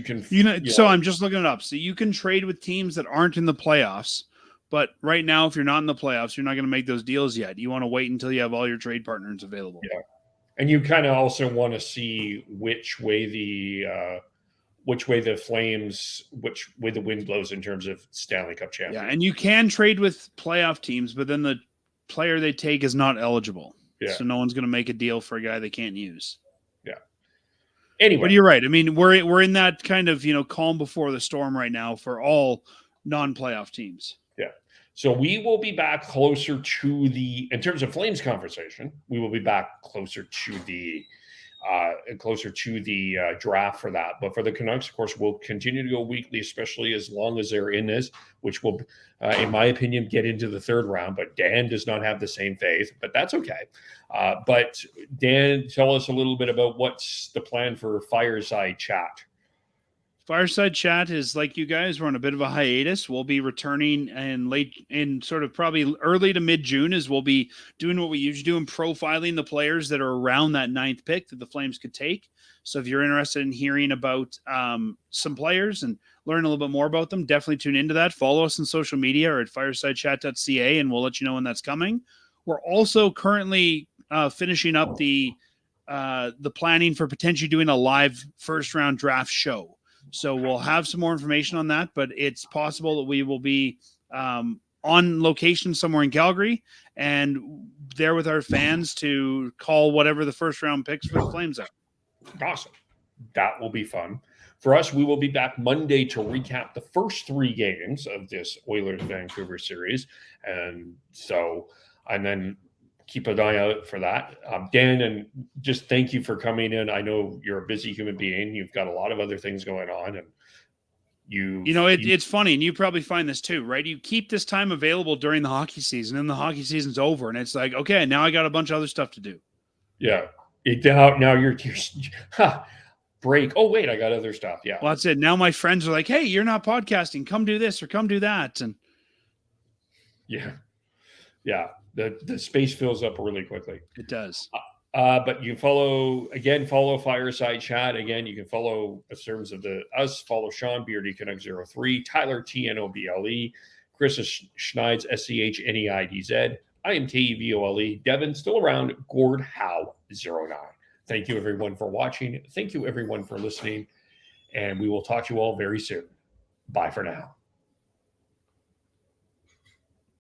So I'm just looking it up. So you can trade with teams that aren't in the playoffs. But right now, if you're not in the playoffs, you're not going to make those deals yet. You want to wait until you have all your trade partners available. Yeah. And you kind of also want to see which way the Flames, which way the wind blows in terms of Stanley Cup champion. Yeah, and you can trade with playoff teams, but then the player they take is not eligible. Yeah. So no one's going to make a deal for a guy they can't use. Yeah. Anyway, but you're right. I mean, we're in that kind of calm before the storm right now for all non-playoff teams. Yeah. So we will be back closer to in terms of Flames conversation, we will be back closer to the draft for that. But for the Canucks, of course, we'll continue to go weekly, especially as long as they're in this, which will, in my opinion, get into the third round. But Dan does not have the same faith, but that's okay. But Dan, tell us a little bit about what's the plan for Fireside Chat. Fireside Chat is like you guys. We're on a bit of a hiatus. We'll be returning in sort of probably early to mid-June as we'll be doing what we usually do and profiling the players that are around that 9th pick that the Flames could take. So if you're interested in hearing about some players and learn a little bit more about them, definitely tune into that. Follow us on social media or at firesidechat.ca and we'll let you know when that's coming. We're also currently finishing up the planning for potentially doing a live first round draft show. So we'll have some more information on that, but it's possible that we will be on location somewhere in Calgary and there with our fans to call whatever the first round picks for the Flames are. Awesome. That will be fun. For us, we will be back Monday to recap the first 3 games of this Oilers-Vancouver series. And then keep an eye out for that. Dan, and just thank you for coming in. I know you're a busy human being. You've got a lot of other things going on. And it's funny, and you probably find this too, right? You keep this time available during the hockey season, and the hockey season's over, and it's like, okay, now I got a bunch of other stuff to do. Yeah. Now you're break. Oh, wait, I got other stuff. Yeah. Well, that's it. Now my friends are like, hey, you're not podcasting. Come do this or come do that. And yeah. Yeah. The space fills up really quickly. It does. But you follow Fireside Chat. Again, you can follow in terms of us, follow Sean Beardy Canuck 03, Tyler TNOBLE, Chris Schneids SCHNEIDZ. I am KEVOLE. Devin still around. Gord Howe 09. Thank you everyone for watching. Thank you everyone for listening. And we will talk to you all very soon. Bye for now.